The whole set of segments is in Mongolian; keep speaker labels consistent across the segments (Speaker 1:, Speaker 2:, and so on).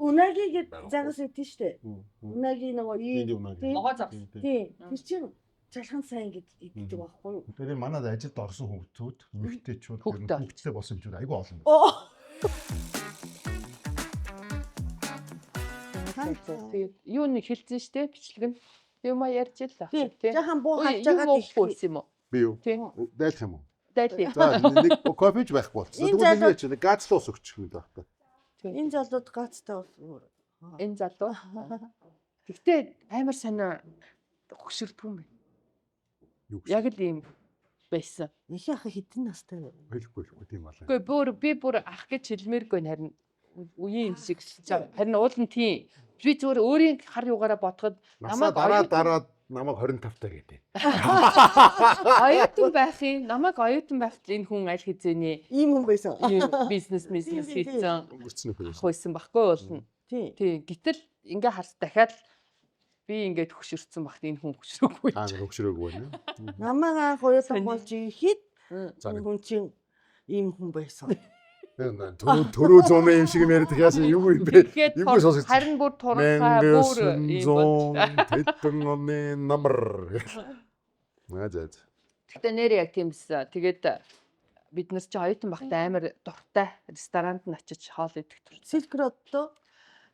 Speaker 1: Унаги гэж загас өгдөн штэ. Унаги нөгөө
Speaker 2: Могоо зав.
Speaker 1: тий. Тэр чинь залхан сайн гэдэг байхгүй юу?
Speaker 3: Тэр манад ажилд орсон хүүхдүүд, эмэгтэйчүүд, хүүхдтэй болсон юм чинь айгүй олон.
Speaker 2: Тэгээд юу нэг хэлсэн штэ бичлэг нь. Юм ярьж л та.
Speaker 1: Жахан буу хаж байгаа
Speaker 2: гэх юм уу?
Speaker 3: Би юу? Дайлах юм уу?
Speaker 2: Дайлъя.
Speaker 3: За нэг кофеж байхгүй болсон. Тэгвэл нэг чинь газлуус өгчих юм байна.
Speaker 1: Энэ залууд гацтай болсон.
Speaker 2: Энэ залуу. Гэхдээ амар санаа хөшөрдөг юм байна. Яг л ийм байсан.
Speaker 1: Их ах хитэн настай.
Speaker 3: Хэлэхгүй тийм байна.
Speaker 2: Үгүй би бүр ах гэж хэлмээргүй харин үеийн юм шиг харин уул нь тийм. Би зүгээр өөрийн хар югаараа бодоход
Speaker 3: намайг дараа намайг 25 таа гэдэг.
Speaker 2: Оюутан байхын намайг оюутан байхад энэ хүн аль хэзээний
Speaker 1: ийм хүн байсан.
Speaker 2: Бизнес хийсэн.
Speaker 3: Өнгөрцөн хүн
Speaker 2: Хойсон баггүй болно. Тий. Гэтэл ингээ харс дахиад би ингээд хөшөрсөн багт энэ хүн хөшрөөгүй.
Speaker 3: Хөшрөөгүй байна.
Speaker 1: Намайг анх оюутан болж ирэхэд хүн чинь ийм хүн байсан.
Speaker 3: Төрөө зуны юм шиг юм яриад яасан юм бэ? Юу сонсож
Speaker 2: харин бүр турхаа бүр ийм бол.
Speaker 3: Тэдэн оны намар. Мажаад.
Speaker 2: Гэтэ нэр яг тиймсэн. Тэгээд бид нар чи оюутан багт амар дуртай ресторанд нь очиж хоол идэх тур.
Speaker 1: Silk Road доо.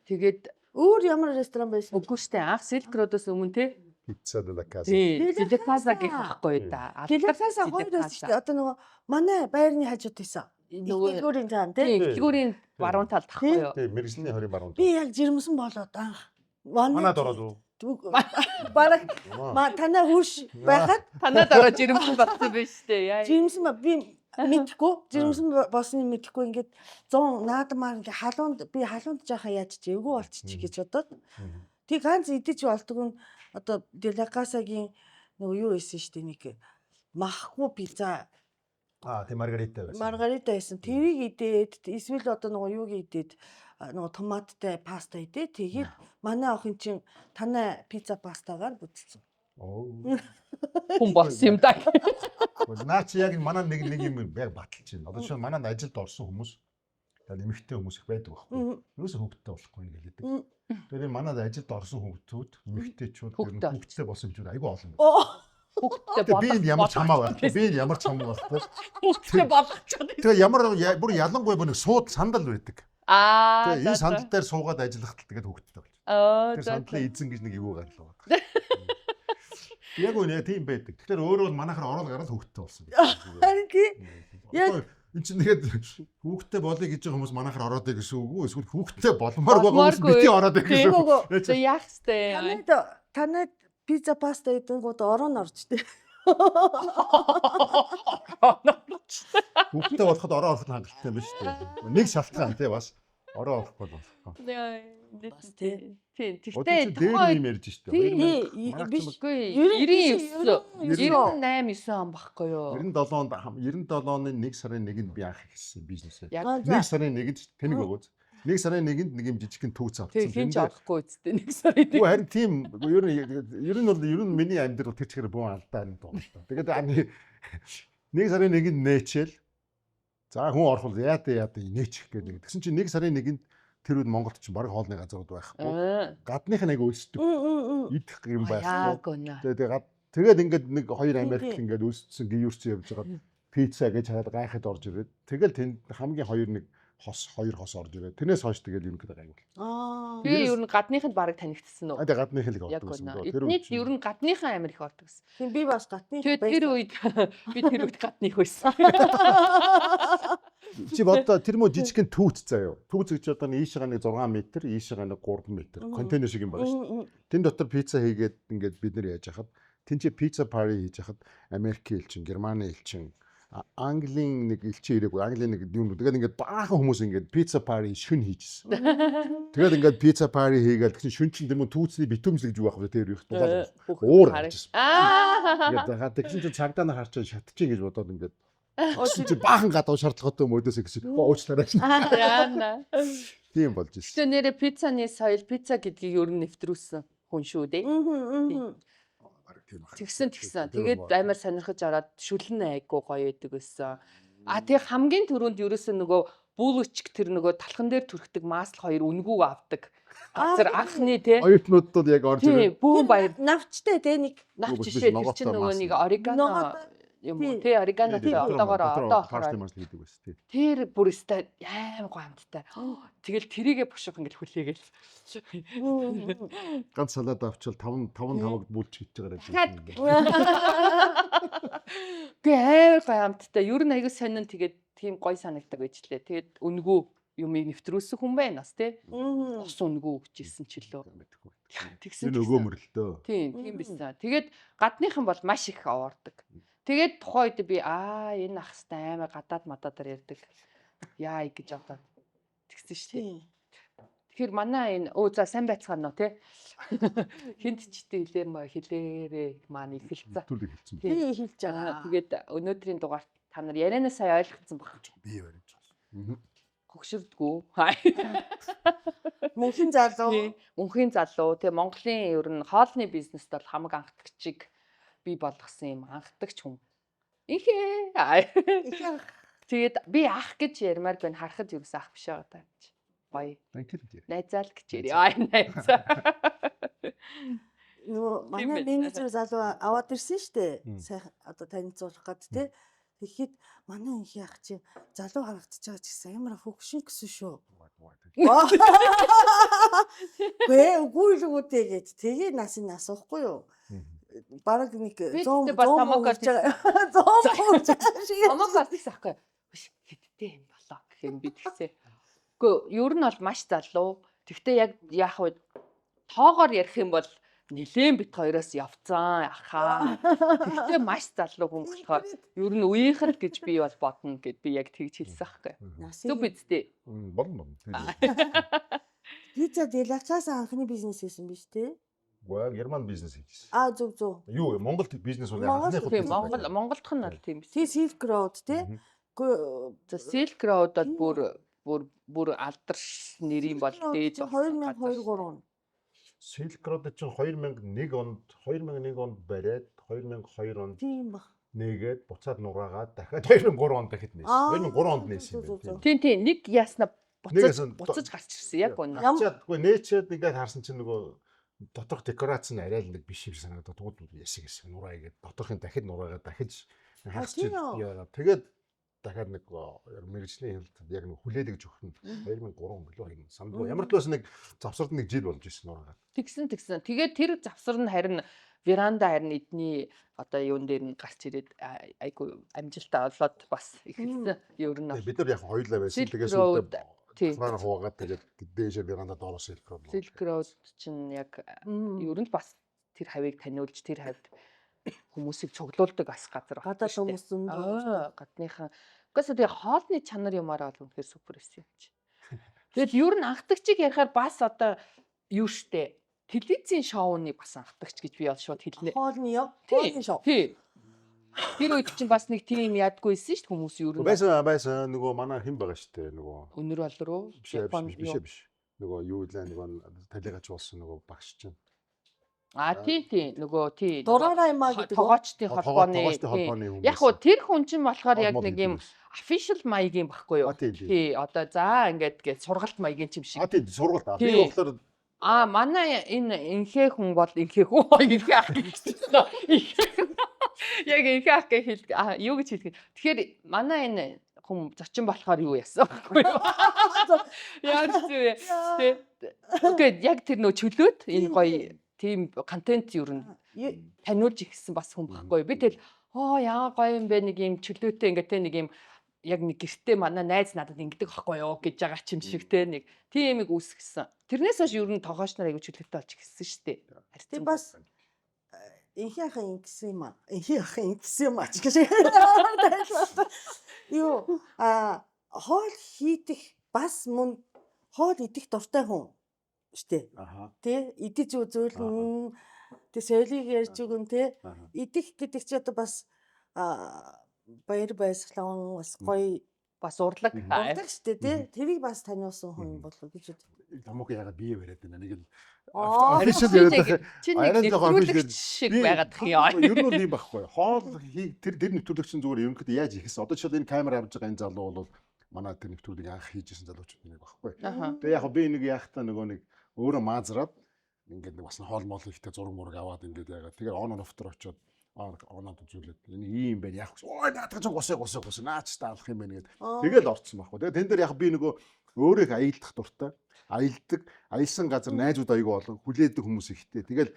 Speaker 2: Тэгээд
Speaker 1: өөр ямар ресторан байсан?
Speaker 2: Үгүй штэ анх Silk Road-оос өмнө те.
Speaker 3: Pizza della casa.
Speaker 2: Della casa гэх байхгүй да.
Speaker 1: Della casa хоёр байсан штэ. Одоо нөгөө манай байрны хажууд байсан. Фигурийн цаан тий.
Speaker 2: Фигурийн баруун талд тахгүй юу?
Speaker 3: Тий, мэрэгжлийн хорийн баруун талд.
Speaker 1: Би яг жирэмсэн болоод анх.
Speaker 3: Манад ороод уу?
Speaker 1: Бараг танаа хурш байхад
Speaker 2: танаад ороод жирэмсэн болсон биш үү?
Speaker 1: Жирэмсэн би мэдхгүй. Жирэмсэн болсныг мэдхгүй ингээд 100 наадмаар ингээд халуунд жаахан яаж чи эвгүй болчих гэж бодоод. Тэг ганц идэж болдог нь одоо Делакасагийн нөгөө юу байсан штэ нэг махгүй пицца.
Speaker 3: Тэг маргарита байсан.
Speaker 1: Маргарита байсан. Тэрийг идээд эсвэл одоо нөгөө юуг идээд нөгөө томаттай паста идээ. Тэгээд манай охин чинь танай пицца пастагаар бүтэлсэн.
Speaker 2: Хүн болсон юм даа.
Speaker 3: Наа чи яг манай нэг юм яг баталж байна. Одоо чинь манад ажилд орсон хүмүүс эмэгтэй хүмүүс их байдаг байхгүй. Юусе хүүхдтэй болохгүй нэг хэлдэг. Тэгэхээр манад ажилд орсон хүүхдүүд, эмэгтэйчүүд, хүүхдтэй болсон юм айгүй олон.
Speaker 2: Хүүхдтэй
Speaker 3: би ямар чамаа байхгүй. Би ямар чамаа байхгүй.
Speaker 2: Хүүхдтэй болгочиход.
Speaker 3: Тэгээ ямар бүр ялангуяа бүр нэг сууд сандал байдаг. Тэгээ энэ сандал дээр суугаад ажиллахад тэгээд хүүхдтэй болж. Тэр сандлаа эзэн гэж нэг юу гарлаа. Яг үнэ тийм байдаг. Тэгэхээр өөрөө манайхаар ороод гараад хүүхдтэй болсон.
Speaker 1: Харин тий. Яг
Speaker 3: энэ чинь тэгээд хүүхдтэй болъё гэж байгаа хүмүүс манайхаар ороод байгаа гэсэн үг үү? Эсвэл хүүхдтэй болмоор байгаа хүмүүс бити ороод байгаа гэсэн үг.
Speaker 2: Тэг яах вэ?
Speaker 1: Танад пицца паста идэнгүүд орон орчтой.
Speaker 3: Хүүхдтэй болоход ороо орох хангалттай биш үү? Нэг шалтгаан тий бас ороо орох бол.
Speaker 1: Тийм.
Speaker 2: Тэгтээ
Speaker 3: дээр юм ярьж штэ.
Speaker 1: Биш.
Speaker 2: 98 он баггүй юу?
Speaker 3: 97 оны 1 сарын 1-нд би анх хийсэн бизнесээ. 1 сарын 1-нд тэнэг өгөөд. 1 сарын 1-нд нэг юм жижигхэн төгс авчихсан.
Speaker 2: Тийм ч авахгүй үсттэй 1 сарын 1.
Speaker 3: Үгүй харин тийм ер нь миний амьдрал тэр чигээр буу алдаа юм доо. Тэгээд 1 сарын 1-нд нээчээл. За хүн орхол яа нээчих гэдэг. Тэгсэн чинь 1 сарын 1-нд тэр үед Монголд чинь баг хоолны газрууд байхгүй. Гадных нь аяг өсдөг. Идэх юм байхгүй. Тэгээд ингээд нэг хоёр Америк ингээд өссөн гүйрцэн явж байгаа. Пицца гэж хаад гайхад орж ирээд. Тэгэл тэнд хамгийн хоёр хос орж ирээд. Тэрнээс хойш тэгэл юм гэдэг анги.
Speaker 2: Би ер нь гадныханд баг танигдсан уу?
Speaker 3: Тэгээд гадных л ордог гэсэн.
Speaker 2: Эднийд ер нь гадныхан Америк ордог гэсэн.
Speaker 1: Тийм би бас гадных
Speaker 2: байсан. Тэр үед гадных байсан.
Speaker 3: Чи бодоо тэр мө жижигхэн түүц заяа. Түүц гэж одоо ийшээ нэг 6 м, ийшээ нэг 3 м. Контейнер шиг юм байна шүү дээ. Тэн дотор пицца хийгээд ингээд бид нар яаж хахад тэн чи пицца пари хийж хахад Америкийн элчин, Германы элчин, Английн нэг элчин ирээгүй. Английн нэг юм. Тэгээд ингээд баахан хүмүүс ингээд пицца пари шүн хийжсэн. Тэгээд ингээд пицца пари хийгээл тэгсэн шүн чин тэр мө түүцний битүүмс гэж юу байх вэ тэр их дулаад. Уур харжсэн. Тэгээд тэгсэн чи цагдаа нар харчаа шатчих гэж бодоод ингээд чи баахан гадаа шаардлагатай мөдөөс гэсэн уучлаарай.
Speaker 2: Яана.
Speaker 3: Тийм болж ирсэн.
Speaker 2: Тэгээ нэрэ пиццаны соёл пицца гэдгийг ер нь нэвтрүүлсэн хүн шүү дээ. Тэгсэн. Тэгээд амар сонирхож ороод шүлэн айгуу гоё байдаг гэсэн. Тэгээ хамгийн түрүүнд ерөөсөө нөгөө бүүлгчг тэр нөгөө талхан дээр түрхдэг масл хоёр үнгүүг авдаг. Газар анхны тий.
Speaker 3: Оюутнуудад яг орж
Speaker 2: Тий,
Speaker 3: ирээ.
Speaker 2: бүүн баяр
Speaker 1: навчтай те нэг
Speaker 2: навч
Speaker 3: Нөгөө
Speaker 2: жишээ тэр
Speaker 3: ногоотой
Speaker 2: чинь нөгөө
Speaker 3: масл.
Speaker 2: нэг орегано юм уу тий орегано одоогоор
Speaker 3: парсли марс хийдэг байсан тий.
Speaker 2: тэр бүр өстэй аим гоо амттай. Тэгэл тэрийгэ бушуух ингээл хүлээгээл.
Speaker 3: Ганц салаад авчвал 5 тавд бүлч хийж байгаа
Speaker 2: Дахиад.
Speaker 3: юм.
Speaker 2: Гэ аим гоо амттай. Ер нь аягүй сонин тэгээд тийм гой санагдаг байжлээ. Тэгээд үнгүү юмыг нэвтрүүлсэн хүн байна бас тий. Ус үнгүү өгчээсэн ч лөө. Тэгсэн
Speaker 3: Энэ өгөөмөр л дөө.
Speaker 2: тийм байсан. Тэгээд гадныхан бол маш их овоордог. Тэгээд тухайн үед би энэ ахстай аймаа гадаад мададаар ярьдаг. Яа гэж бодоод тэгсэн шүү дээ. Тэгэхээр манай энэ за сайн байцгаана уу те. Хинт ч хэлээрээ маань ихэлцээ.
Speaker 3: Төлөв хэлсэн.
Speaker 1: тий хэлж байгаа.
Speaker 2: Тэгээд өнөөдрийн дугаарт та нар ярианаас сая ойлгоцсон баг.
Speaker 3: Би баримж байна.
Speaker 2: Хөгшөрдгүү.
Speaker 1: Мөнхийн залуу.
Speaker 2: Мөнхийн залуу тэгээ Монголын ер нь хоолны бизнест бол хамаг анхдагчийг би болгосон юм анхдагч хүн. Ихээ. Тэгээд би ах гэж ярмаар байна харахад юу гэсэн ах биш байгаа даа. Гоё. Найзаал гэж ярь. Найзаа.
Speaker 1: Нөгөө манай менежер залуу аваад ирсэн штэ. Сайхан одоо танилцуулах гад те. Тэгэхэд манай их яах чи залуу харагдаж байгаа ч гэсэн ямар хөгшин гэсэн шүү. Гэ үгүй л үгүй гэж тэгээ насыг асуухгүй юу? Бараг нэг 100
Speaker 2: бас томоогоор
Speaker 1: 100 шиг.
Speaker 2: Томоогоор тийс ахгүй. Хэдтэй юм болоо гэх юм би тэгсээ. Гэхдээ ер нь бол маш залуу. Тэгтээ яг яах вэ? Тоогоор ярих юм бол нилээн бит хоёроос явцсан ахаа. Тэгтээ маш залуу хүн болохоор ер нь үеийнхэн гэж би бол бодно гэд би яг тэгж хэлсэн аахгүй. Зүг бидтэй.
Speaker 3: Болно.
Speaker 1: Пицца делачаас анхны бизнес хийсэн биз дээ.
Speaker 3: Гоо Герман бизнес хийжсэн.
Speaker 1: Зөв.
Speaker 3: Юу Монголд бизнес бол
Speaker 2: анхны Монголдох нь бол тийм.
Speaker 1: Тий Silk Road тий.
Speaker 2: Гэхдээ Silk Road бол бүр алдарш нэрийн бол дээд
Speaker 1: 2002-3.
Speaker 3: Silk Road чинь 2001 онд бариад 2002 онд
Speaker 1: тийм баг.
Speaker 3: нэгээд буцаад нураагаад дахиад 2003 онд дахиад нээсэн. 2003 онд нээсэн юм байна.
Speaker 2: Тийм нэг яасна буцаж гарч ирсэн яг үнэ.
Speaker 3: Ячаадгүй нээчээд ингээд харсан чинь нөгөө доторх декорац нь арай л нэг биш юм санагдаад тууд ясиг гэсэн нураагээд доторхын дахиад нураагаад дахиж харчих яа. Тэгээд дахиад нэг мэрэгжлийн хэлэлтэд яг нэг хүлээлгэж өгөх нь 2003 он билүү самдгүй ямар ч бас нэг завсард нэг жил болж ирсэн нураагаад.
Speaker 2: Тэгсэн. Тэгээд тэр завсар нь харин веранда харин эдний одоо юун дээр нь гарч ирээд айгу амжилтаа олоод бас ихэлсэн. Ер нь
Speaker 3: бид нар яг хоёулаа байсан. Тэгээс үлдээ маань хуваагаад тэгээд дээшээ верандад орос Silk Road.
Speaker 2: Silk Road чинь яг ер нь бас тэр хавийг таниулж тэр хавьд хүмүүсийг цуглуулдаг бас газар байна.
Speaker 1: Гадаад хүмүүс зөндөө.
Speaker 2: Гадныхан. Угаасаа тэгээ хоолны чанар юмараа бол үнэхээр супер байсан юм чи. Тэгэл ер нь анхдагчийг ярихаар бас одоо юу штэ. Телевизийн шоуны бас анхдагч гэж би бол шууд хэлнэ.
Speaker 1: Хоолны шоу.
Speaker 2: Тий. Тэр үед чинь бас нэг тийм ядгүйсэн шүү дээ хүмүүс ер нь.
Speaker 3: Байсан нөгөө манай хэн байгаа штэ нөгөө.
Speaker 2: Өнөр бол руу
Speaker 3: биш. Нөгөө юу илээ нөгөө талигач болсон нөгөө багш чинь.
Speaker 2: Тийм нөгөө тий.
Speaker 1: Дураараа юмаа гэдэг.
Speaker 2: Тогоочдын холбооны. Яг хөө тэр хүн чинь болохоор яг нэг юм official маягийн баггүй юу? Тий. Одоо за ингээд сургалт маягийн юм шиг.
Speaker 3: Тийм сургалт. Би болохоор
Speaker 2: манай энэ инхээ хүн бол инхээ хүн инхээ ах гэсэн. Яг инхээ ах гэж хэл юу гэж хэлдэг. Тэгэхээр манай энэ хүн зочин болохоор юу яасан баггүй юу? Яа зү. Тэгээд яг тэр нөө чөлөөт энэ гоё тийм контент юу таниулж ихсэн бас хүн баггүй юу? Би тэгэл яа гоё юм бэ нэг юм чөлөөтэй ингээд те нэг юм яг нэг гэртээ манай найз надад ингэдэг байхгүй юу гэж байгаа ч юм шиг те нэг тийм юмыг үүсгэсэн. Тэрнээс хойш ер нь тогооч нар аягүй чөлөөтэй болж гисэн шүү дээ.
Speaker 1: Харин бас инхээ ахын ингэсэн юм аа. Инхээ ахын ингэсэн юм аа ч гэж. Юу хоол хийдэх бас мөн хоол идэх дуртай хүн штэ. Тэ идэж үзүүлнэ. Тэ соёлыг ярьж өгөн тэ. Идэх гэдэг чи одоо бас баяр баясгалан бас гоё
Speaker 2: бас урлаг
Speaker 1: штэ тий. Тэрийг бас таниулсан хүн болов гэж үү.
Speaker 3: Тамок яагаад бие бариад байна нэг нь.
Speaker 2: Чинь нэвтрүүлэгч шиг байгаад юм.
Speaker 3: Ер нь ийм байхгүй. Хоол тэр нэвтрүүлэгч чинь зүгээр ерөнхийдөө яаж ихсэн. Одоо жишээд энэ камер авч байгаа энэ залуу бол манай тэр нэвтрүүлгийг анх хийжсэн залуучууд нэг багхгүй.
Speaker 2: Аха.
Speaker 3: Тэгээ яг би нэг яахтаа нөгөө нэг өөрөө маазраад ингээд нэг бас хоол моол ихтэй зураг мураг аваад ингээд яагаад тэгээ он офтер очоод оноод үзүүлээд энэ ийм байна яах вэ? Ой наадах ч гусаа наач та алах юм байна гэдэг. Тэгэл орцсон байхгүй. Тэгээ тэн дээр яг би нөгөө өөрөө их аялдах дуртай. Аялдаг, аялсан газар найзууд аягүй болон хүлээдэг хүмүүс ихтэй. Тэгэл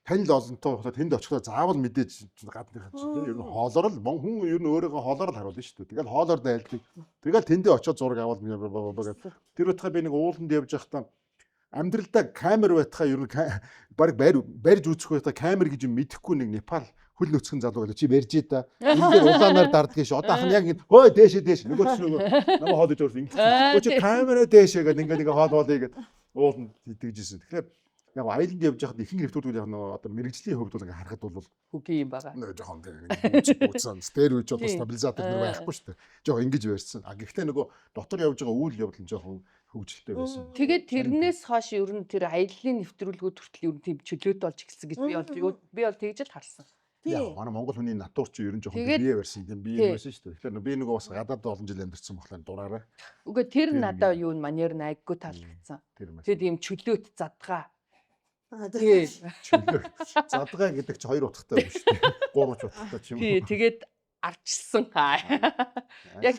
Speaker 3: танил олонтой болохоо тэнд очихдоо заавал мэдээж гадныхаа чинь ер нь хоолоор л хүн ер нь өөрийгөө хоолоор л харуулна шүү дээ. Тэгэл хоолоор дайлдаг. Тэгэл тэндээ очиод зураг аваад гэдэг. Тэр утгаа би нэг ууланд явж байхдаа амьдралдаа камер байтхаа ер нь баг барьж үүсэх байхдаа камер гэж юм мэдэхгүй нэг Непал хөл нөцгөн залуу байлаа чи барьж та энэ улаанаар дарддаг ш одоо ах нь яг ингэ ой дээш нөгөө ч нөгөө намайг хоолж өөрс ингэ өө чи камера дээш гэдэг ингээ хоол игээд ууланд тэгжсэн. Тэгэхээр яг айланд явж байхад ихэнх нэвтрүүлгүүд яг нөгөө одоо мэрэгжлийн хувьд бол ингээ харахад бол
Speaker 2: Үгүй юм байгаа.
Speaker 3: нэг жоохон үүсэн стерео үеж одоо стабилизатор нэр байхгүй шүү дээ. Жоохон ингэж барьсан. А гэхдээ нөгөө дотор явж байгаа үйл явдал нь жоохон хөгжилтэй байсан.
Speaker 2: Тэгээд тэрнээс хойш ер нь тэр аяллаа нэвтрүүлгүүд хүртэл ер нь тийм чөлөөт болж эхэлсэн гэж би бол тэгж л харсан.
Speaker 3: Яа, манай Монгол хүний натур чи ер нь жоохон бие барьсан юм бие байсан шүү дээ. Тэгэхээр би нөгөө бас гадаад олон жил амьдэрсэн болохоор дураараа.
Speaker 2: Үгүй тэр надаа юу манер найггүй таалагдсан. Тэгээд ийм чөлөөт задгаа. Тий.
Speaker 3: Задгаа гэдэг чи хоёр утгатай юм шүү дээ. Гурван утгатай ч юм уу.
Speaker 2: Тий, тэгээд арчилсан. Яг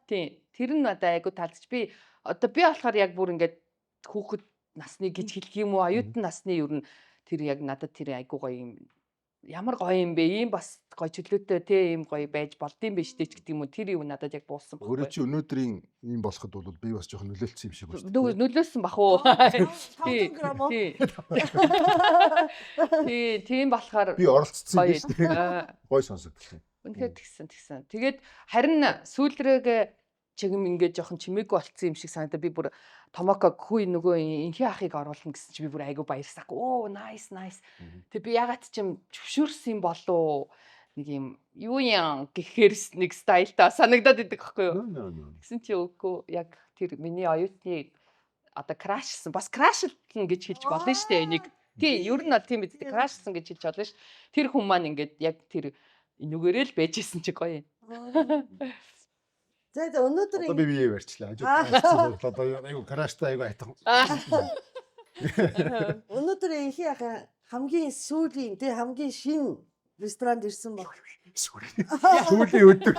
Speaker 2: тий. Тэр нь надаа айгу таалагдчих. Би болохоор яг бүр ингээд хүүхэд насны гэж хэлэх юм уу? Оюутан насны ер нь тэр яг надад тэр айгу гоё юм. Ямар гоё юм бэ? Ийм бас гоё чөлөөтэй тий ийм гоё байж болдсон биш дээ ч гэдэг юм уу? Тэр юу надад яг буусан байна.
Speaker 3: Өөрөө чи өнөөдрийн ийм болоход бол би бас жоохон нөлөөлсөн юм шиг байна.
Speaker 2: Нөлөөсөн бах уу?
Speaker 1: 500 грамм уу?
Speaker 2: Тий, тийм болохоор
Speaker 3: Би оролцсон юм шүү дээ. Гой сонсогдсон.
Speaker 2: үнэхээр тэгсэн. Тэгээд харин сүүлрэг чигм ингээд жоохон чимээгүй болцсон юм шиг санагдаа. Би бүр Томоко хүү нөгөө инхи ахыг оруулна гэсэн чи би бүр айгу баярсаг. Оо, nice. Тэг би ягаад ч юм зөвшөөрсөн болов нэг юм юу яа гэхээр нэг стайлтаа санагдаад идэг байхгүй юу? Гэсэн чи үгүй яг тэр миний оюутны одоо крашсан. Бас крашлтна гэж хэлж болно шүү дээ. Энийг тий ер нь бол тийм биз дээ. Крашсан гэж хэлж болно ш. Тэр хүн маань ингээд яг тэр нүгээрээ л байжсэн чи гоё.
Speaker 1: За өнөөдөр
Speaker 3: Одоо би бие барьчлаа. Хажууд одоо айгу краштай айгу айтах.
Speaker 1: өнөөдөр инхи яхаа хамгийн сүүлийн тий хамгийн шин ресторанд ирсэн баг.
Speaker 3: Сүүлийн өдөр.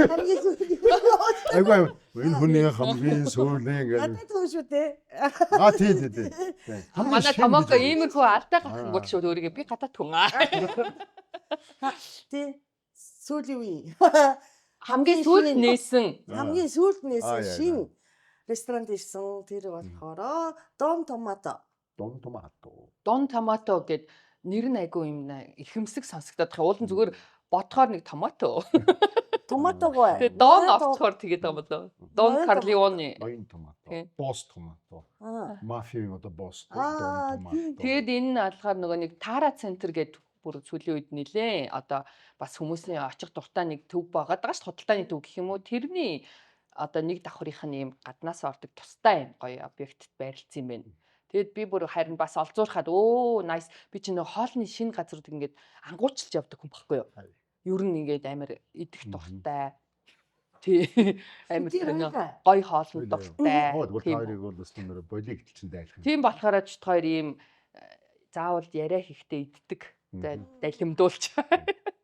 Speaker 1: Хамгийн сүүлийн.
Speaker 3: Айгу энэ хүний хамгийн сүүлийн
Speaker 1: Гадаад
Speaker 3: гэдэг.
Speaker 1: хүн шүү дээ.
Speaker 3: Тий.
Speaker 2: Манай Томоко иймэрхүү алдаа гарах бол шууд өөрийгөө би гадаад хүн аа.
Speaker 1: Тий. Сүүлийн үе.
Speaker 2: Хамгийн сүүлд нээсэн.
Speaker 1: Хамгийн сүүлд нээсэн
Speaker 3: яа.
Speaker 1: шин ресторанд ирсэн. Тэр болохоор Дон Томато.
Speaker 2: Дон Томато гэд нэр нь айгүй юм ихэмсэг сонсогдоод байгаа. Уулын зүгээр бодохоор нэг томато.
Speaker 1: Томатогой.
Speaker 2: Тэгээ Дон офтохоор тэгээд байгаа болоо. Дон Карлеоне.
Speaker 3: Ноён томато. Босс томато. Мафийн одоо босс
Speaker 1: Аа,
Speaker 3: томато.
Speaker 2: Тэгээд энэ нь алгаар нөгөө нэг Тара центр гэдэг бүр сүүлийн үед нилээ. Одоо бас хүмүүсийн очих дуртай нэг төв байгаад байгаа шүү. Худалдааны төв гэх юм уу? Тэрний одоо нэг давхрынх нь юм гаднаас ордог тустай юм гоё объектд байрлалцсан юм байна. Тэгэд би бүр харин бас олзуурхаад nice би чинь нөгөө хоолны шинэ газрууд ингээд ангуучилж явдаг хүн байхгүй юу? Ер нь ингээд амар идэх дуртай. Тий. Амар гоё хоолны дуртай.
Speaker 3: Тэгвэл хоёрыг бол бас нэр болиг гэлчин дайлах.
Speaker 2: Тийм болохоор ч хоёр ийм заавал яриа хийхдээ иддэг. Далимдуулж.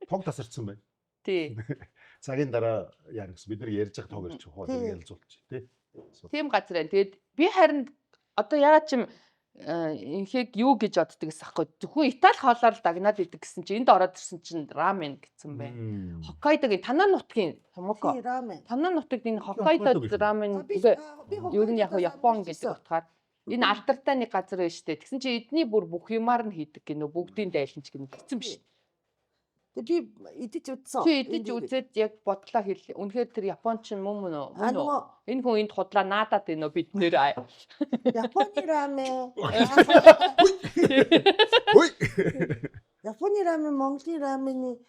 Speaker 3: Тог тасарсан байна.
Speaker 2: Тий.
Speaker 3: Цагийн дараа яа гэсэн бид нар ярьж байгаа тог ирчих хоол ялзуулж тий.
Speaker 2: Тийм газар байна. Тэгээд би харин одоо ягаад ч юм инхэг юу гэж боддог гэсэн аахгүй. Зөвхөн Итали хоолоор л дагнаад идэг гэсэн чинь энд ороод ирсэн чинь рамен гэсэн байна. Хоккайдогийн Танаа нутгийн Томоко.
Speaker 1: Тий, рамен.
Speaker 2: Танаа нутагт энэ Хоккайдо рамен ер нь яг Япон гэдэг утгаар энэ алдартай нэг газар байна шүү дээ. Тэгсэн чинь эдний бүр бүх юмар нь хийдэг гинөө бүгдийн дайланч гинэ гэсэн биш.
Speaker 1: Би идэж үзсэн.
Speaker 2: Чи идэж үзээд яг бодлоо хэл. Үнэхээр тэр Японч мөн үү? Энэ хүн энд худлаа наадаад байна уу бид нэр.
Speaker 1: Японы рамен. Японы рамен, Монголын рамены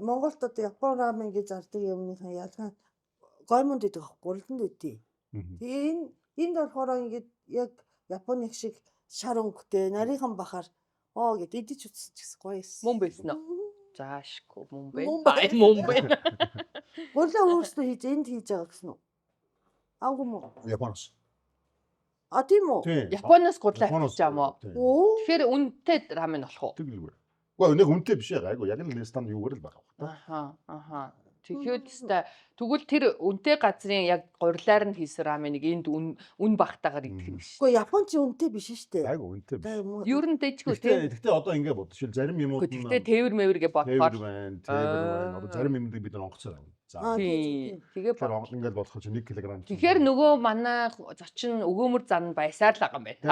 Speaker 1: Монголд одоо Япон рамен гэж зардаг юмныхаа ялгаа гоймонд идэх гуралданд өгдөө. Тэгээ энд болохоор ингээд яг Японы шиг шар өнгөтэй нарийнхан бахаар гэд идэж үзсэн ч гэсэн гоё эссэн.
Speaker 2: Мөн байсан уу? Заашгүй мөн байна. Мөн байна.
Speaker 1: Гурлаа өөрсдөө хийж энд хийж байгаа гэсэн үү? Аагүй мó.
Speaker 3: Японоос.
Speaker 1: А тийм үү?
Speaker 3: Тийм.
Speaker 2: Японоос гурлаа авчиж байгаа мó.
Speaker 1: Оо.
Speaker 2: Тэгэхээр үнэтэй рамен болох уу?
Speaker 3: Тэгэлгүй. Уу нэг үнэтэй биш яг айгу яг л ресторан юугаар л байгаа.
Speaker 2: Аха. Тэгэхээр теста тэгвэл тэр үнэтэй газрын яг гурилаар нь хийсэн раменыг энд үн багтаагаар идэх юм биш.
Speaker 1: Гэхдээ Японч үнэтэй биш шүү дээ.
Speaker 3: Айгу үнэтэй биш.
Speaker 2: Юу н дэжгүй тий.
Speaker 3: Гэхдээ одоо ингэ бод. Жишээл зарим юмуд нь
Speaker 2: Гэхдээ тээвэр мэвэргээ бодохоор
Speaker 3: тээвэр байна. Одоо зарим юмдыг бид нар онгоцоор авна. За.
Speaker 2: тий. Тэгээ
Speaker 3: Тэгэхээр онгол ингээд бодоход 1 кг.
Speaker 2: Тэгэхээр нөгөө манай зочин өгөөмөр зан байсаар л байгаа юм байна.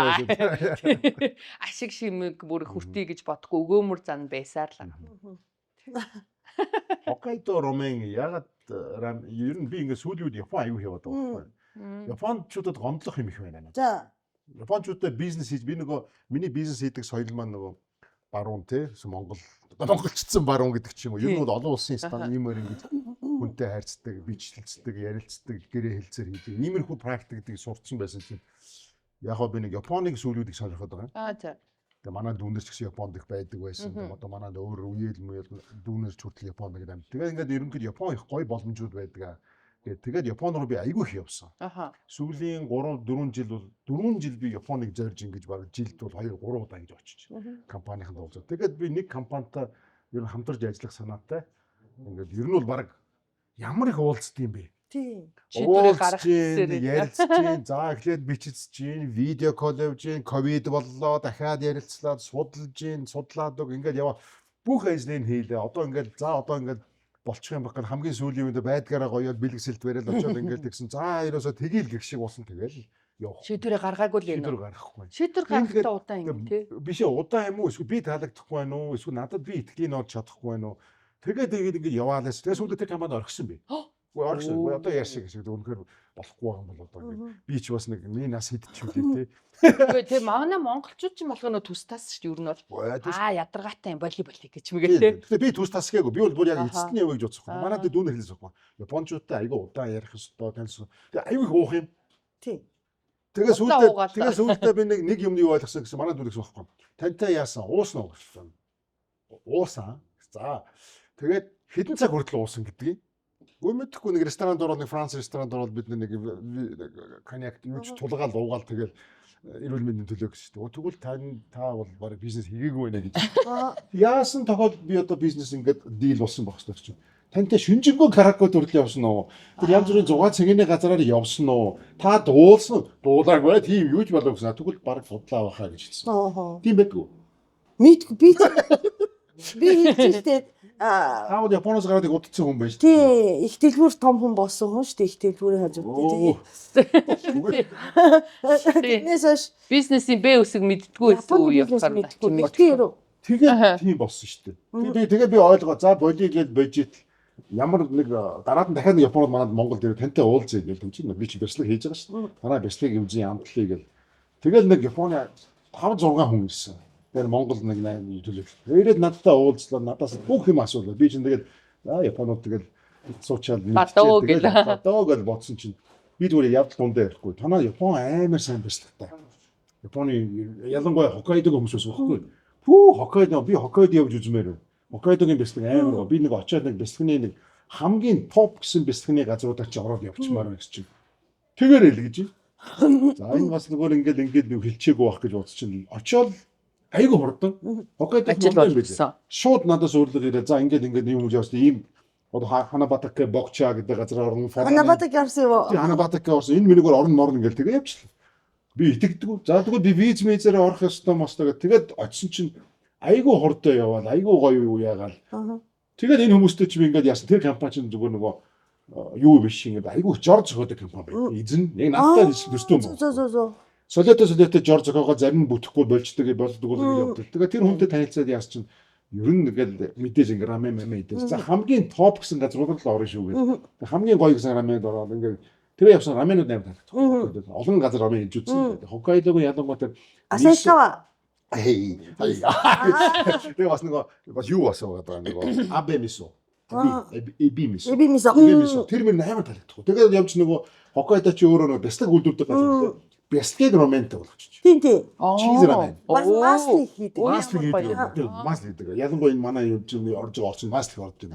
Speaker 2: Ашиг шимэг бүр хүртий гэж бодохгүй өгөөмөр зан байсаар л байгаа.
Speaker 3: Хоккайдо рамен ягаад ер нь би ингээд сүүлийн үед Япон аюу яваад байгаа байхгүй. Япончуудад гомдлох юм их байна.
Speaker 1: За.
Speaker 3: Япончуудад бизнес хийж би нөгөө миний бизнес хийдэг соёл маань нөгөө баруун тий монголчдсан баруун гэдэг ч юм уу. Ер нь бол олон улсын стан иймэр ингэж хүнтэй хайрцдаг, бичлэлцдэг, ярилцдаг, гэрээ хэлцээр хийдэг. Иймэрхүү практикийг сурцсан байсан чинь яг би нэг Японыг сүүлийн үед сонирхоод байгаа.
Speaker 2: За.
Speaker 3: Тэгээ манай дүүнер ч гэсэн Японд их байдаг байсан. Одоо манай өөр үеэл мүйл дүүнер ч хүртэл Японд гэдэг юм. Тэгээ ингээд ерөнхийдөө Япон их гоё боломжууд байдаг. Тэгээд Япон руу би аягүй их явсан.
Speaker 2: Аха.
Speaker 3: Сүүлийн 3 4 жил бол 4 жил би Японыг зорж ингэж баг жилд бол 2 3 удаа ингэж очиж. Компанийн дуулзаа. Тэгээд би нэг компанитай ер нь хамтарч ажиллах санаатай. Ингээд ер нь бол баг ямар их уулздаг юм бэ?
Speaker 1: Тийм.
Speaker 2: Шийдвэрээ гаргах гэсэн.
Speaker 3: Ярилцж чинь, за эхлээд бичиж чинь, видео кол явж чинь, ковид боллоо, дахиад ярилцлаад, судалж чинь, судлаад үг ингээд яваа. Бүх ажлыг хийлээ. Одоо ингээд за одоо ингээд болчих юм баг хамгийн сүүлийн үед байдгаараа гоё бэлгэсэлт барил очоод ингээд тэгсэн. За ерөөсө тгийл гэх шиг болсон тэгэл явах.
Speaker 2: Шийдвэрээ гаргаагүй л
Speaker 3: Шийдвэр
Speaker 2: юм.
Speaker 3: гаргахгүй.
Speaker 2: Шийдвэр гаргахдаа удаан юм тий.
Speaker 3: Биш удаа юм уу? Эсвэл би таалагдахгүй байна уу? Эсвэл надад би итгэлийн орж чадахгүй байна уу? Тэгээд ингээд яваалаас. Тэгээд сүүлдээ тэр компани орхисон би. Уу орхисон. Одоо яарсан гэсэн. Үнэхээр болохгүй байгаа юм бол одоо ингээд би ч бас нэг миний нас хэдчихвээ тий.
Speaker 2: Үгүй тий манай монголчууд ч юм болох нөө тустаас шүү ер нь бол ядаргаатай юм волейбол гэж мэгээ тий.
Speaker 3: Тэгээ би төс тасгээгүй. Би бол бүр яг эцэст нь явъя гэж бодсохгүй. Манайд дүүнер хэлсэн байхгүй. Япончуудтай айгүй удаан ярих ёстой таньсан. Тэгээ айгүй их уух юм.
Speaker 1: Тийм.
Speaker 3: Тэгээ сүүлдээ би нэг юм юу ойлгосон гэсэн манай дүүнер гэсэн байхгүй. Тантай яасан? Уусан уу гэсэн. Уусан. За. Тэгээд хэдэн цаг хүртэл уусан гэдгийг. Гүмэдэхгүй нэг ресторанд ороод нэг Франц ресторанд ороод бид нэг коньяк юуч тулгаал уугаал тэгэл эрүүл мэндийн төлөө гэж шүү дээ. Тэгвэл та бол баг бизнес хийгээгүй байна гэж. Яасан тохиол би одоо бизнес ингээд дийл болсон байх хэрэгтэй чинь. Тантай шүнжэнгөө караоке төрөл явсан уу? Тэр янз бүрийн 6 цагийн газараар явсан уу? Та дуулсан дуулаагүй тийм юуж болов гэсэн. Тэгвэл баг судлаа байхаа гэж хэлсэн. Тийм байдгүй.
Speaker 1: Мэдгүй би хэлчихтэй
Speaker 3: Таавал Японоос гараад удацсан хүн байж.
Speaker 1: тий, их дэлгүүр том хүн болсон хүн шүү дээ. Их дэлгүүрийн хажууд тий. Тэрнээс хойш
Speaker 2: Бизнесийн Б үсэг мэддгүү байсан уу явахаар
Speaker 1: мэдгүй.
Speaker 3: Тэгээд тийм болсон шүү дээ. Тэгээд би ойлгоо. За болий гэж божит ямар нэг дараад нь дахиад Японд манад Монгол дээр тантай уулзъя гэж тийм чинь би чи бяцлаг хийж байгаа шүү дээ. Танай бяцлаг юмзын амтлыг гэл. Тэгэл нэг Японы 5 6 хүн ирсэн. Тэр Монгол нэг 8 төлөв. Ирээд надтай уулзлаа, надаас бүх юм асуулаа. Би чинь тэгээд Японууд тэгээд суучаал бадаа гэж бодсон чинь би зүгээр явдал дундаа ярихгүй. Танаа Япон амар сайн бяцлагтай. Японы ялангуяа Хоккайдог хүмүүс байхгүй. Хоккайдо би Хоккайдо явж үзмээр. Хоккайдогийн бяцлаг амар. Би нэг очиад нэг бяцлагны нэг хамгийн топ гэсэн бяцлагны газруудаар чи ороод явчихмаар байна гэж чинь. Тэгэр хэл гэж. За энэ бас нөгөө ингээд хэлчээгүй байх гэж бодчихно. Очоод айгу хурдан. Хоккайдо
Speaker 2: ажилласан.
Speaker 3: Шууд надаас өөрлөөр ирээ. За ингээд юм яаж ийм одоо Ханабатаке бокча гэдэг газар орно.
Speaker 1: Ханабатак явсан юу?
Speaker 3: Ханабатаке орсон. Энэ минийгээр орно морно ингээд тэгээ явчихлаа. Би итгэдэггүй. За тэгвэл би виз мэзээр орох ёстой мостой тэгээд очсон чинь айгу хурдан яваал. Айгу гоё юу яагаал. Тэгээд энэ хүмүүстэй чи би ингээд яасан. Тэр компани чинь зүгээр нөгөө юу биш ингээд айгу жорж зөхөдөг компани байна. Эзэн яг надтай төстөө юм. Солиотой жорж зөхөөгөө зарим нь бүтэхгүй болждаг болдог бол явдаг. Тэгээд тэр хүнтэй танилцаад яас чинь ер нь ингээд мэдээж ингээд рамен идэх. За хамгийн топ гэсэн газрууд л орно шүү гэдэг. Хамгийн гоё гэсэн раменд ороод ингээд тэр явсан раменууд амар таалагддаг. Олон газар рамен хийж үзсэн. Хоккайдогийн ялангуяа тэр
Speaker 1: Асайкава.
Speaker 3: Тэгээ бас нөгөө юу асуугаад байгаа нөгөө абе мисо. Эби мисо. Тэр мөр амар таалагддаг. Тэгээд явж нөгөө Хоккайдо чи өөрөө нөгөө бяцлаг үлдүүлдэг газар. Бяцлагыг раментэй болгочих.
Speaker 1: Тийм.
Speaker 3: Чиз рамен.
Speaker 1: Маслыг хийдэг.
Speaker 3: Масл хийдэг. Ялангуяа энэ манай юм чинь орж байгаа орчин маслыг ордог.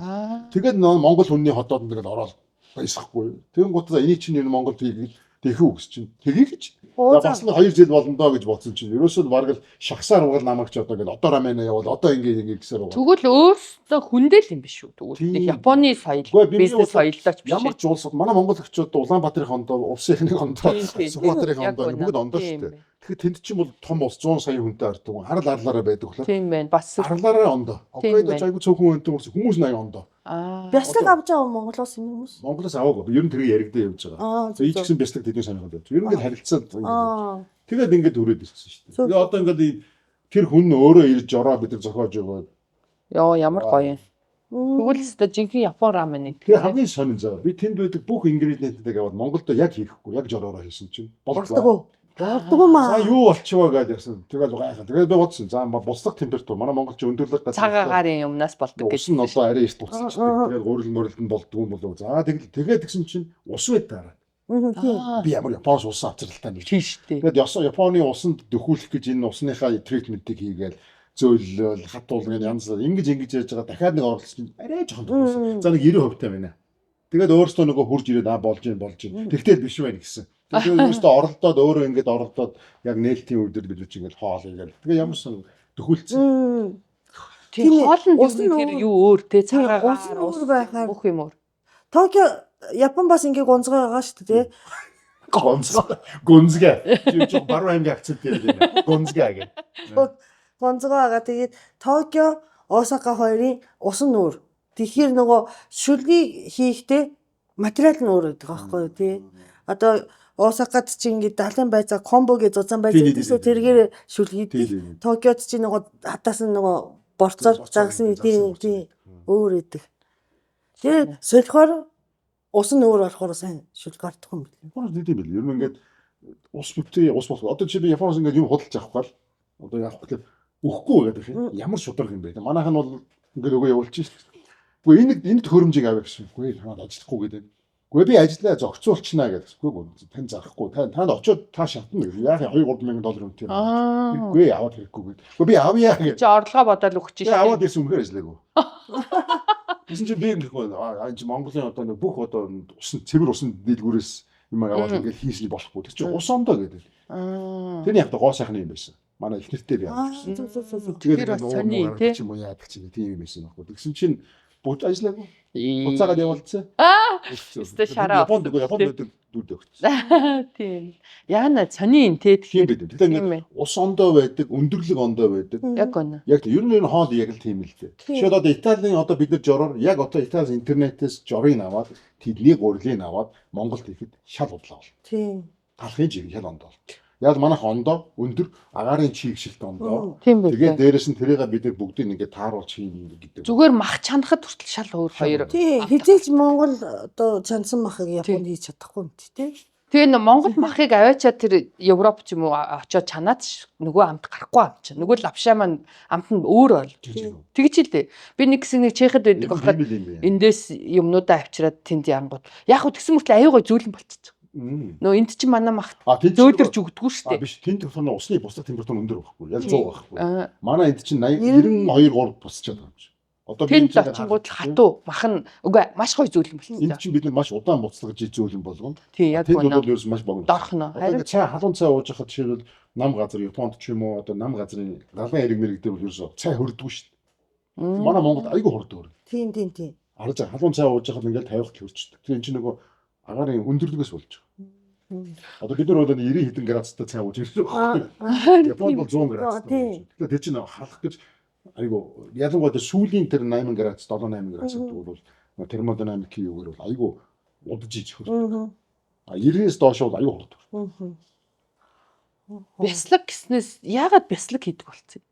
Speaker 3: Тэгээд Монгол хүнний хотоод тэгээд ороод баясахгүй. Тэгэн гутаа энийг чинь Монгол хийгээд Тэхүү гэж чинь. Тэгийг гэж.
Speaker 1: Оо
Speaker 3: За бас л 2 жил болно доо гэж бодсон чинь. Ерөөсөө баг л шахсаар угал намайг ч одоо ингээд одоо рамена явал одоо ингэ гэсээр угал.
Speaker 2: Тэгвэл өөрсдөө хүндэл юм биш үү? Тэгвэл
Speaker 3: Тийм.
Speaker 2: Японы соёл,
Speaker 3: Үгүй, би
Speaker 2: бизнес
Speaker 3: бол
Speaker 2: соёлдооч биш.
Speaker 3: Ямар ч улсад манай монгол очиод Улаанбаатарын хондоо, Улс ихний хондоо,
Speaker 2: Тийм.
Speaker 3: Сүхбаатарын
Speaker 2: Яг
Speaker 3: хондоо
Speaker 2: үнэ.
Speaker 3: бүгд ондоо
Speaker 2: Тийм
Speaker 3: шүү дээ.
Speaker 2: байна.
Speaker 3: Тэгэхээр тэнд чинь бол том улс 100 сая хүнтэй ордог. Харал арлаараа байдаг хөлөө.
Speaker 2: Тийм байна. Бас
Speaker 3: Арлаараа ондоо.
Speaker 2: Тийм
Speaker 3: Окейд
Speaker 2: байна.
Speaker 3: ч айгүй цөөхөн хүнтэй хүмүүс 80 ондоо.
Speaker 1: Бяцлаг авч байгаа Монголоос энэ хүмүүс.
Speaker 3: Монголоос аваагүй. Ер нь тэрийг яригдээ явж байгаа.
Speaker 1: Аа.
Speaker 3: Ийч гэсэн бяцлаг тэдний санаанд явж. Ер нь ингээд харилцаад
Speaker 1: Аа.
Speaker 3: тэгээд ингээд өрөөд ирсэн шүү дээ.
Speaker 1: Зөв.
Speaker 3: Тэгээ одоо ингээд тэр хүн өөрөө ирж ороо бид нар зохиож өгөөд.
Speaker 2: Йоо ямар гоё юм. Тэгвэл өстө жинхэнэ Япон рамен нэг.
Speaker 3: Тэгээ хамгийн сонин зав. Би тэнд байдаг бүх ингредиентүүдийг аваад Монголд яг хийхгүй, яг жороороо хийсэн чинь
Speaker 1: болдгоо. Болдгоо маа.
Speaker 3: За юу болчихвоо гэж яасан. Тэгээд гайхаа. Тэгээд би бодсон. За буцлах температур. Манай монголч өндөрлөг газар.
Speaker 2: Цагаан гарын юмнаас болдог
Speaker 3: Ус нь одоо арай их буцчихдаг. Тэгээд гурил мөрөлд нь болдгоо юм болов. За тэгээд тэгсэн чинь ус байдаа.
Speaker 1: Тийм.
Speaker 3: Би ямар Японоос ус авчралтай нэг.
Speaker 2: Тийм шүү дээ.
Speaker 3: Тэгээд Японы усанд дөхүүлэх гэж энэ усныхаа тритментийг хийгээл зөөлөл хатуулгын янз ингэж яаж байгаа дахиад нэг оролцож чинь арай жоохон. За нэг 90% та байна. Тэгээд өөрөөсөө нөгөө хурж ирээд болж ийн. Тэгтэл биш байх гэсэн. Тэгээд өөрөөсөө оролдоод өөрөө ингэж оролдоод яг нээлтийн үедэр бид ч ингэж хоол хийгээл. Тэгээ ямарсан дөхүүлсэн.
Speaker 2: Тийм хоолнд
Speaker 1: ус нь
Speaker 2: тэр юу өөр те цагаан
Speaker 1: ус нь өөр байхаар.
Speaker 2: бүх юм өөр.
Speaker 1: Токио Япон бас ингээ гонцгой байгаа шүү дээ.
Speaker 3: Гонзгээ. Чи баруун аймгийн акцент дээр байна. Гонзгээ гэх.
Speaker 1: Гонцгой байгаа. Тэгээд Токио, Осака хоёрын ус нь өөр. Тэгэхээр нөгөө шүлгийг хийхдээ материал нь өөр гэдэг байхгүй юу тий. Одоо Осакад чи ингээ далайн байцаа комбо гэж зузаан байцаа гэсэн тэргээр шүлгийг. Токиод чи нөгөө хатаас нь нөгөө борцоор загсан тий өөр идэг. Тэгээ солихоор ус нь өөр болохоор сайн шүлг гардах юм бэл.
Speaker 3: Японоос нэг юм бэл. Ер нь ингээд ус бүтээ ус болох. Одоо чи би Японоос ингээд юм худалж авахгүй л одоо яах вэ? Өхгүй гэдэг юм. Ямар шударга юм бэ? Манайх нь бол ингээд өгөө явуулчих шүү дээ. Гэхдээ энэ хөрөмжийг авъя гэсэн. Үгүй танад ажиллахгүй гэдэг. Үгүй би ажиллаа зохицуулчихна гэдэг. Үгүй тань зарахгүй. Танд очиод та шатна гэж. Яах юм 2-3 мянган доллар үнэтэй. Үгүй аваад хэрэггүй гэдэг. Үгүй би авъя гэж.
Speaker 2: Чи орлогоо бодоод өгч
Speaker 3: Би аваад ирсэн үнэхээр ажиллаагүй. Гэсэн чи би ингэхгүй энэ Монголын одоо нэг бүх одоо усан цэвэр усан дийлгүүрээс юм аваад ингээд хийсний болохгүй. Тэр чинь ус ондоо гэдэг. Тэр яг гоо сайхан юм байсан. Манай их нэртэй би авчихсан.
Speaker 2: Тэр бас сони тий.
Speaker 3: Чи муу яадаг чинь тийм юм байсан байхгүй. Тэгсэн чинь бүгд ажиллаагүй. Уцаагаад явуулсан.
Speaker 2: Өстө шараа.
Speaker 3: Японд байдаг дүүд өгсөн.
Speaker 2: Тийм. Яана сони юм тий.
Speaker 3: Тийм бид. Тэгэхээр ус ондоо байдаг, өндөрлөг ондоо байдаг.
Speaker 2: Яг үнэ.
Speaker 3: Яг ер нь хоол яг л тийм л дээ. Шууд одоо Италийн одоо бид нар жороор яг одоо Итали интернетээс жорыг аваад тэдний гурилыг аваад Монголд ихэд шал удлаа бол.
Speaker 1: Тийм.
Speaker 3: Талхын жиг шал ондоо. Яг манайх ондоо өндөр агаарын чигшилт ондоо.
Speaker 2: Тийм байх.
Speaker 3: Тэгээд дээрэс нь тэрийг бид нар бүгдийг ингээд тааруулж хийн гэдэг.
Speaker 2: Зүгээр мах чанахад хүртэл шал өөр хоёр.
Speaker 1: Тийм. Хизээч Монгол одоо чансан махыг Японд хийж чадахгүй юм тий.
Speaker 2: Тэгээ н Монгол махыг аваачаад тэр Европ ч юм уу очоод чанаад нөгөө амт гарахгүй ам чинь. Нөгөө лавшаа маань амт нь өөр бол. Тэгж илээ. Би нэг хэсэг нэг Чехэд байдаг байхад эндээс юмнуудаа авчираад тэнд янгууд. Яг хөө тэгсэн мөртлөө аюугаа зөөлөн болчихсон. Нөө энд чинь манай махт зөөлөрч өгдөггүй шүү дээ.
Speaker 3: Биш тэнд төсөөнө усны бусдах температур өндөр байхгүй. Яг 100 байхгүй. Манай энд чинь 80 92 3 босчиход байгаа юм шиг. Одоо
Speaker 2: тэнд очингууд хатуу мах нь үгүй маш гоё зөөлөн болсон.
Speaker 3: Энд чинь бид нар маш удаан буцлагж зөөлөн болгоно.
Speaker 2: Тий яг
Speaker 3: үнэ. Тэнд бол ерөөс маш богино.
Speaker 2: Дорхно.
Speaker 3: Харин цай халуун цай ууж хахад жишээлбэл нам газар Японд ч юм уу одоо нам газрын галан хэрэг мэрэгдээ бол ерөөсөө цай хөрдөггүй шүү дээ. Манай Монголд айгүй хурд өөр.
Speaker 1: Тийм.
Speaker 3: Харин халуун цай ууж хахад ингээл 50-т хөрчдөг. Тэр энэ чинь нөгөө агаарын өндөрлөгөөс болж байгаа. Одоо бид нар бол 90 хэдэн градустай цай ууж ирсэн байна. Японд бол 100 градустай. Тэгэхээр тэр чинь халах гэж айгу ялангуяа сүүлийн тэр 8 градус 7-8 градус гэдэг бол термодинамик юугаар бол айгу удаж иж хөрт. 90-ээс доош бол айгу хурд.
Speaker 2: Бяслаг гэснээс яагаад бяслаг хийдэг болцсон юм?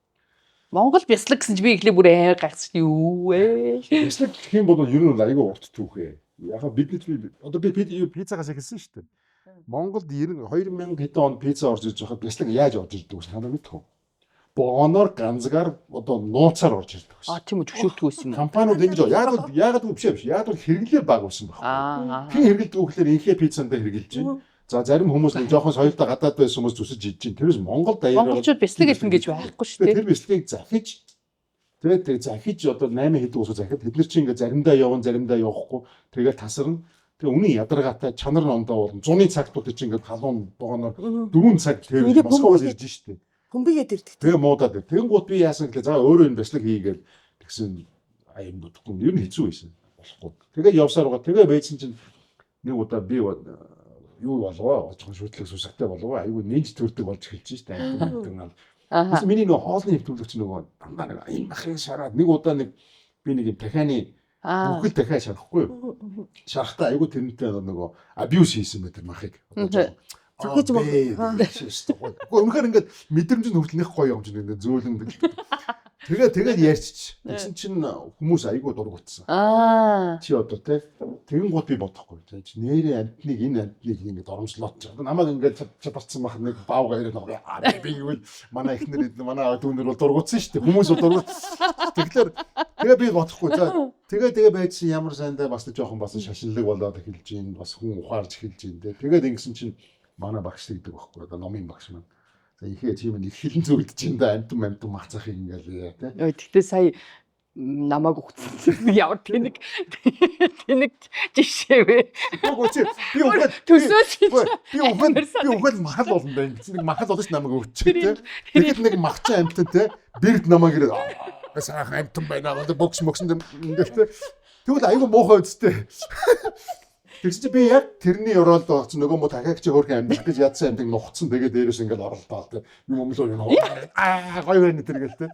Speaker 2: Монгол бяслаг гэсэн чи би ихлэ бүр амар гайхсан юу вэ?
Speaker 3: Бяслаг гэх юм бол ер нь айгу урт түүхээ. Яг бидний одоо би пиццагаас эхэлсэн шүү дээ. Монголд 2000 хэдэн онд пицца орж ирж байхад бяслаг яаж орж ирдэг вэ? Санаа мэдэх үү? Богоноор ганцгаар одоо нууцаар орж ирдэг байсан.
Speaker 2: Тийм үү зөвшөөрдөг байсан юм.
Speaker 3: Компаниуд ингэж яагаад биш. Яг хэрэглээ баг болсон байна. Хин хэрэглэдэг үгээр инхээ пиццанд хэрэглэж байна. За зарим хүмүүс нэг жоохон соёлтой гадаад байсан хүмүүс зүсэж идэж байна. Тэрээс Монгол даяар
Speaker 2: монголчууд бяслаг хэлнэ гэж байхгүй шүү дээ.
Speaker 3: Тэр бяслагийг захиж тэгээд захиж одоо 8 хэдэн усаа захид тэд нар чинь ингээ заримдаа явна заримдаа явахгүй тэгээд тасарна. Тэгээ үнэн ядаргаатай чанар номдоо болон зуны цагтууд чинь ингээд халуун дугаанаар 4 цаг тэрвэж Москваас ирж штэ.
Speaker 1: Бөмбөгээд ирдэг.
Speaker 3: Тэгээ муудаад. Тэгэн гут би яасан гэхэл за өөрөө энэ бяцлаг хийгээл тэгсэн аян бодохгүй. Ер нь хэцүү байсан. Болохгүй. Тэгээ явсаар байгаа. Тэгээ байцсан чинь нэг удаа би юу болов очихын шүтлэг сүсгтэй болов айгүй нэж төрдөг болж эхэлж штэ. Тэгсэн миний нөгөө хоолны нэвтрүүлэгч нөгөө дандаа нэг аян махын шараад нэг удаа нэг би нэг дахианы бүхэл дахиад шарахгүй юу. Шарахтаа айгүй тэрнтэй нөгөө абьюз хийсэн байдаг махыг.
Speaker 1: Тэгэж
Speaker 3: Үнэхээр ингээд мэдрэмж нь хүртнэх гоё юм чинь ингээд зөөлөндөг. Тэгээд ярьчих. Тэгсэн чинь хүмүүс айгүй дургуутсан. Чи одоо тэгэн гот би бодохгүй. Чи нэрээ амтныг энэ амтныг ингээд оромжлоод ч. Намайг ингээд чадарсан мах нэг баавга ирээд байгаа. Би гэвэл манай эхнэр манай дүүнэр бол дургуутсан шүү дээ. Хүмүүс бол дургуутсан. Тэгээ би бодохгүй. За тэгээ байжсэн ямар сайндаа бас жоохон бас шашинлаг болоод эхэлж гин бас хүн ухаарч эхэлж гин. Тэгээд ингэсэн чинь манай багш гэдэг байхгүй одоо номын багш маань. За ихээ чим нэг хилэн зүйлдэж юм да амтан махцах юм ингээл тий.
Speaker 2: Тэгтээ сая намайг өгсөн ямар тэнэг жишээ вэ?
Speaker 3: Би угаад махал болно да ингэ. Нэг махал болж намайг өгчих тий. Тэгэхэд нэг махчин амтан тий бэрд намайг ирээд сайхан амтан байна. Одоо бокс ингээл тий. Тэгвэл айгүй муухай үстэй. Тэгсэн чи би яг тэрний оролд болсон нөгөө мо дахиад чи хөөрхөн амьдрах гэж ядсан амтыг нухацсан тэгээд дээрээс ингээд оролдоод тэ юм өмлөө юм гоё байна тэр гээл тэ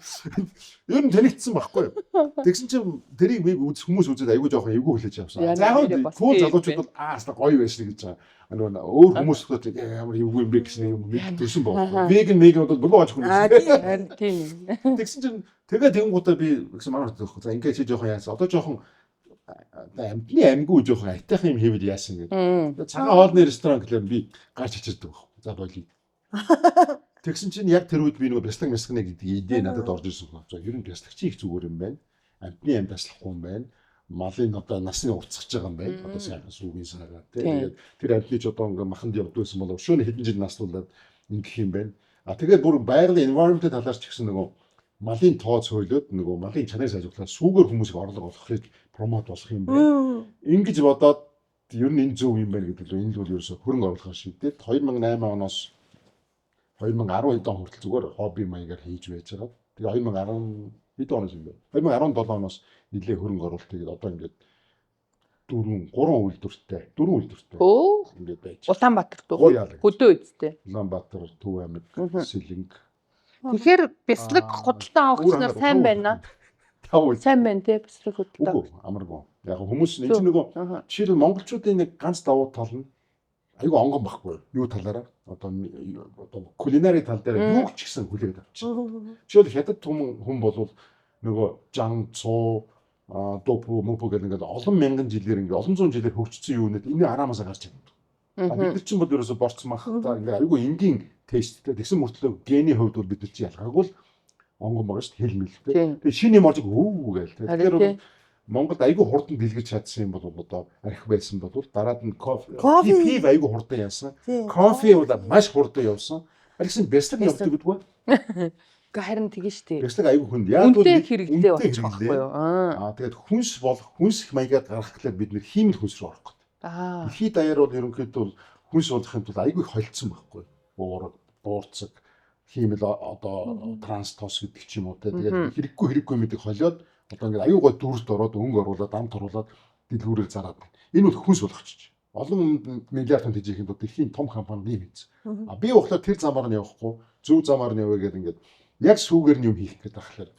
Speaker 3: ер нь танигдсан байхгүй юу тэгсэн чи тэрийг би хүмүүс үзээд айгүй жоохон эвгүй хүлээж авсан яг фул залуучууд бол аасна гоё байсан гэж байгаа нөгөө өөр хүмүүс хөтөл ямар эвгүй юм бэ гэсэн юм мэдсэн байна веган бол бүгөө очих хүн
Speaker 2: тийм
Speaker 3: тэгсэн чи тэгээд тэнгуудаа би гэсэн манай хөтөл за ингээд чи жоохон яасан одоо жоохон амтны амьгүй жоохон айтайхан юм хийвэл яасан гэдэг. Цагаан хоолны ресторан гэхлээр би гарч ичэрдэг баг. За болий. Тэгсэн чинь яг тэр үед би нөгөө бяцлаг мэсгэнэ гэдэг идэ надад орж ирсэн байна. За ер нь бяцлагч их зүгээр юм байна. Амтны амт таслахгүй юм байна. Малын одоо насны уртсаж байгаа юм байна. Одоо сайхан сүүгийн сараа тэгээд тэр амтны ч одоо ингээ маханд явдсан болов шөнө хэдэн жил наслуулаад ингэх юм байна. Тэгээд бүр байгалийн environment талаар ч гэсэн нөгөө малын тооц хөөлөд нөгөө малын чанарыг сайжруулах сүүгээр хүмүүсийг орлого олохыг промот болох юм байна. Ингэж бодоод ер нь энэ зөв юм байна гэдэг л энэ л ерөөсө хөрөнгө оруулахаар шийдээд 2008 оноос 2012 он хүртэл зүгээр хобби маягаар хийж байж байгаа. Тэгээ 2010 хэд оноос юм бэ? 2017 оноос нэлээ хөрөнгө оруулалт тэгээд одоо ингээд 4 үйлдвэртэй ингээд байж.
Speaker 2: Улаанбаатар дуу хөдөө үсттэй.
Speaker 3: Улаанбаатар, Төв аймаг, Сэлэнг.
Speaker 2: Тэгэхээр бяцлаг худалдан авах гэснээр сайн байна. Сайн байна те бяцлаг худалдан.
Speaker 3: Үгүй амаргүй. Яг хүмүүс энэ нөгөө жишээл монголчуудын нэг ганц давуу тал нь айгүй онгон байхгүй юу талаараа одоо кулинари тал дээр юу ч гэсэн хүлээгээд авчих. Жишээл хятад хүн болвол нөгөө жан цуу допу мопо гэдэг ингээд олон мянган жилээр ингээд олон зуун жилээр хөгжсөн юу нэт энэ араамаас гарч ирнэ. Бид нар чинь бол ерөөсө борцсон мах та ингээд айгүй энгийн тесттэй тэгсэн мөртлөө гений хувьд бол бид нар чинь ялгаагүй л онгон байгаа шүү дээ хэл мэлтэй. Тэгээ шиний моржиг гээл. Тэгэхээр Монголд айгүй хурдан дэлгэж чадсан юм бол одоо архи байсан бол дараад нь кофе айгүй хурдан яасан. Кофе бол маш хурдан явсан. Архисан бяцлаг явдаг гэдэггүй.
Speaker 2: Гэхдээ харин тэгэн штэ.
Speaker 3: Бяцлаг айгүй хүнд. Яг бол
Speaker 2: хэрэгтэй болчих واخгүй юу.
Speaker 3: Тэгээд хүнс их маягаар гаргах гэхээр бид нэр хиймэл хүнс рүү орох гэдэг. Дэлхийд даяар бол ерөнхийдөө хүнс болохын тулд айгүй холцсон байхгүй. Буурцаг хиймэл одоо транс тос гэдэг ч юм уу те. Тэгээд хэрэггүй мэдээ холиод одоо ингээд аюу гой дүрст ороод өнгө оруулаад амт оруулаад дэлгүүрээр зараад байна. Энэ бол хүнс болгочих. Олон миллиард хүн тэжээхэд дэлхийн том компани юм биз. Би ухлаа тэр замаар нь явахгүй зөв замаар нь явъя гэдэг ингээд яг сүүгээр нь юм хийх гэдэг ахлаар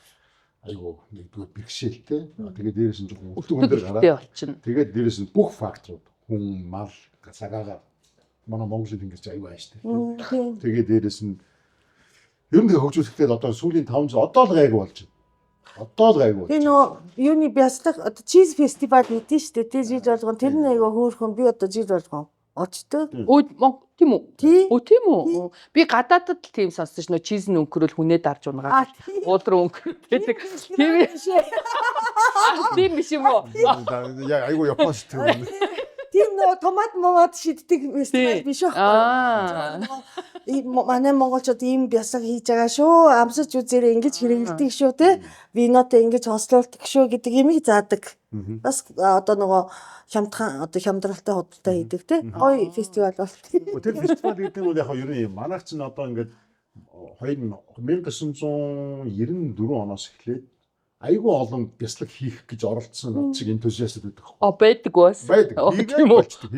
Speaker 3: айгу нэгдүгээр бэрхшээлтэй. Тэгээд дээрээс нь жоохон өвтөн хүн дээр гараад тэгээд дээрээс нь бүх факторууд хүн мал цагаагаар манай Монголд ингэж айгу ааштай. Тэгээд дээрээс нь ер нь хөгжүүлэхдээ одоо сүүлийн 5 жил одоо л гайгүй болж байна. Одоо л гайгүй.
Speaker 1: Би нөгөө юуны бяцлаг одоо чиз фестивал хийдэж штэ тий жил болгон тэр нь айгаа хөөрхөн би одоо жил болгон очдог.
Speaker 2: Тийм үү? Тийм үү? Би гадаадд л тийм сонссон ш нөө чиз нь өнгөрөөл хүнээ дарж унгаад уул руу өнгөрөөдөг. Тийм биш юм уу?
Speaker 3: Яг айгу япон шүү дээ.
Speaker 1: Тийм нөгөө томат шиддэг фестивал биш аахгүй. Манай монголчууд ийм бясаг хийж байгаа шүү. Амсаж үзээрэй ингэж хэрэгэлдэг шүү те. Винотой ингэж хослуулдаг шүү гэдэг юмыг заадаг. Бас одоо нөгөө хямдхан одоо хямдралтай худалдаа хийдэг те. Гоё фестивал бол.
Speaker 3: Тэр фестивал гэдэг нь яг ер нь манайх чинь одоо ингээд 1994 оноос эхлээд айгүй олон бяцлаг хийх гэж оролцсон над шиг энтузиаст байдаг.
Speaker 2: Байдаг бас.
Speaker 3: Байдаг. Хийгээд болчдөг.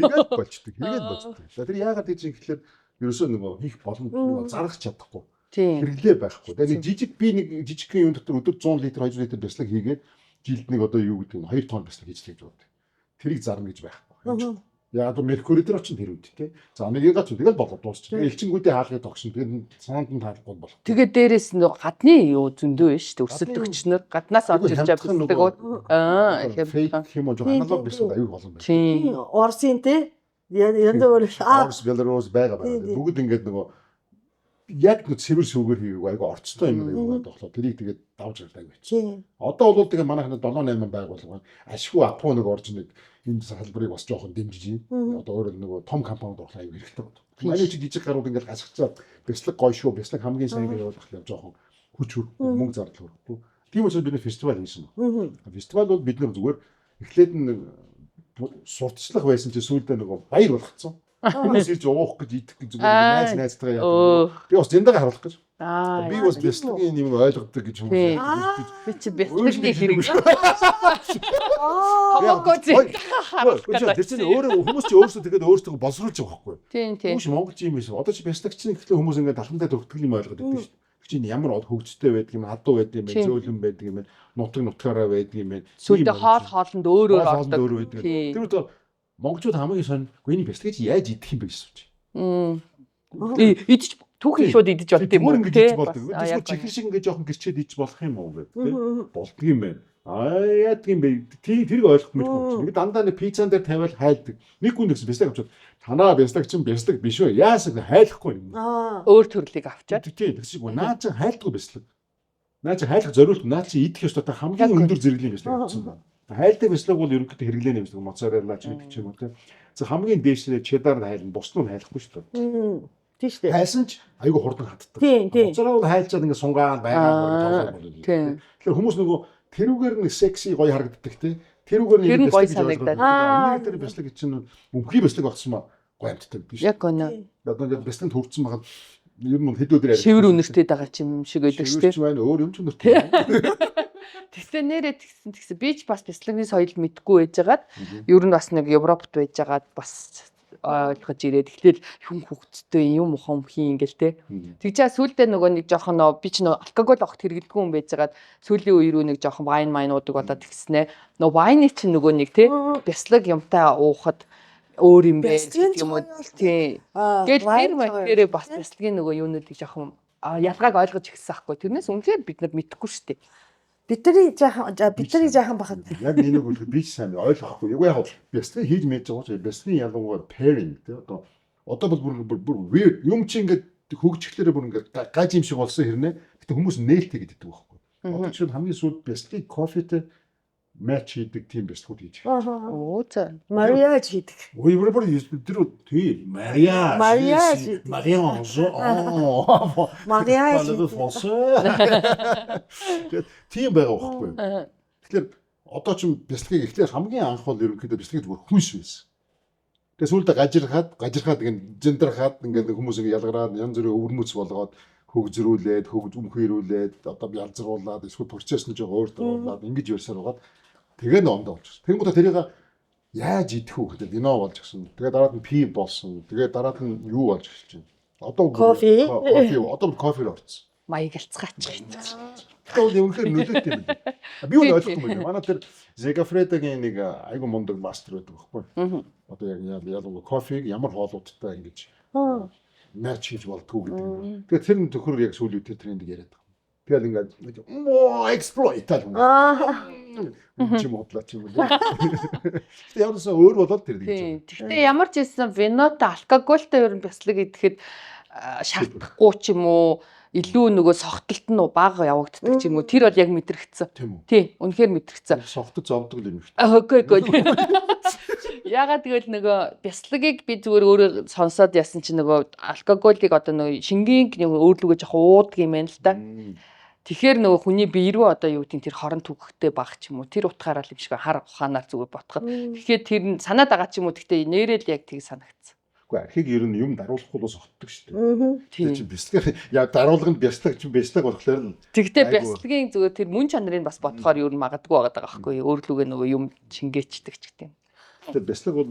Speaker 3: Тэр яагаад гэж юм гэхэлэр ерөөсөө нөгөө хийх боломж нөгөө зарах чадахгүй. Хэрэглээ байхгүй. Тэгээ нэг жижигхэн юм дотор өдөр 100 литр 200 литр бяцлаг хийгээд жилд нэг одоо юу гэдэг нь 2 тонн бяцлаг хийж л гэж боддог. Тэрийг зарна гэж байхгүй. Яг одоо меркури дээр очинд тэр үед тий. За нэг гац тэгэл болоод дуусчих. Элчингүүдийн хаалгыг тогшин. Тэгээд санаанд нь таалахгүй болох.
Speaker 2: Тэгээд дээрээс нь гадны юу зөндөө биш шүү дээ. Өсөлт өгчнөр гаднаас орж ирж байгаа
Speaker 3: фейк юм уу аналог бисад аюул олон байна.
Speaker 2: Тийм.
Speaker 1: Орсын те. Янз бүр
Speaker 3: Орс Беларусь байгаа. Бүгд ингээд нөгөө яг нэг цэвэр сүгээр хийгээгүй айгу орцтой юм байна тоглоо. Тэрийг тэгээд давж гардаг байж. Одоо бол тэгээ манайх 7-8 байгууллага ашгүй апу нэг орж нэг энэ салбарыг бас жоохон дэмжиж байна. Одоо өөрөөр нөгөө том компанид орох аюу хэрэгтэй байна. Манай чи жижиг гарууд ингээд гасгацаад бяцлаг гоё шүү. Бяцлаг хамгийн сайн гэж явуулах юм жоохон хүч мөнгө зардал хөрөхгүй. Тийм учраас бид фестивал хийсэн. Фестивал бол бид нар зүгээр эхлээд нь сурталчлах байсан чи сүүлдээ нөгөө баяр болгоцсон. Хүмүүс ирж уух гэж идэх гэж зүгээр найзтайгаа яадаг. Би бас зэндэгээ харуулах гэж. Би бас бяцлагын юм ойлгодог гэж юм.
Speaker 2: Би чи бяцлагын хэрэг. Харуулах
Speaker 3: гэж. Тэр чинь өөрөө хүмүүс чи өөрсдөө тэгээд өөрсдөө боловсруулж байгаа байхгүй.
Speaker 2: Тийм.
Speaker 3: Хүмүүс монголч юм биш. Одоо чи бяцлагч нь гэхлээр хүмүүс ингээд талхандаа төгтгөл юм ойлгоод байдаг шүү дээ. Чи ямар хөгжтэй байдаг юм, адуу байдаг юм, зөөлөн байдаг юм, нутгаараа байдаг юм.
Speaker 2: Сүүлдээ хоолнд өөр ордог.
Speaker 3: Тэр үед монголчууд хамгийн сонь гүний бяцлагч яаж идэх юм бэ гэсэн чи.
Speaker 2: Идэж түүхийн шууд идэж болд юм уу
Speaker 3: те. Тэгвэл чихэр шиг ингээд жоохон гэрчээд идэж болох юм уу гэх те. Болдго юм байна. Яадаг юм бэ? Тэрийг ойлгох мэдэхгүй. Ингээд дандаа нэг пиццан дээр тавиал хайлдаг. Нэг хүн нэгс бяцлаг авчаад танаа бяцлагч нь бяцлаг биш үү? Яасан хайлахгүй юм.
Speaker 2: Өөр төрлийг авчаад.
Speaker 3: Тийм тэгсэг наа чи хайлдгүй бяцлаг. Наа чи хайлах зориулт наа чи идэх ёстой хамгийн өндөр зэрэглэлийн бяцлаг авчихсан байна. Хайлтдаг бяцлаг бол ерөнхийдөө хэрэглээний бяцлаг моцарелла ч гэдэг юм уу те. За хамгийн дээшлээ чеддар хайлна, бус нь хайлахгүй шүү дээ.
Speaker 1: Тийм шүү дээ.
Speaker 3: Хайлсан ч айгүй хурдан хатдаг.
Speaker 1: Тийм.
Speaker 3: Моцарелла бол хайлчаад ингээ сунгаад байгаа юм. Тэгэхээр хүмүүс нөгөө тэрүүгээр нэг секси гоё харагддаг те. Тэрүүгээр
Speaker 2: нэг гоё санагдаад.
Speaker 3: Тэр бяцлаг чинь мөнхий бяцлаг багсан маа гоё амтдаг биш.
Speaker 2: Яг гонё.
Speaker 3: Одоо ингээ бяцлагт хүрсэн байгаад ер нь хэд өдөр
Speaker 2: шивэр үнэртэй байгаа юм шиг байдаг шүү дээ.
Speaker 3: Шивэр өөр юм ч үнэртэй.
Speaker 2: Тэгсэн нэрээ тэгсэн би ч бас бяцлагны соёл мэдгүй байжгаад ер нь бас нэг Европт байжгаад бас ойлгож ирээд эхлээл хүн хөвгцтэй юм ухам хийн ингээл те. Тэгжээ сүулдэ нөгөө нэг жоохон би ч нөгөө алкогол огт хэрэглэдэггүй юм байжгаад сүүлийн үе рүү нэг жоохон вайн майнуудыг болоод тэгснэ. Нөгөө вайны чинь нөгөө нэг те бяцлаг юмтай уухад өөр юм бэ гэх юм уу тий. Гэтэл тэр мэтэрээ бас бяцлагын нөгөө юунуудыг жоохон ялгааг ойлгож ирсэн байхгүй. Тэрнээс үнэхээр бид нар мэдэхгүй шүү дээ.
Speaker 1: Бидний жаахан бахад
Speaker 3: яг нэг бол би ч сайн ойлгохгүй. Яг бяцлаг хийж мэдж байгаа ч бяцлагын ялангуяа pairing тий одоо бол бүр weird юм чи ингээд хөгжихлээрээ бүр ингээд гаж юм шиг болсон хэрнээ. Гэтэ хүмүүс нээлттэй гэдэг байхгүй. Одоо ч хамгийн сүүлд бяцлагын кофетэй матч хийдэг тийм бяцлагууд хийж байгаа.
Speaker 2: Оо за.
Speaker 1: Мариаж хийдэг.
Speaker 3: Ой бүр тэр тий мариаж.
Speaker 1: Мариаж.
Speaker 3: Тийм байгаа байхгүй. Тэгэхээр одоо ч бяцлагыг эхлээд хамгийн анх бол ерөнхийдөө бяцлагыг зүгээр хүнш байсан. Тэгээ сүүлдээ гажирхаад ингэ зэндрахад ингэ хүмүүс ингэ ялгараад янз бүрийн өвөрмөц болгоод хөгжрүүлээд өмхөөрүүлээд одоо янзруулад эсвэл процесс нь жоо өөр дуулаад ингэж ярьсаар байгаад тэгээ нондоо болчихсон. Тэнгуудаа тэрийг яаж идэх үү гэдэг вино болж гисэн. Тэгээ дараад нь пи болсон. Тэгээ дараад нь юу болж эхэлж байна. Одоо кофе орсон.
Speaker 2: Маяг алцгаач.
Speaker 3: Одоо юм хэр нөлөөтэй юм. Би юу ойлгохгүй юм. Манай тэр Зегафредагийн нэг айгу мундаг мастер байдаг байхгүй. Одоо яг ялангуяа кофег ямар хоолуудтай ингэж марч хийж болтгоо гэдэг. Тэгээ тэр нь төхөр яг сүүлийн тэр трендийг яриад байгаа. Тэгэл ингээд exploit тал юм. Чим бодлооч юм уу. Тэгээ яасан өөр болоод тэр гэж.
Speaker 2: Гэхдээ ямар ч байсан винотой алкоголтой ер нь бяцлаг идэхэд шаардахгүй ч юм уу илүү нөгөө согтолт нь бага явагддаг ч юм уу тэр бол яг мэдрэгдсэн. Тий, үнэхээр мэдрэгдсэн.
Speaker 3: Согтод зовдөг юм шүү
Speaker 2: дээ. Үгүй. Ягаад тэгэл нөгөө бяцлагийг би зүгээр өөрөө сонсоод ясан чи нөгөө алкоголыг одоо нөгөө шингийн өөрлөгөө жоох уудаг юм байна л да. Тэгэхээр нөгөө хүний бие рүү одоо юу гэдэг тэр хорон түгхтэй баг ч юм уу тэр утгаараа л юм шиг хар ухаанаар зүгээр ботход. Тэгэхээр тэр нь санаад байгаа ч юм уу гэхдээ нэрэл яг тийг санагдсан.
Speaker 3: Үгүй архийг ер нь юм даруулах бол сохтдог шүү дээ.
Speaker 1: Аа.
Speaker 3: Тэр чинь бяцлаг яг даруулганд бяцлаг чинь бяцлаг болохоор л
Speaker 2: Тэгтээ
Speaker 3: Айгу.
Speaker 2: бяцлагийн зүгээр тэр мөн чанарыг бас бодохоор ер нь магадгүй байгаа байхгүй юу. Өөрлөгөө нөгөө юм шингээчдэг ч гэдэг юм.
Speaker 3: тэр бяцлаг бол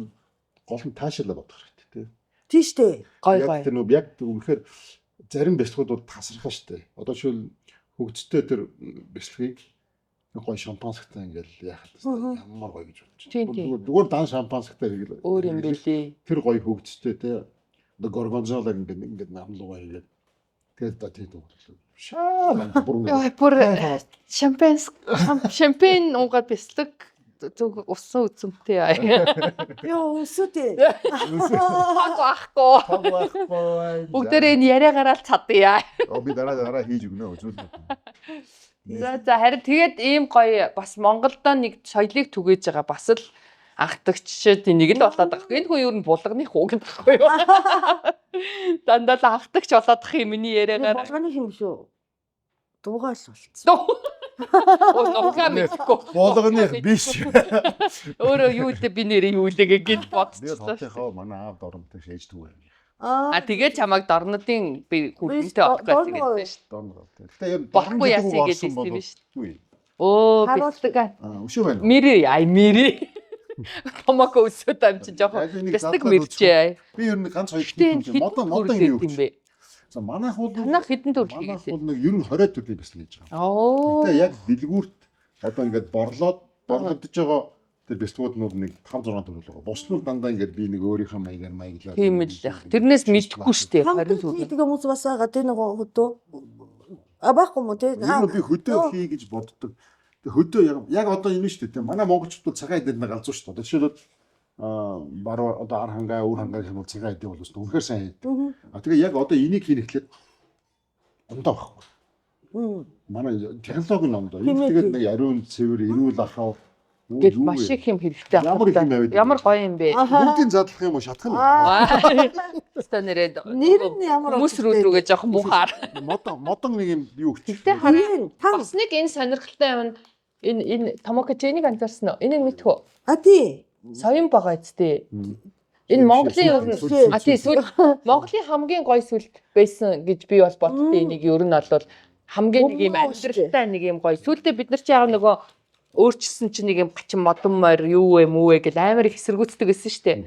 Speaker 3: гол нь таашаалаа бодох хэрэгтэй тий.
Speaker 1: Тийш дээ.
Speaker 2: Гой
Speaker 3: Яг
Speaker 2: гой.
Speaker 3: тэр нөгөө яг үнэхээр зарим бяцлагууд бол тасархаа шүү дээ. Одоо шил хөгжтэй тэр бяцлагыг гой шампансагтай ингээл яахад ямар гоё гэж бодож
Speaker 2: Тийм,
Speaker 3: байна.
Speaker 2: тийм.
Speaker 3: Зүгээр дан шампансагтай хийгээл.
Speaker 2: Өөр юм бэлээ.
Speaker 3: Тэр гоё хөгжтэй тий. Одоо горгонзола ингээд намлуугаа хийгээд тэгээд одоо тийм үү. Шаа бүр
Speaker 2: Яа бүр шампань уугаад бяцлаг зүг усан үзэмтэй яа.
Speaker 1: Йоо өсөдөө.
Speaker 2: Ахгүй. Бүгдээрээ энэ яриа гараад чадъя.
Speaker 3: би дараа хийж өгнө үзүүл.
Speaker 2: За харин тэгээд ийм гоё бас Монголдо нэг соёлыг түгээж байгаа бас л анхдагчид энийг л болоод байгаа. Энэ хүн ер нь булганых уу гэдэг байхгүй юу? Дандаа л анхдагч болоод их юм миний яриагаар.
Speaker 1: Болгоны юм шүү. Дуугаал болцсон.
Speaker 2: Нугаа мэдгүй.
Speaker 3: Болгоных биш.
Speaker 2: Өөрөө юу гэдэг би нэрээ юу лэгээ гэж
Speaker 3: Тэгээд
Speaker 2: бодчихлоо.
Speaker 3: хотынхоо манай аав доромтой шээждэг байв.
Speaker 2: Тэгээд чамайг дорнодын би хүлэнтэй авах гэсэн гэсэн шүү дээ.
Speaker 3: Дорнод. Гэтэ яг
Speaker 2: Болохгүй яасан гэж хэлсэн юм шүү дээ.
Speaker 3: Үгүй.
Speaker 2: Оо
Speaker 1: Харуулдаг.
Speaker 2: бэлдэг.
Speaker 3: Өшөө байна.
Speaker 2: Мэри. Томоко өсөд ам чи жоохон бэлдэг мэрчээ.
Speaker 3: Би ер нь ганц хоёр
Speaker 2: Тэгтээ
Speaker 3: хэлсэн. Модон юу
Speaker 2: юм бэ?
Speaker 3: За манайх бол
Speaker 2: Танах хэдэн төр
Speaker 3: манайх
Speaker 2: хийсэн?
Speaker 3: бол нэг ер нь 20 төрлийн бяцлаг хийж байгаа.
Speaker 2: Оо.
Speaker 3: Гэтэ яг дэлгүүрт одоо ингээд борлогдож байгаа тэр бяцлагууд нэг 5 6 төр л байгаа. Бусдууд дандаа ингээд би нэг өөрийнхөө маягаар маяглаад.
Speaker 2: Тийм л яг. Тэрнээс мэдхгүй штэ.
Speaker 1: Харин
Speaker 2: Харин
Speaker 1: тийм хүмүүс бас байгаа тийм нэг хөдөө. Абаахгүй мó тийм.
Speaker 3: Энэ би хөдөө хий гэж боддог. Тэг хөдөө яг одоо юм шүү дээ. Манай монголчууд бол цагаан эдээр нэг галзуу шүү дээ. Жишээлбэл баруун одоо ар хангаа өөр хангаа гэх юм бол цагаан эдээ бол үнэхээр сайн хийдэг. Тэгээ яг одоо энийг хийнэ гэхлээр ондоо байхгүй. Манай технологи нь ондоо. Тэгээд нэг ариун цэвэр эрүүл ахав
Speaker 2: гэж маш их юм хэрэгтэй байна. Ямар гоё юм бэ?
Speaker 3: Бүгдийн задлах юм уу шатах нь.
Speaker 2: Өстө нэрээ.
Speaker 1: Нэр нь ямар
Speaker 2: Хүмүүс рүүгээ жоохон мухаар.
Speaker 3: Модон нэг юм юу гэж.
Speaker 2: Тэгтээ харин бас нэг энэ сонирхолтой юм. Энэ Томокочэнийг анзаарсан уу? Энийг мэдхүү.
Speaker 1: А тий.
Speaker 2: Соён байгаа эцтэй. Энэ Монголын ер нь сүүл Монголын хамгийн гоё сүлд байсан гэж би бол боддтой. Энийг ер нь бол хамгийн нэг юм амьдралтай нэг юм гоё. Сүүлдээ бид нар чи яг нөгөө өөрчилсөн чинь нэг юм гачин модон морь юу вэ мүү вэ гэл амар их эсэргүүцдэг гэсэн шүү дээ.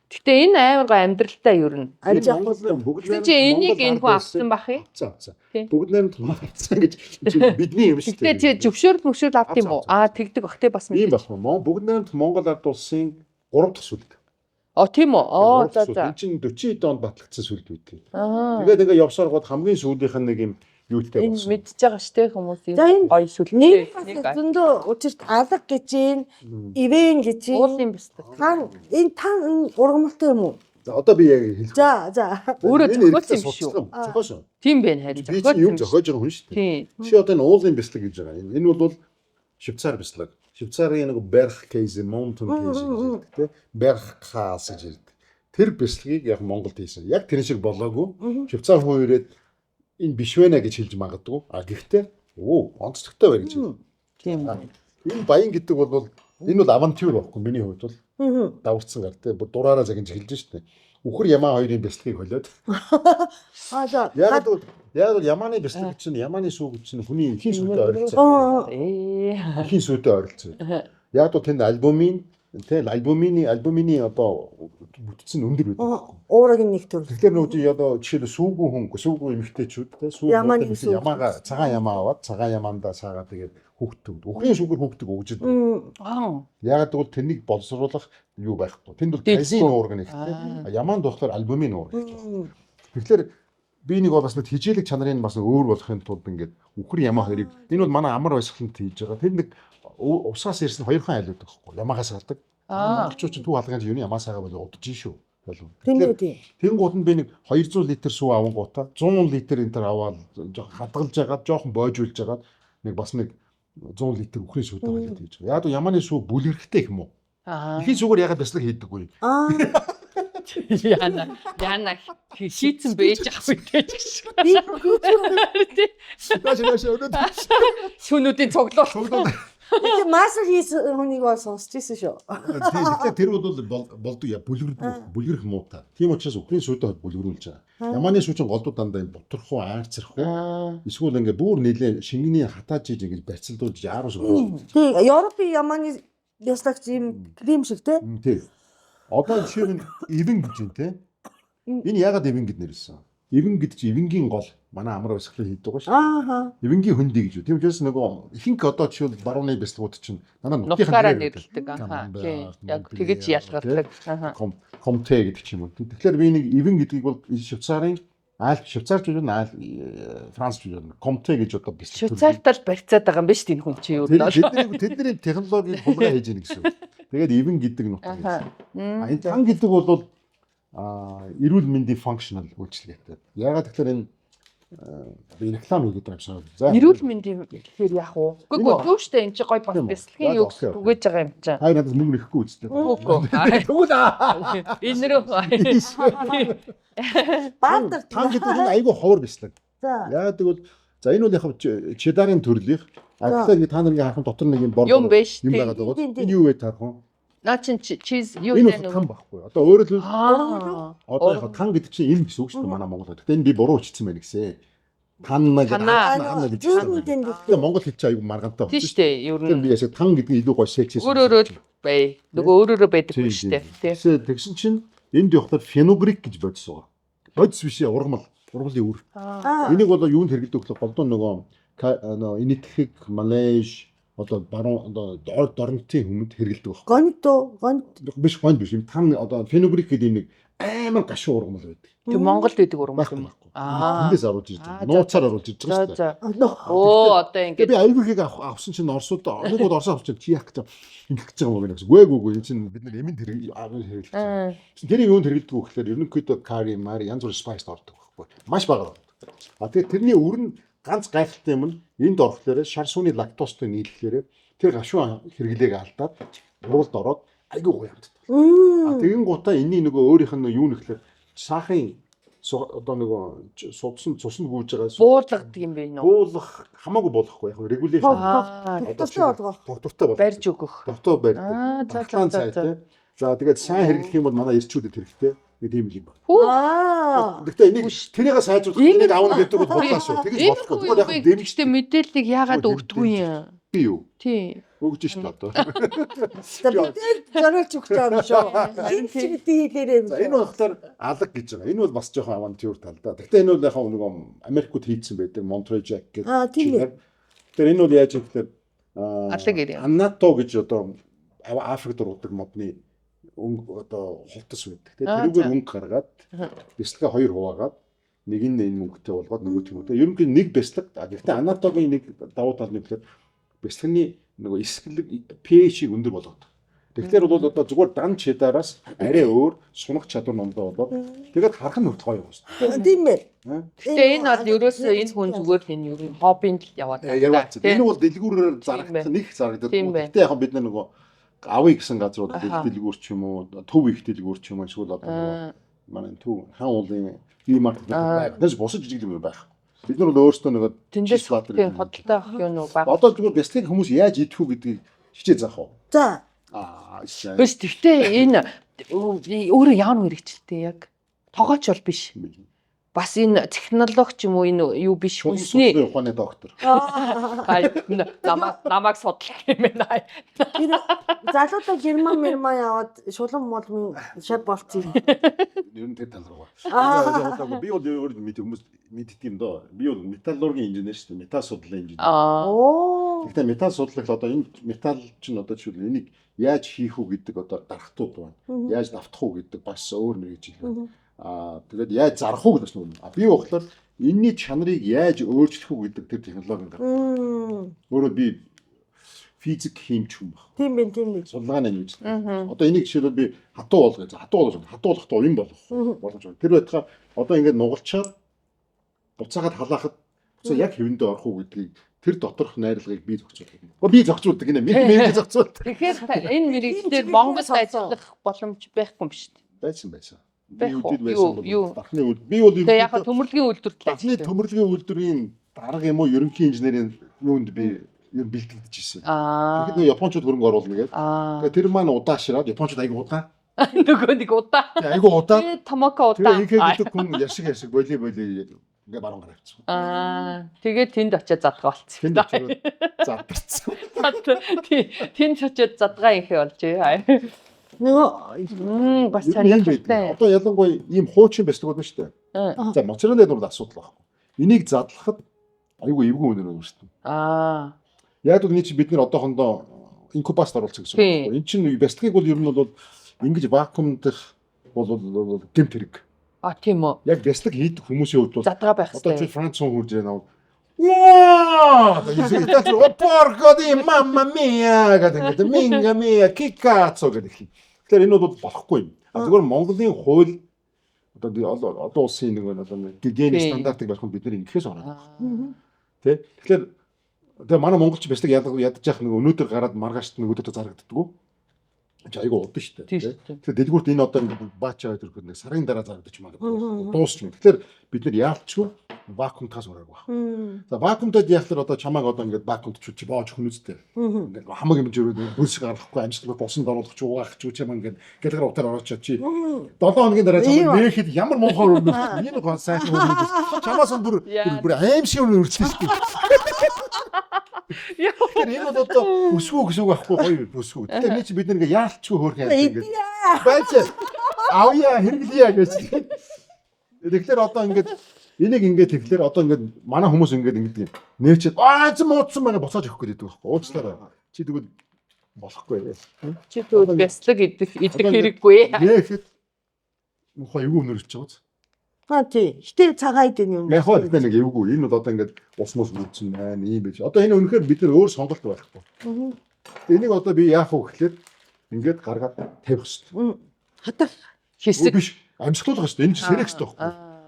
Speaker 2: Гэтэ энэ амар гоё амьдралтай ер нь.
Speaker 3: Бүгд
Speaker 2: чи энийг энэ хүн авсан бах юм.
Speaker 3: За. Бүгд найрамд авсан гэж бидний юм шүү дээ.
Speaker 2: Гэтэ чи зөвшөөрөл авд юм уу? Тэгдэг бах те бас
Speaker 3: юм байна. Бүгд найрамд Монгол ард улсын 3 дахь сүлд.
Speaker 2: Тийм үү? За.
Speaker 3: Энэ чинь 40 онд батлагдсан сүлд үүдээ. Тэгээд ингээ явсаар гол хамгийн сүүлийнх нь нэг юм юутай
Speaker 2: болсон. Энэ мэдж байгаа штэ хүмүүс
Speaker 1: энэ
Speaker 2: гоё сүлд.
Speaker 1: Нэг зөндөө учирт алга гэж юм, ивэн гэж юм.
Speaker 2: Уул юм биш.
Speaker 1: Энэ ургамалтай юм уу?
Speaker 3: За одоо би яг хэлэх.
Speaker 1: За.
Speaker 2: Өөрөө зохиолсон юм биш үү?
Speaker 3: Зохиосон.
Speaker 2: Тийм байна харин.
Speaker 3: Би чинь юм зохиож байгаа хүн шүү дээ.
Speaker 2: Тийм.
Speaker 3: Чи одоо энэ уулын бяцлаг гэж байгаа. Энэ бол Швейцар бяцлаг. Швейцарын нэг Берх кейс, Mountain кейс гэдэг тийм. Берх хаас гэж ярьдаг. Тэр бяцлагийг яг Монголд хийсэн. Яг тэр шиг болоогүй. Швейцар хүн ирээд энэ биш вэ гэж хэлж магадгүй. Гэхдээ онцлогтой бай гэж.
Speaker 2: Тийм.
Speaker 3: Энэ баян гэдэг бол энэ бол авантюр байхгүй миний хувьд бол. Даварцсан гар те дураараа загинж хэлж штэ. Үхэр ямаа хоёрын бяцлагийг холиод.
Speaker 1: За.
Speaker 3: Яг бол ямааны бяцлаг чинь ямааны сүүг чинь хүний ихийн сүлдээ ойролцоо. Ихийн сүлдээ ойролцоо. Яг бол тэнд альбумины одоо бүтцэн өндөр байдаг.
Speaker 1: Уураг нэг төр.
Speaker 3: Тэгэхээр нөгөө одоо жишээлбэл сүүгүү эмэгтэйчүүд те ямаага цагаан ямаа аваад цагаан ямаандаа саагаад тэгээд хүүхдүүд. Үхрийн сүгээр хүүхдүүд өгжөд. Яг бол тэрнийг боловсруулах юу байхгүй. Тэнд бол казин уураг нэгтэй. Ямаанд болохоор альбумын уураг гэж. Тэгэхээр би нэг бас нэг хижээлэг чанарын бас өөр болохын тулд ингээд үхэр ямаа хоёрыг энэ бол манай амар баясгалант хийж байгаа. Тэр нэг усаас ирсэн хоёрхан айлууд байхгүй. Ямаагаас гардаг. Монголчууд ч төв халгаанд юу ямаас байгаа бол удаж шүү. Тэнгууд нь би нэг 200 литр сүү авангуудаа 100 литр энэ төр аваад хадгалж агаад жоохон боожуулж агаад нэг бас нэг 100 литр үхрийн сүүтэй холиод хийж байгаа. Яг ямааны сүү бүлэрхтэй юм уу? Ихийн сүүгээр ягаад бяцлаг хийдэггүй.
Speaker 2: Яна шийдсэн байж ах үедээ ч.
Speaker 1: Би
Speaker 2: Шүнүүдийн цуглуул.
Speaker 1: их мастер хийсэн хүнийг бол сонсч ирсэн шүү.
Speaker 3: Тэгэхээр тэр бол болдог яа бүлгэрэх муутай. Тийм учраас Украин сүйдээ бүлгэрүүлж байгаа. Ямааны сүүчин голдуу дандаа энэ бутрах уу, айрцрах уу. Эсвэл ингээ бүр нэлээ шингэний хатааж ийж ингээ барьцалдуулж яаруу шүү.
Speaker 1: Тий, Европын ямааны яслагч юм крем шиг те.
Speaker 3: Тийм. Одоо жишээ нь ивэн гэж юм те. Энэ ягаад ивэн гэд нэрлсэн? Ивэн гэдэг чинь ивэнгийн гол манай амар бясалгал хийдэг байгаа шүү.
Speaker 1: Ааха.
Speaker 3: Ивэнгийн хөндөй гэж. Тийм учраас нөгөө ихэнх одоо жишээл барууны бясалгууд чинь манай
Speaker 2: Нутгаараа нэрлэдэг. Ахаа. Тийм. Яг тэгэж ялгардаг. Ахаа.
Speaker 3: Комте гэдэг ч юм уу. Тэгэхээр би нэг ивэн гэдгийг бол Швейцарын Швейцарч юу айл Франц юу комте гэж одоо бясалгал.
Speaker 2: Швейцартал барьцаад байгаа юм биш тийм хүн чи юу.
Speaker 3: Тэдний технологиг хумраа хийж ийн гэсэн. Тэгээд ивэн гэдэг нутаг. Энэ тан гэдэг бол эрүүл мэндийн функшнал үйлчилгээтэй. Ягаад тэгэхээр энэ реклам хийгээд байгаа юм шиг. За.
Speaker 2: Эрүүл мэндийн гэхээр яах вэ? Үгүй юу штэ энэ чи гой бас бясалгын юу түгэж байгаа юм чинь.
Speaker 3: Хай надад мөнгө нэхгүй үстэй.
Speaker 2: Үгүй. Энэ рүү.
Speaker 1: Баатар.
Speaker 3: Тан гэдэг нь айгүй ховор бяслаг.
Speaker 1: За.
Speaker 3: Яагаад гэвэл за энэ бол яг чедарын төрлийнх. Тэгэхээр та нарыг харах дотор нэг юм бор
Speaker 2: Юм биш.
Speaker 3: юм байгаад байгаа. Энэ юу вэ тарах вэ?
Speaker 2: Наа чин чиз юу
Speaker 3: Энэ
Speaker 2: нэ
Speaker 3: бол тан байхгүй. Одоо өөрөөр хэлбэл одоо
Speaker 2: Аа.
Speaker 3: яг тан гэдэг чинь энэ гэсэн үг шүү дээ манай Монгол. Гэхдээ энэ би буруу хэлсэн байна гэсэн. Танна гэж
Speaker 2: Танаа.
Speaker 3: гэж хэлсэн. Тэгээ Монгол хэл чинь аюу маргантай
Speaker 2: Тийм
Speaker 3: байна.
Speaker 2: штэ. Ер
Speaker 3: Тэгэхээр
Speaker 2: нь
Speaker 3: би ясаг тан гэдэг илүү гоё секси.
Speaker 2: өөрөөрөө бай. Нөгөө өөрөөрөө байдаг хүн штэ. Тийм.
Speaker 3: Тэгсэн чинь энд явахаар феногрик гэж бодис байгаа. Бодис биш ээ ургамал. Ургамлын үр. Энийг бол юунд хэрэглэдэг вэ? Голдоо нөгөө инэтхэг малайш одоо баруун одоо дорнотын хүмүүд хэрэглэдэг байна.
Speaker 1: Гонт.
Speaker 3: Биш гонд биш юм тан одоо феногрик гэдэг нэг амар гашуун ургамал байдаг.
Speaker 2: Тэг Монголд байдаг урмал юм.
Speaker 3: Тэндээс оруулж ирж байгаа. Нууцаар оруулж ирж байгаа шүү дээ.
Speaker 2: Оо одоо
Speaker 3: Тэгээ
Speaker 2: ингэ
Speaker 3: би аюулхийг авсан чинь Оросууд нэг бол Орос авсан чинь чи яах гэж ингэх гэж байгаа юм байна гэсэн. Гүй энэ чинь бид нар эмэнд хэрэглэж байгаа. Тэрийг юунд хэрэглэдэг вэ гэхээр ерөнхийдөө карри, мари янз бүрийн спайс ордог байхгүй. Маш бага. Тэгээ тэрний үр нь ганц гайхалтай юм нь энд орохлоор шар сууны лактозтой нийлэхээр тэр гашуун хэрэглээг алдаад уралд ороод айгүй гоё хамт. Тэгин гутаа энэний нөгөө өөрийнх нь юу нэхлээр саахын одоо нөгөө судсан цуснд гүйж байгаа
Speaker 2: буулгадаг юм бэ нөө.
Speaker 3: буулгах хамаагүй болохгүй яг регулейшн доктортой
Speaker 2: Барьж өгөх.
Speaker 3: доктор барь.
Speaker 2: За.
Speaker 3: За тэгээд сайн хэрэглэх юм бол манай эрчүүдэд хэрэгтэй. Нэг тийм юм байна. Гэхдээ энийг тэрийг сайжруулах энийг аавна гэдэг бол бодлоо шүү. Тэгэж болохгүй. Зүгээр яг
Speaker 2: Дэмжтэй мэдээллийг яагаад өгдөггүй юм?
Speaker 3: би юу?
Speaker 2: Тий.
Speaker 3: Өгж шít одоо.
Speaker 1: бид зориулж өгч байгаа юм шүү. Хин ч гэдэг хэлээрээ.
Speaker 3: За энэ болохоор алга гэж байгаа. Энэ бол бас жоохон авантюр тал да. Гэхдээ энэ бол яг нөгөө Америкт хийцэн байдаг Monterey Jack гэдэг.
Speaker 1: Тийм ээ.
Speaker 3: Тэгэхээр энэ бол яаж юм гэхээр
Speaker 2: Алга гэрээ.
Speaker 3: Аннато гэж одоо Африкт дургадаг модны одоо хувцас байдаг. Тэрүүгээр өнгө гаргаад бясалгаа хоёр хуваагаад нэг нь энэ мөнгөтэй болгоод нөгөө тиймүүдээ ерөнхийдөө нэг бясалга. Гэхдээ анатомийн нэг давуу тал нь гэхээр бясалганы нөгөө эсгэлэг pH-ийг өндөр болгоод. Тэгэхээр бол одоо зүгээр дан чедараас арай өөр сунах чадвар номдоо болоод тэгээд харах нь хөтөл гоё юм шүү.
Speaker 1: Тийм ээ.
Speaker 2: Гэтэ энэ бол ерөөсөө энэ хүн зүгээр энэ юу хоббинд л яваад
Speaker 3: Яваад. Энэ бол дэлгүүрээр зарагдсан нэг зарагддаг. Гэхдээ яг бид нар нөгөө авъя гэсэн газрууд дэлгүүр ч юм уу, төв их дэлгүүр ч юм уу эсвэл одоо манай төв хаан уулын маркет байх. Тэс босож жижиг юм байх. Бид нар бол өөрсдөө нөгөө
Speaker 2: тэндээс хөдөлтэй авах юм уу баг.
Speaker 3: Одоо зүгээр бяцлыг хүмүүс яаж идэх үү гэдгийг хичээ заах уу?
Speaker 1: За.
Speaker 2: Биш тэгтээ энэ өөрөө яавн хэрэгжилтэй яг тогооч бол биш. Бас энэ технологи ч юм уу энэ юу биш хүнсний
Speaker 3: ухааны доктор.
Speaker 2: намайг судлах юм байна.
Speaker 1: Залуудаа герман яваад шулан молмын шав болцсон.
Speaker 3: Ер нь тэр тал руу. Би бол өөр мэд хүмүүс мэддэг юм доо. Би бол металлургийн инженер шүү дээ. Металл судлалын инженер.
Speaker 1: Оо.
Speaker 3: Гэхдээ металл судлах одоо энэ металл чинь одоо жишээл энийг яаж хийх үү гэдэг одоо дарахтууд байна. Яаж давтах үү гэдэг бас өөр мэрэгжил байна. Тэгээд яаж зарах уу гэж байна. Би болохоор энэний чанарыг яаж өөрчлөх үү гэдэг тэр технологи гаргав. Өөрөө би физик хиймч хүн баг.
Speaker 1: Тийм ээ.
Speaker 3: Судалгааны нэг. Одоо энийг жишээлбэл би хатуу болгоё. Хатуулахдаа уян болох боломж байна. Тэр байтугай одоо ингээд нугалчаад буцаагаад халаахад буцаа яг хэвэндээ орох уу гэдгийг тэр доторх найрлагыг би зохицуулдаг. Би зохицуулдаг гинэ. Миний зохицуулдаг.
Speaker 2: Тэгэхээр энэ мэрэгчлэр Монголд ажиллах боломж байхгүй юм шүү дээ.
Speaker 3: Байсан. би
Speaker 2: Байх
Speaker 3: үдэд
Speaker 2: уу?
Speaker 3: байсан
Speaker 2: Юу?
Speaker 3: бол дахны үд. Би бол
Speaker 2: Тэгээ яхаа төмөрлөгийн үйлдвэрт л
Speaker 3: дахны төмөрлөгийн үйлдвэрийн дарга юм уу ерөнхий инженерийн юунд би ер бэлтгэж ирсэн.
Speaker 2: Аа.
Speaker 3: Тэгэхэд Япончууд хөрөнгө оруулна гэдэг.
Speaker 2: Аа.
Speaker 3: Тэгээ тэр маань удаашраад Япончууд айгу удаа.
Speaker 2: Нөгөө нэг удаа.
Speaker 3: Айгу удаа.
Speaker 2: Тэгээ томоко
Speaker 3: Тэгээ
Speaker 2: удаа.
Speaker 3: инхээр гэдэг хүн яшиг боли ингээ баруун гараа авчихсан.
Speaker 2: Аа. Тэгээ тэнд очиад задгаа болчихсон.
Speaker 3: Тэнд очиод задарсан.
Speaker 2: Тэнд очиод задгаа инхээ болж аа.
Speaker 1: Нөгөө
Speaker 2: Бас
Speaker 3: Юм
Speaker 2: царилтай.
Speaker 3: байдаг. Одоо ялангуяа ийм хуучин бэсдэг байна шүү дээ. За моцарелла дурд асуудал байхгүй. Энийг задлахад айгу эвгүй өнөр өнөр шүү дээ.
Speaker 2: Аа.
Speaker 3: Яг л нэг чи бид нэр одоохондоо инкубатор оруулсан гэсэн үг байхгүй. Энд чинь бэсдгийг бол ер нь бол ингэж вакуум дэх бол гэмт хэрэг.
Speaker 2: А тийм үү.
Speaker 3: Яг бэсдэг хийдэг хүмүүсийн хувьд бол
Speaker 2: Задгаа байх
Speaker 3: одоо чи
Speaker 2: хэрэгтэй.
Speaker 3: Франц хүн хурж яана. Ваа! Италиа порко ди мамма миа гэдэг. Минга миа кикацо гэдэг. Тэгэхээр энэ бол болохгүй юм. Зүгээр Монголын хууль одоо улсын нэг одоо гигиены стандартыг барих нь бид нар ингэхээс ороод. Тэ? Тэгэхээр тэгээ манай монголч бэсдэг ядаж яах нэг өнөөдөр гараад маргаашд нэг өдөртөө зарагддаг. Айгу удаа шүү дээ. Тэгэхээр дэлгүүрт энэ одоо баачаа өдөрхөд нэг сарын дараа зарагдаж магадгүй. Дуусчихна. Тэгэхээр бид нар яалтчгүй вакуумтаас ураг баг. За вакуумтад яахлаар одоо чамааг одоо ингээд вакуумт чи боож хүн үстэй. Ингээд хамаг юм жирүүд хөлс гаргахгүй амжилттай босонд оруулах чи угаах чи чамаа ингээд гэлгэр утаар ороочоо чи 7 хоногийн дараа чамаа нээхэд ямар мунхаар өрнөв. Энэ гоо сайхан өрнөв. Чамаас бүр аим шиг өрнөв. Тэгэхээр энэ бол одоо өсвөө гэсэн үг байхгүй гоё өсвөө. Тэгэхээр нэг чи бид нэг яалтчгүй хөөх яах ингээд байж авъя хэрэглэе гэж. Тэгэхээр одоо ингээд энийг ингээд тэгэхээр одоо ингээд манай хүмүүс ингээд ингэдэг юм. Нээчээд зам уудсан байгаа боцоож өгөх гэдэг байхгүй. Уучлаарай. Чи тэгвэл болохгүй.
Speaker 2: Чи тэгвэл бяцлаг идэх хэрэггүй.
Speaker 3: Нээхэд мохоо эвгүй өнөрч байгаа.
Speaker 1: тий. Гэтэ цагаан идэх юм.
Speaker 3: Яг хоо гэдэг нэг эвгүй. Энэ бол одоо ингээд ус мус үлдсэн байна. Ийм байж. Одоо энэ үнэхээр бид нар өөр сонголт байхгүй. Энийг одоо би яах вэ гэхлээр ингээд гаргаад тавих хэрэгтэй.
Speaker 1: Хатах
Speaker 2: Хэсэг
Speaker 3: Биш амьсгалуулах хэрэгтэй. Энэ чинь сэрэгс тахгүй.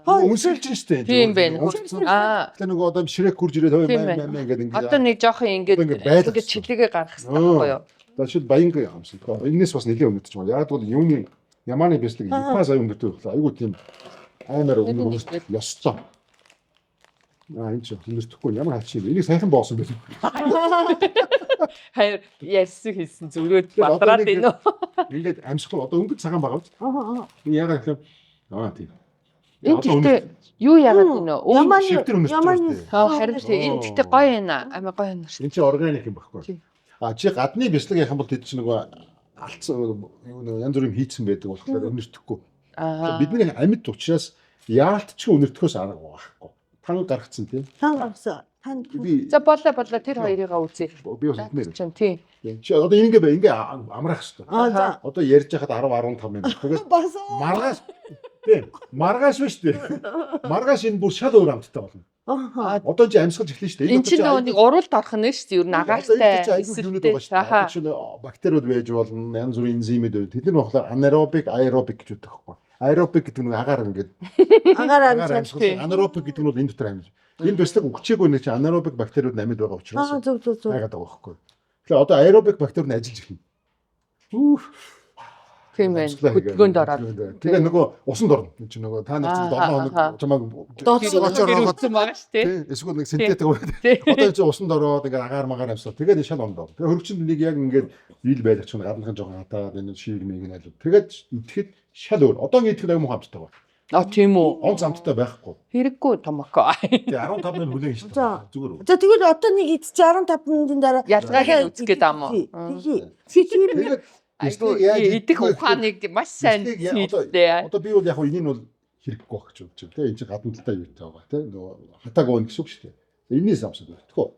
Speaker 3: Үнсэлж нь шүү дээ.
Speaker 2: тийм байна. Аа.
Speaker 3: Тэгээ нөгөө одоо ширэк хурж ирээд хой маа гэдэг ингээд.
Speaker 2: Одоо нэг жоохон ингээд чилээгээ гаргах хэрэгтэй байхгүй юу?
Speaker 3: Дашид баянг юмсан. Энэс бас нэлээд өнгөдөж байгаа. Яг бол юм ямааны бэслэг япаас аян өнгөдөж байна. Айгуу тийм аймаар өнгөдөж ёстой. Энэ ч хэмэрдэхгүй ямар хач юм. Энийг сайхан боосон байх.
Speaker 2: Хайр ясс хийсэн зүрөөд батраад байна уу?
Speaker 3: Ингээд амьсгал одоо өнгөд цагаан байгаа биз? Яагаад гэвэл тийм.
Speaker 2: Энэ гэхдээ юу яагаад гинэ?
Speaker 3: Ямааны
Speaker 2: Харин тийм энэ гэхдээ гоё байна. Амар гоё байна шүү.
Speaker 3: энэ чинь органик юм баггүй. Чи гадны бяцлаг яхан бол тэд чинь нөгөө алдсан юу янз бүрийн хийцэн байдаг болохоор өнөртөхгүй. Бидний амьд учраас яалтчгүй өнөртөхөөс арга байхгүй. Тан гаргацсан тийм.
Speaker 1: Тан гаргасан. Тан
Speaker 2: За болоо тэр хоёрыгаа үзье.
Speaker 3: Би бас хэлмээр.
Speaker 2: Тийм.
Speaker 3: Чи одоо ингээ амрах хэрэгтэй.
Speaker 1: за.
Speaker 3: Одоо ярьж хахад 10 15 минут. Тэгээд
Speaker 1: Бас
Speaker 3: маргааш тийм. Маргааш биш тийм. Маргааш энэ бүр шал өөр амттай болно. Одоо чи амьсгалж эхлэн шүү дээ.
Speaker 2: Энд чинь нэг уруулд орох нь шүү дээ. Юу нагаартай.
Speaker 3: Эсэлтэй. Бактериуд байж болно, янз бүрийн энзимүүд байна. Тэд нар болохоор анаэробик, аэробик гэж үүдэг байхгүй. Аэробик гэдэг нь агаар ингээд
Speaker 1: агаар
Speaker 3: амьсгал. Анаэробик гэдэг нь бол энэ дотор амьж. Энэ бэслэг өгчээгүй нэг чи анаэробик бактериуд амьд байгаа учраас.
Speaker 1: зүг.
Speaker 3: Хайгаад байгаа байхгүй. Тэгэхээр одоо аэробик бактериуд ажиллаж эхэлнэ.
Speaker 2: Тийм байна. Хөдөлгөөнд ороод.
Speaker 3: Тэгээ нөгөө усанд орно. Энд чинь нөгөө та нар чинь 7 хоног чамайг
Speaker 1: Дооцсон
Speaker 2: өгсөн байгаа шүү дээ.
Speaker 3: эсвэл нэг синтетик одоо энэ чинь усанд ороод ингээ агаар магаар амьсгал. Тэгээд шал ондоо. Тэгээ хөрөгчөнд нэг яг ингээд ил байлгач чинь гаднахын жоохон хатаад энэ шийг мийг нь айлуу. Тэгээд итгэхэд шал өөр. Одоо ингээ итгэхэд аюу муу хамттай байна.
Speaker 2: А тийм үү.
Speaker 3: Онц амттай байхгүй.
Speaker 2: Хэрэггүй томоко.
Speaker 3: Тэгээ 15 минут хүлээн шүү дээ. Зүгээр үү.
Speaker 1: За тэгвэл одоо нэг идчих 15 минутын дараа
Speaker 2: Ялгаагаа үзэх гээд ам уу?
Speaker 1: Тэгээд
Speaker 2: Айгу идэх ухааныг маш сайн хийлээ.
Speaker 3: Одоо би бол яг энийг бол хэрэггүй байх гэж бодож байна. Энэ чинь гадна талтай юутай байгаа тийм нөгөө хатааг өвн гэсэн үг шүү дээ. Энээс авсад өгдөг.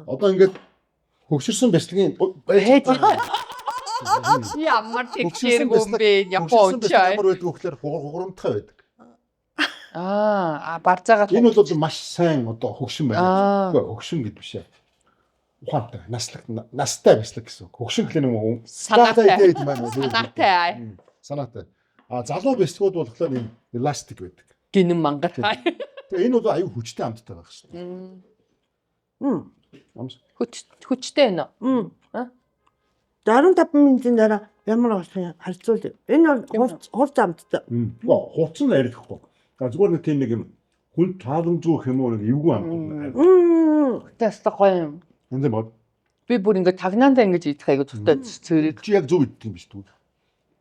Speaker 3: Одоо ингээд хөгшөрсөн бяцлагийн
Speaker 2: ямар тэгчээргүй юм бэ? Японч.
Speaker 3: Ямар байдаг вэ гэхээр хугурамтай байдаг.
Speaker 2: Барзаагаа.
Speaker 3: Энэ бол маш сайн одоо хөгшин байна. Хөгшин гэдэг биш ээ. Ухаантай, настай бяцлаг гэсэн. Хөгшин гэхлээр нэг санаатай. Залуу бяцлагууд болохоор энэ эластик байдаг.
Speaker 2: Гинэн мангар.
Speaker 3: Тэгээ энэ бол аюу хүчтэй амттай байх шээ.
Speaker 2: Хүчтэй нэ.
Speaker 1: 15 минутын дараа ямар болох юм харьцуул. Энэ бол хурц амттай.
Speaker 3: Хурц нь ярихгүй. Зүгээр нэг тийм нэг юм хүн тааламжгүй юм уу нэг эвгүй амт.
Speaker 2: Тэст гоё юм.
Speaker 3: Энд бод.
Speaker 2: Би бүр ингээд тагнаандаа ингэж идэх айгу тутаа цэврэг.
Speaker 3: Чи яг зөв идэх юм биш үү?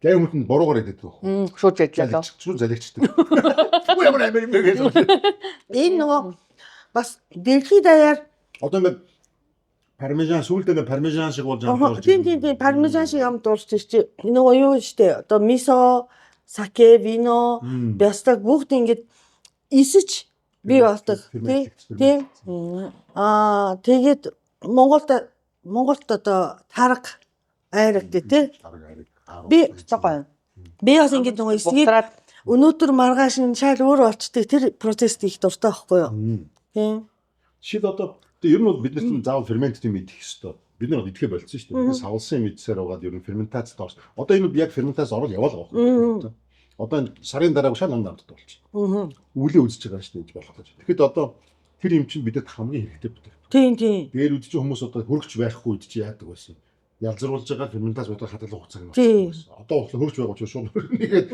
Speaker 3: Тэгээ хүмүүс нь буруугаар идэв.
Speaker 2: Шууд ажиллаа.
Speaker 3: Шууд залгичдаг. Үгүй ямар амир юм бэ гэж.
Speaker 1: Энэ нөгөө бас дэлхийд даяар
Speaker 3: Одоо ингээд пармезан сүүлдээ нэг пармезан шиг болж байгаа.
Speaker 1: тийм пармезан шиг амт дуусч чи нөгөө юу штэ одоо мисо, саке, вино, бястаг бүгд ингээд исэж би болдог тийм. Тэгээд Монголд одоо тарга айраг тий. Би
Speaker 2: гоё.
Speaker 1: би бас ингээд нөгөө эсгийг өнөөдөр маргааш нь шал өөр болчтой тэр процесс их дуртай байхгүй юу? Тийм.
Speaker 3: Шид одоо ер нь бол бид нар чинь заавал фермент юм идэх ёстой. Бид нар идэхэ болцсон шүү дээ. Бид савлсан юм идсээр угаад ер нь ферментацид орсон. Одоо энэ яг ферментац орол яваал байгаа. Одоо энэ сарын дараа шал амдаад болчихно. Үлээ үзэж байгаа шүү дээ болох гэж. Тэгэхэд одоо тэр юм чинь бидэд хамгийн хэрэгтэй бүтээх.
Speaker 1: Тийм.
Speaker 3: Дээр үдчих хүмүүс одоо хөргөж байхгүй үед чи яадаг байсан. Ялзруулж байгаа ферментац бодох хадгалах хугацааг нь болсон. Одоо болохоор хөргөж байгаа ч шууд нэгээд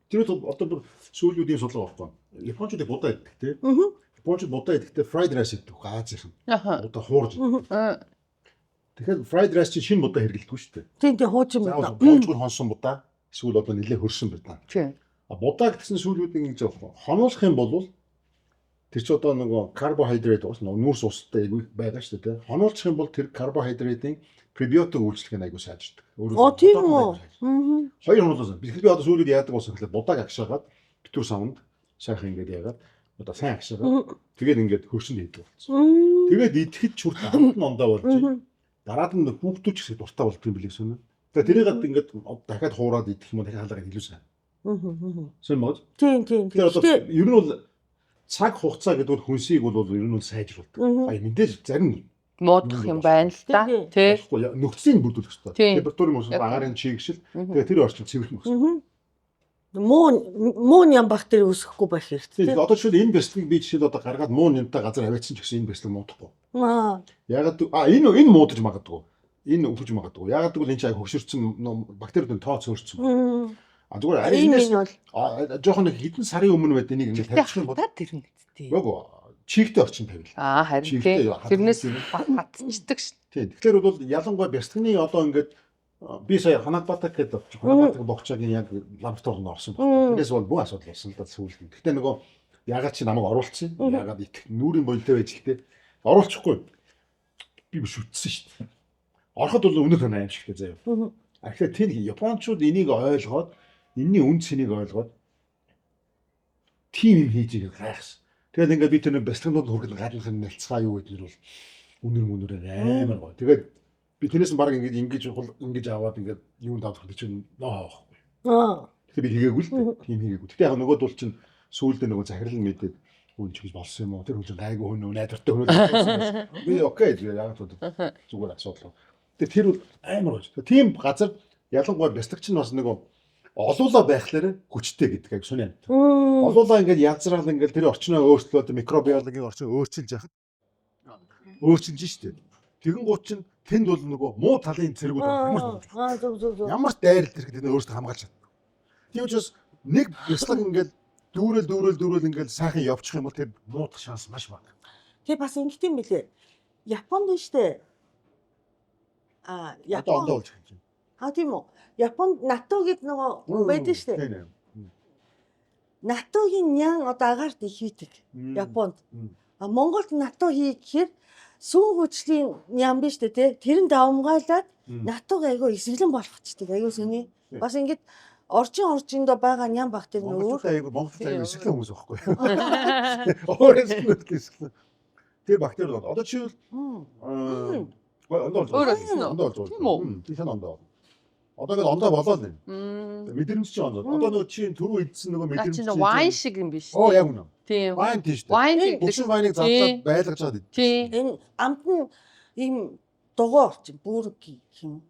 Speaker 3: тэр одоо бүр сүүлүүдийн судлаа байхгүй. Японочдыг будаа идэх тий. Японочд будаа идэхдээ fried rice идэх Азийнхан. Одоо хуурж. Тэгэхээр fried rice чинь шинэ будаа хэрэглэдэг шүү дээ.
Speaker 1: Тийм хуучин будаа.
Speaker 3: Боожгор хонсон будаа эсвэл одоо нэлээ хөрсөн будаа.
Speaker 2: Тийм.
Speaker 3: Будаа гэсэн сүүлүүдийн ингэж явах. Хонуулах юм бол тэр чи одоо нөгөө карбохайдрат ус нүүрс устай байгаа шүү дээ. Хонуулчих юм бол тэр карбохайдратын пребиотик үйлчлэг нь айгуу сайжирдаг.
Speaker 1: Тийм үү.
Speaker 3: Хоёр хонуулсан. Би одоо сүүлүүд яадаг ус гэхэлээ будааг агшаагаад битүүр савнд сайхан ингээд яагаад одоо сайн агшаагаад тэгээд ингээд хөрсөнд идэх болсон. Тэгээд идэхэд ч хүртэл хамт нь ондоо болж дараад нь хүүхдүүч гэсэн дуртай болдог юм билээ сүнэ. Тэгээд тэрийг ингээд дахиад хуураад идэх юм бол дахиад халаагаад илүү сайн. Сайн мод.
Speaker 1: Тийм.
Speaker 3: Тэгээд одоо ер нь бол цаг хугацаа гэдэг хүнсийг бол ер нь сайжруулдаг. Мэдээж зарим
Speaker 2: муудах юм байна л да. Тий.
Speaker 3: Нөхцөлийг бүрдүүлэх хэрэгтэй. Температурын мөсөн агаарын чигшил. Тэгээ тэр орчин цэвэрх мөсөн.
Speaker 1: Муун ям бактери үүсэхгүй байх хэрэгтэй.
Speaker 3: Одоо жишээл энэ бяцлагыг би жишээл одоо гаргаад муун юмтай газар аваачсан ч гэсэн энэ бяцлаг муудахгүй. Ягаад энэ муудаж магадгүй. Энэ өвж магадгүй. Ягаад гэвэл энэ ч аяг хөгшөрсөн бактериудын тоо цөөрсөн. Зүгээр арай жоохон хэдэн сарын өмнө байд энийг ингээд тавьчих юм бол
Speaker 2: тэр нэгтэй.
Speaker 3: Үгүй чигтэй орчин тавил.
Speaker 2: Харин тий. Тэрнээс хатцдаг ш.
Speaker 3: Тийм. Тэгэхээр бол ялангуяа бяцлагны одоо ингээд би сая Ханагбатаг гэдэг Ханагбатаг богчаагийн яг лабораторид орсон байна. Тэрээс бол бүх асуудал болсон л да сүүлд. Гэхдээ нөгөө ягаад чи намайг оруулсан? Ягаад их нүрийн болтой байж ихтэй оруулчихгүй. Би биш үтсэн шүү дээ. Ороход бол өнөр тань аимшигтэй заяа. Тэгэхээр тэр Япончууд энийг ойлгоод энэний үн цэнийг ойлгоод тим юм хийж байгааг гайхсан. Тэгээд ингээд би тэр нэг бяцлагнууд хүргэл гадлах нь нэлцгаа юу гэдэг нь бол үнэр амар гоо. Тэгээд би тэрнээс нь баг ингэж аваад ингээд юунд авах гэж чинь ноо байхгүй. Тэгэхээр би хийгээгүй л дээ. Тим хийгээгүй. Гэтэ яг нөгөөд бол чинь сүүлдээ нөгөө захирал мэдээд үн ч гэж болсон юм уу? Тэр хүн чинь гайгүй хүн найдвартай хүн байсан. Би окей яг зүгээр асуудал. Тэгээд тэр бол амар гоо. Тийм газар ялангуяа бяцлагч нь бас нөгөө олуулаа байхлаар хүчтэй гэдэг яг сүнэ. Олуулаа ингээд язраал ингээд тэр орчноо өөрчлөөд микробиологийн орчин өөрчилж яхад өөрчилж штэ. Тэгэн гут чинь тэнд бол нөгөө муу талын зэрэгүүд ямар дайрал тэр гэдэг нь өөртөө хамгаалж чадна. Тийм учраас нэг бяцлаг ингээд дүүрэл ингээд сайхан явчих юм бол тэр муудах шанс маш бага.
Speaker 1: Тэг бас ингэт юм билээ. Японд штэ. Японд
Speaker 3: болж байна.
Speaker 1: Тийм үү. Японд НАТО гэдэг нөгөө байдаг штэ. НАТО-гийн нян одоо агаарт их хийдэг. Японд. Монголд НАТО хий гэхээр сүүн хүчлийн нян биш үү те. Тэрэн давмгаалаад НАТО-г айгүй эсрэглэн болгоцдаг. Айгүй сүний. Бас ингэж орчиндөө байгаа нян бактери
Speaker 3: нөгөө айгүй Монголд айгүй эсрэглэн хүмүүс байхгүй. Өөрөөс нь эсрэглэн. Тэр бактери одоо чи ондоо. Одоо ингээд ондоо болоод байна. Мэдрэмж чинь ондоо. Одоо нөгөө чи түрүү идсэн нөгөө мэдрэмж чинь
Speaker 2: вайн шиг юм биш.
Speaker 3: Яг үнэ.
Speaker 2: Тийм.
Speaker 3: Вайн тийш.
Speaker 2: Вайн
Speaker 3: гэдэг вайныг задлаад байлгаж байгаа гэдэг.
Speaker 2: Тийм.
Speaker 1: Энэ амт нь ийм дугуй орчин бүрэг юм.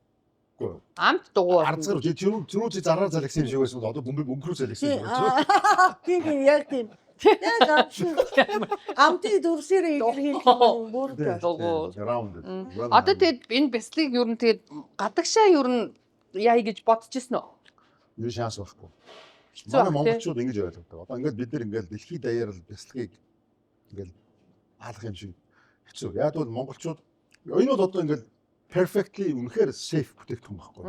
Speaker 2: Амт дугуй.
Speaker 3: Арцгаар чи түрүү зараар залгсан юм шиг байсан бол одоо бөмбөрөө залгсан юм байна.
Speaker 1: Тийм яг тийм. Яг амтны дүрсээрээ илэрхийлэх юм бүр
Speaker 2: Догоо.
Speaker 3: Rounded.
Speaker 2: Одоо тэгээд энэ бяцлыг ер нь тэгээд гадагшаа ер нь яа гэж бодчихсон уу?
Speaker 3: Юу шанс байхгүй.
Speaker 2: Хэцүү
Speaker 3: Манай
Speaker 2: баг,
Speaker 3: монголчууд ингэж ойлгодог. Одоо ингээд бид нар ингээд дэлхийд даяар л бяцлагыг ингээд хаалах юм шиг хэцүү. Яг бол монголчууд энэ бол одоо ингээд perfectly үнэхээр safe бүтээгдэхүүн байхгүй.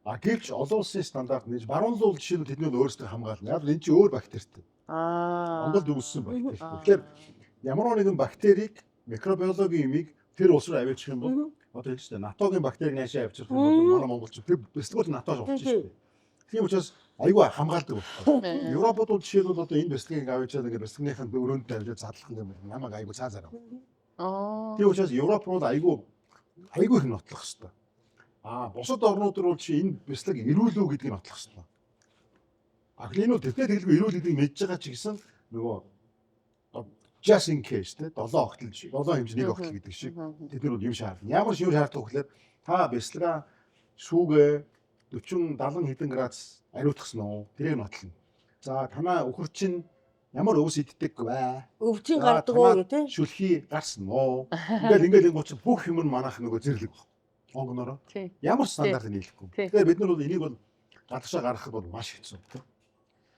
Speaker 3: А гэвч олон улсын стандарт нэж баруун зуул жишээ нь тэдний өөрсдөө хамгаална. Яг энэ чинь өөр бактеритэй. Монголд үүссэн бактери. Тэгэхээр ямар нэгэн бактерийг микробиологийн юмыг тэр улс руу аваачих юм бол одоо хэлж байна. натогийн бактерийг наашаа авчрах юм бол манай монголчууд тэр бэлтгэл натож болчих шүү дээ. Тийм учраас айгүй хамгаалдаг байна. Европод бол жишээ нь одоо энэ бэлтгийг аваачаад ингээд бэлтгэгнийхэн өрөөнд тавьж задлах юм намайг айгүй цаазаар. Тийм учраас Европ бол айгүй их нотлох хэрэгтэй. Бусад орнууд руу чи энэ бэлтгэг ирүүлүү гэдгийг нотлох хэрэгтэй. Энэ бол тэтгэл хэлгүй ирүүл гэдгийг мэдж байгаа ч гэсэн нөгөө just in case те 7 огтлж 7 хэмжээний огтл гэдэг шиг тэд нар юм шаардна. Ямар шүүр шаарддаг вэ гэхээр та бэлтгэа шүүгээ 40 70 хэдэн градус ариутгасан уу? Тэрийг нотлно. За танаа өхөр чинь ямар өвс иддэг вэ?
Speaker 1: Өвчин гардаг уу гэдэг.
Speaker 3: Шүлхий гарсан уу? Ингээд ингууч бүх юм нь манайх нөгөө зэрлэг баг. Онгонороо. Ямар стандартыг нийлэхгүй. Тэгэхээр бид нар бол энийг бол гадагшаа гаргахад бол маш хэцүү.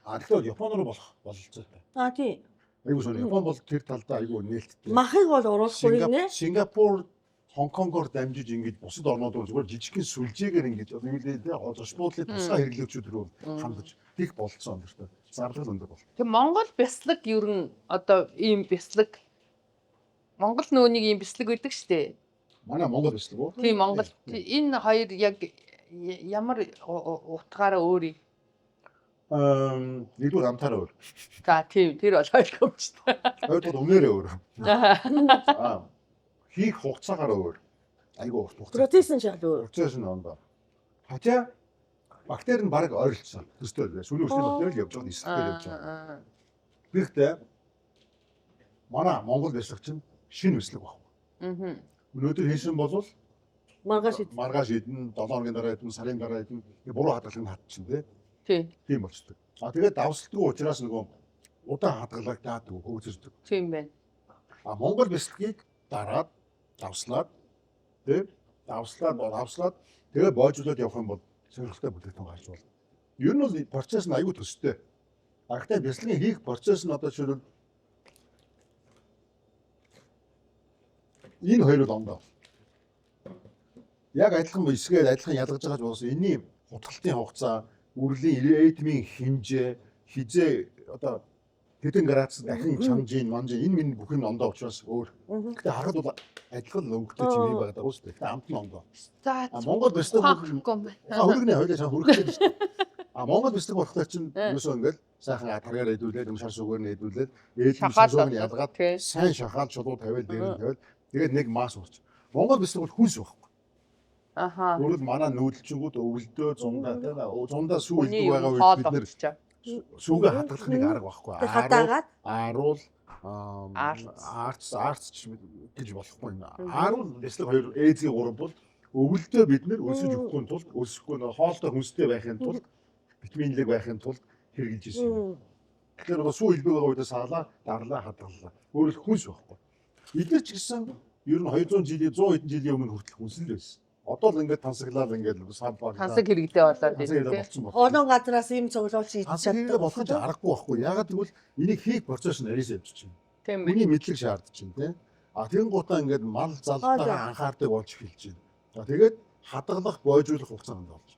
Speaker 3: Тэгэхээр Япон руу бололцоо.
Speaker 1: Тийм.
Speaker 3: Айгуу сони Япон бол тэр талдаа айгуу нээлттэй.
Speaker 1: Махыг бол оруулахгүй нэ.
Speaker 3: Сингапур, Хонконгоор дамжиж ингэж бусад орнууд бол зүгээр жижигхэн сүлжээгээр ингэж одоо юу лээ зочдлын тусгай хэрэглэгчүүд рүү хандаж тийх болцсон юм шүү дээ. Зарлал өндөр бол.
Speaker 2: Тэг Монгол бяцлаг ер нь одоо ийм бяцлаг Монгол нөөнийг ийм бяцлаг өгдөг штэ.
Speaker 3: Манай Монгол бяцлаг уу?
Speaker 2: Тийм Монгол. Энэ хоёр яг ямар утгаараа өөрийг
Speaker 3: нэгдүгээр амтаараа өөр.
Speaker 2: За тийм тэр бол ойлгомжтой.
Speaker 3: Хоёрдугаар үнээрээ өөр. Хийх хугацаагаар өөр. Айгуу урт хугацаа.
Speaker 1: Процесс нь шал өөр.
Speaker 3: Процесс нь ондоо. Хотя бактери нь баг ойролцсон. Төстэй сүүлийн үеийн бактери л явж байгаа эсрэгтэй явж байгаа. Гэхдээ манай Монгол бяцлаг чинь шинэ бяцлаг байна. Өнөөдөр хийсэн бол
Speaker 1: маргааш
Speaker 3: идэн 7 хоногийн дараа идэн сарын дараа идэн буруу хадгалагыг хатчихна
Speaker 2: тийм
Speaker 3: болчдөг. Тэгээд давсалдгүй учраас нөгөө удаан хадгалагтаад хөөцөрдөг.
Speaker 2: Тийм байна.
Speaker 3: Монгол бяцлагийг дараад давслаад давслаад тэгээ боожуулаад явах юм бол сонирхолтой бүтээгдэхүүн гарч болно. Ер нь бол процесс нь аюул төстэй. Гэхдээ бяцлагын хийх процесс нь одоо жишээлбэл энэ хоёр бол ондоо. Яг адилхан эсгээд адилхан ялгаж байгаа ч болсон энэний хутгалтын хугацаа, үрлийн ритмийн хэмжээ, хизээ одоо хэдэн градус дахин чамжийн манжин энэ минь бүх юм ондоо учраас өөр. Гэхдээ харахад бол адилхан өнгөтэй ч юм байгаа даа шүү дээ. Амт нь ондоо.
Speaker 2: За
Speaker 3: Монгол бяцлаг хөргөний хойлоо цаа хөргөж шүү дээ. Монгол бяцлаг болохтой чинь юусоо ингээл сайхан таргаар хэдүүлээд шар сүгээр нь хэдүүлээд шахаад ялгаад сайн шахаад шулуу тавиад дээр нь тавиад тэгээд нэг мас урч. Монгол бяцлаг бол хүнс байхгүй. Өөрөөр манай нүүдэлчингүүд өвөлдөө зундаа сүү илдэг байгаа үед бид нэр сүүгээ хадгалахныг арга байхгүй.
Speaker 1: Хадаагаад
Speaker 3: ааруул арц гэж болохгүй юм. Ааруул бяцлаг хоёр ээзгийн гурав бол өвөлдөө бид нэр өсөж өгөхгүй тулд өсөхгүй хоолтой хүнстэй байхын тулд витаминлэг байхын тулд хэрэгжилж ирсэн. Тэгэхээр сүү илдэг байгаа үедээ саалаа, дарлаа, хадгаллаа. Өөрөлд хүнс байхгүй. Эдгээр ч гэсэн ер нь 200 жилийн 100 хэдэн жилийн өмнө хүртэл хүнс л байсан. Одоо л ингээд тансаглаад ингээд сав баг.
Speaker 2: Тансаг хэрэгтэй болоод
Speaker 3: тийм.
Speaker 1: Олон газраас ийм цуглуулж хийж
Speaker 3: чаддаг болох ч аргагүй байхгүй. Ягаад гэвэл энийг хийх процесс нь арайсаа явчих чинь.
Speaker 2: Тийм.
Speaker 3: Миний мэдлэг шаардж чинь тийм. Тэгэн гутаа ингээд мал залтаа анхаардаг болж эхэлж байна. Тэгээд хадгалах, боожуулах хугацаанд болж.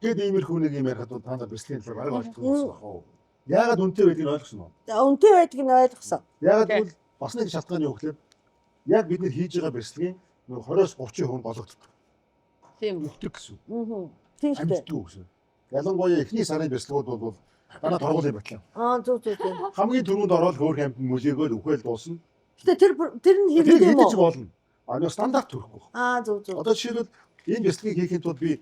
Speaker 3: Гэт иймэрхүү нэг юм ярихад та нар бэлтгэхийн талаар ойлгох байх. Ягаад үнэтэй байдгийг ойлгосон уу?
Speaker 1: Үнэтэй байдгийг нь ойлгосон.
Speaker 3: Ягаад гэвэл бас нэг шалтгаан юу гэхээр яг бид нэр хийж байгаа бэлтгэхийн 20-30% гологддог.
Speaker 2: Тийм.
Speaker 3: Өгдөг гэсэн.
Speaker 1: Тийм шүү дээ.
Speaker 3: гэсэн. Ялангуяа эхний сарын бэлтгэгүүд бол манай торгуулийн батлаа.
Speaker 1: Зөв.
Speaker 3: Хамгийн түрүүнд ороод хөөр хамт мөлөөгөө үхэл дуусна.
Speaker 1: Гэтэ тэр нь хэрэгтэй юм уу?
Speaker 3: болно. Нэг стандарт төрөхгүй.
Speaker 1: Зөв.
Speaker 3: Одоо жишээлбэл энэ бэлтгийг хийхин тулд би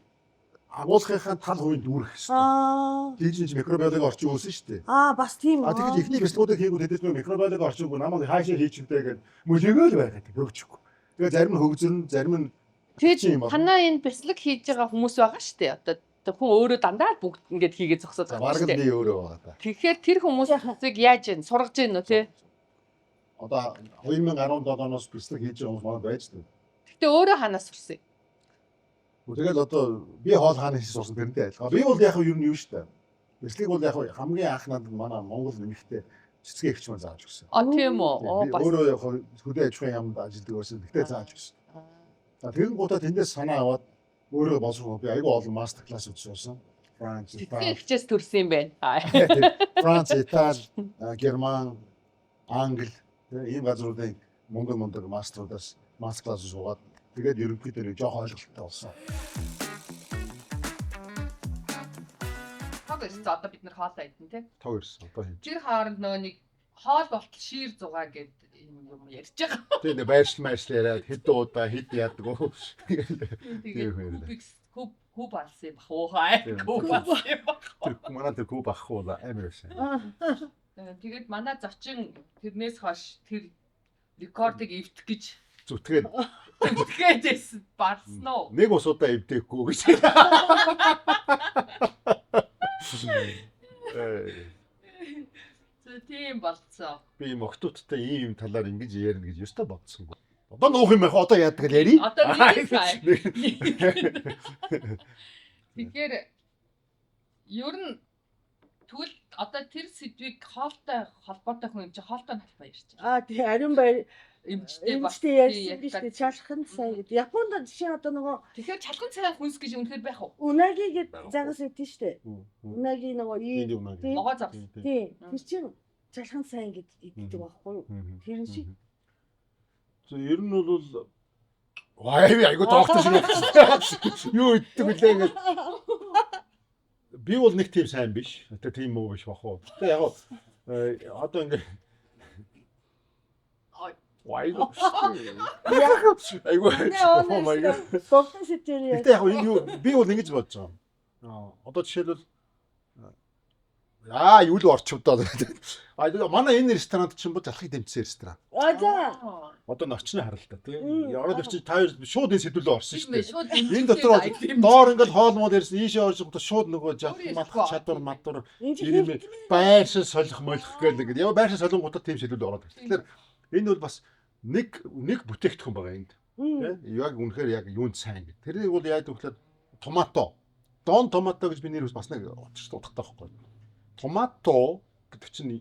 Speaker 3: агуулгынхаа тал хувийн дүүрэх
Speaker 1: хэрэгтэй.
Speaker 3: Дижинж микробиологи орчин үүсэн шүү дээ.
Speaker 1: Бас тийм.
Speaker 3: Тэгэхээр эхний бэлтгүүдийг хийгүүд хэдэж нэг микробиологи орчингүй намайг хаашаа хийчихвдээ гэж мөлөөгөө л байгаад өгчихгүй. Тэгээ зарим нь хөгжөрн, зарим нь
Speaker 2: тэгээд танаа энэ бэлэг хийж байгаа хүмүүс байгаа шүү дээ. Одоо хүн өөрөө дандаа бүгд ингээд хийгээд зогсоод байгаа
Speaker 3: Бараг
Speaker 2: шүү дээ.
Speaker 3: нь өөрөө байгаа да.
Speaker 2: Тэгэхээр тэр хүмүүсийг яаж ийн сургаж ийн үү те.
Speaker 3: Одоо 2017 оноос бэлэг хийж байгаа хүмүүс маань байж дээ.
Speaker 2: Гэтэ өөрөө ханаас сурсан юм.
Speaker 3: Тэгэл одоо би хоол хаана хийж сурсан тэрнтэй айлгаа. Би бол яг юу нь юу штэ. Бэлэг бол яг хамгийн анхнаад манай Монгол нэмэгтэй цэцгээ ихч маань зааж өгсөн.
Speaker 2: Тийм үү.
Speaker 3: Би өөрөө яг хөдөө аж ахуйн яамд ажилладаг байсан. Тэгтээ зааж өгсөн. Тэгэн гутаа тэндээс санаа аваад өөрөө боловсроо би айгүй олон мастер класс үзсэн. Франц,
Speaker 2: Хичээс төрсөн юм байна.
Speaker 3: Франц, Итали, Герман, Англи ийм газруудын мундаг мастерудаас мастер класс суугаад тэгээд ерөнхийдөө нэг жоох ойлголттой болсон.
Speaker 2: Хаг эсвэл одоо бид нар хоолоо идэн те.
Speaker 3: Тав ирсэн. Одоо хийж.
Speaker 2: Жир хааранд нөгөө нэг хоол болтол шир зугаа гэд юм ярьж байгаа.
Speaker 3: Тэгээд байршил яриад хэд удаа хэд яадаг уу.
Speaker 2: Тэгээд куб алсан бах уу хай. Куб алсан бах.
Speaker 3: Тэр манай тэр куб ахгүй амарсан.
Speaker 2: Тэгээд манай зочин тэрнээс хойш тэр рекордыг эвдэх гэж зүтгээдсэн барсан уу?
Speaker 3: Нэг ус удаа эвдэхгүй гэж.
Speaker 2: Тийм болцсон.
Speaker 3: Би могтуудтай ийм талаар ингэж ярина гэж ёстой бодсонгүй. Одоо нуух юм яхаа одоо яадаг л яри.
Speaker 2: Одоо нэг сая. Тэгэхээр ер нь тэгвэл одоо тэр сэдвийг хоолтой холбоотой хүн юм чи хоолтой нь холбоо ярьж байгаа.
Speaker 1: Тий ариун баяр
Speaker 2: Эмчтэй
Speaker 1: эмчтэй ярьсан биш үү чалхан сайн гэдэг. Японд жишээ одоо нөгөө
Speaker 2: тэгэхээр чалхан цай хүнс гэж үнэхээр байх уу?
Speaker 1: унаги гэдэг загас өгдөн шүү дээ. Унаги нөгөө
Speaker 2: Ногоо завс.
Speaker 1: тий тэр чинь чалхан сайн гэдэг байхгүй юу? Тэр шиг
Speaker 3: ер нь бол айгуу доктор шиг юу иддэг үлээ ингээд би бол нэг тийм сайн биш. Тэгээ тийм муу биш бах уу. Тэгээ яг одоо ингээд айгуу oh my god.
Speaker 1: доктор сэтэл
Speaker 3: Гэтэ яг энэ юу би бол ингэж бодож байгаа. Одоо жишээлбэл юу л орчвдоо. Манай энэ ресторанд чинь бол залхыг дэмжсэн ресторан.
Speaker 1: за
Speaker 3: Одоо н очны харалтаа тийм. Ороод ирчих та хоёр шууд энэ сэдвүүлээ орсон шүү дээ.
Speaker 2: Энэ
Speaker 3: Энэ дотор доор ингээл хоол мод ярьсан ийшээ орж шууд нөгөө жах малах чадвар мадвар ирэмэ байршил солих молих гээл ингээд. Яа байршил солонгуудад тийм сэдвүүл ороод ирсэн. Тэгэхээр энэ бол бас нэг бүтээгдэхүүн байгаа энд. Тийм. Яг үнэхээр яг юунд сайн гэдэг. Тэрийг бол яаж гэвэл томато. Дон томато гэж би нэр бас нэг утгатай байхгүй. Томато гэдэг чинь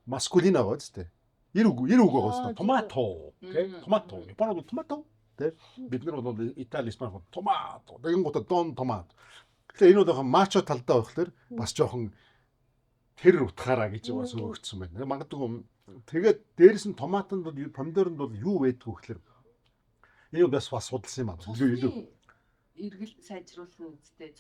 Speaker 3: маскулин байгаа зү. Ир үг байгаа зү. Томато. Тийм. Томато. Японод бол томато. Тийм. Бид нар бол Итали, Испани томато. Тэгэн гутаа дон томато. Тэгэхээр энэ бол мачо талдаа байхлаар бас жоохон тэр утгаараа гэж бас өгсөн байна. Магадгүй тэгээд дээрэс нь томатонд бол помидоронд бол юу байдг вэ гэхээр энэ бас судалсан юм аа. Илүү
Speaker 2: эргэл сайжруулсан үстэй.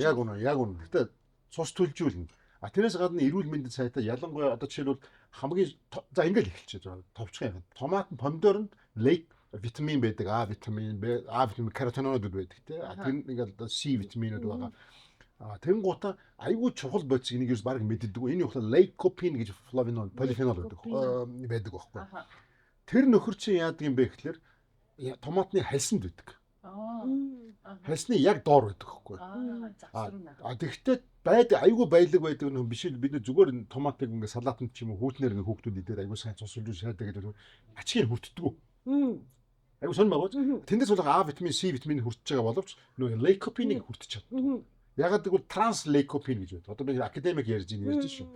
Speaker 3: Яг үнэ. Гэтэ цус төлжүүлнэ. Тэрнээс гадна эрүүл мэндийн сайтай ялангуяа одоо жишээлбэл хамгийн за ингээл эхэлчихэж байгаа. Товчхон яг. Томат, помидоронд лейк витамин байдаг. А витамин, каротиноид байдаг тий. Тэр ингээл С витаминууд байгаа. Тэрэн гута айгүй чухал бодис энийг ерөөс баг мэддэг. Энэ юу вэ? Лейкопин гэж флавинол, полифенол байдаг байхгүй. Тэр нөхөр чинь яадаг юм бэ гэхээр томатны хальсанд байдаг. Хальсны яг доор байдаг байхгүй. Тэгэхдээ айгүй баялаг байдаг нөх биш л бид зүгээр томатыг ингээ салаатанд ч юм уу хүүтнэр ингээ хүүхдүүд идээд айгүй сайн цус үлж шаадаг гэдэг ачгийг хүртдэг. Айгүй сонь байгаа. Тэндээс бол А витамин, С витамин хүртэж байгаа боловч нөгөө лейкопиныг хүртэж чаддаг. Ягаад гэвэл транслейкопин гэж байдаг. Одоо би академик ярьж шүү.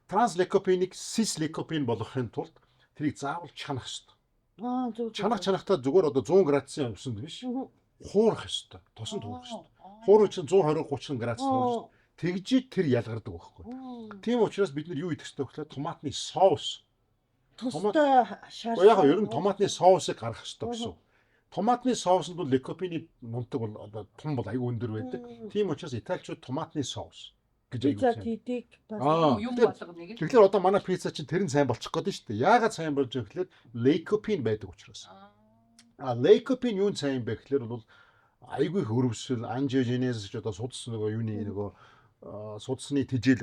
Speaker 3: Транслейкопиныг сислейкопин болгохын тулд тэрийг заавал чанах хэрэгтэй. Чанахтаа зүгээр одоо 100 градусын усанд биш. Хуурах хэрэгтэй. Тосон туурах хэрэгтэй. Хуурах чинь 120-30 градус туурах. Тэгжиж тэр ялгардаг байхгүй. Тийм учраас бид нар юу идэх хэрэгтэй вэ гэхээр томатны соус.
Speaker 1: тустай шар.
Speaker 3: Яг ер нь томатны соусыг гаргах хэрэгтэй гэсэн. Томатны соуснд бол лейкопины мундаг бол одоо том бол аюу өндөр байдаг. Тийм учраас италичууд томатны соус гэж аюу сайн.
Speaker 1: Пиццаtik
Speaker 2: юм болгоныг.
Speaker 3: Тэгэхээр одоо манай пицца чинь тэр нь сайн болчих гээд шүү дээ. Яагаад сайн болж байгаа гэхээр лейкопин байдаг учраас. Лейкопин юу сайн юм бэ гэхээр бол аюугүй хөрвшил, анжиогенез гэж одоо судас нөгөө юуны нөгөө судасны тижэл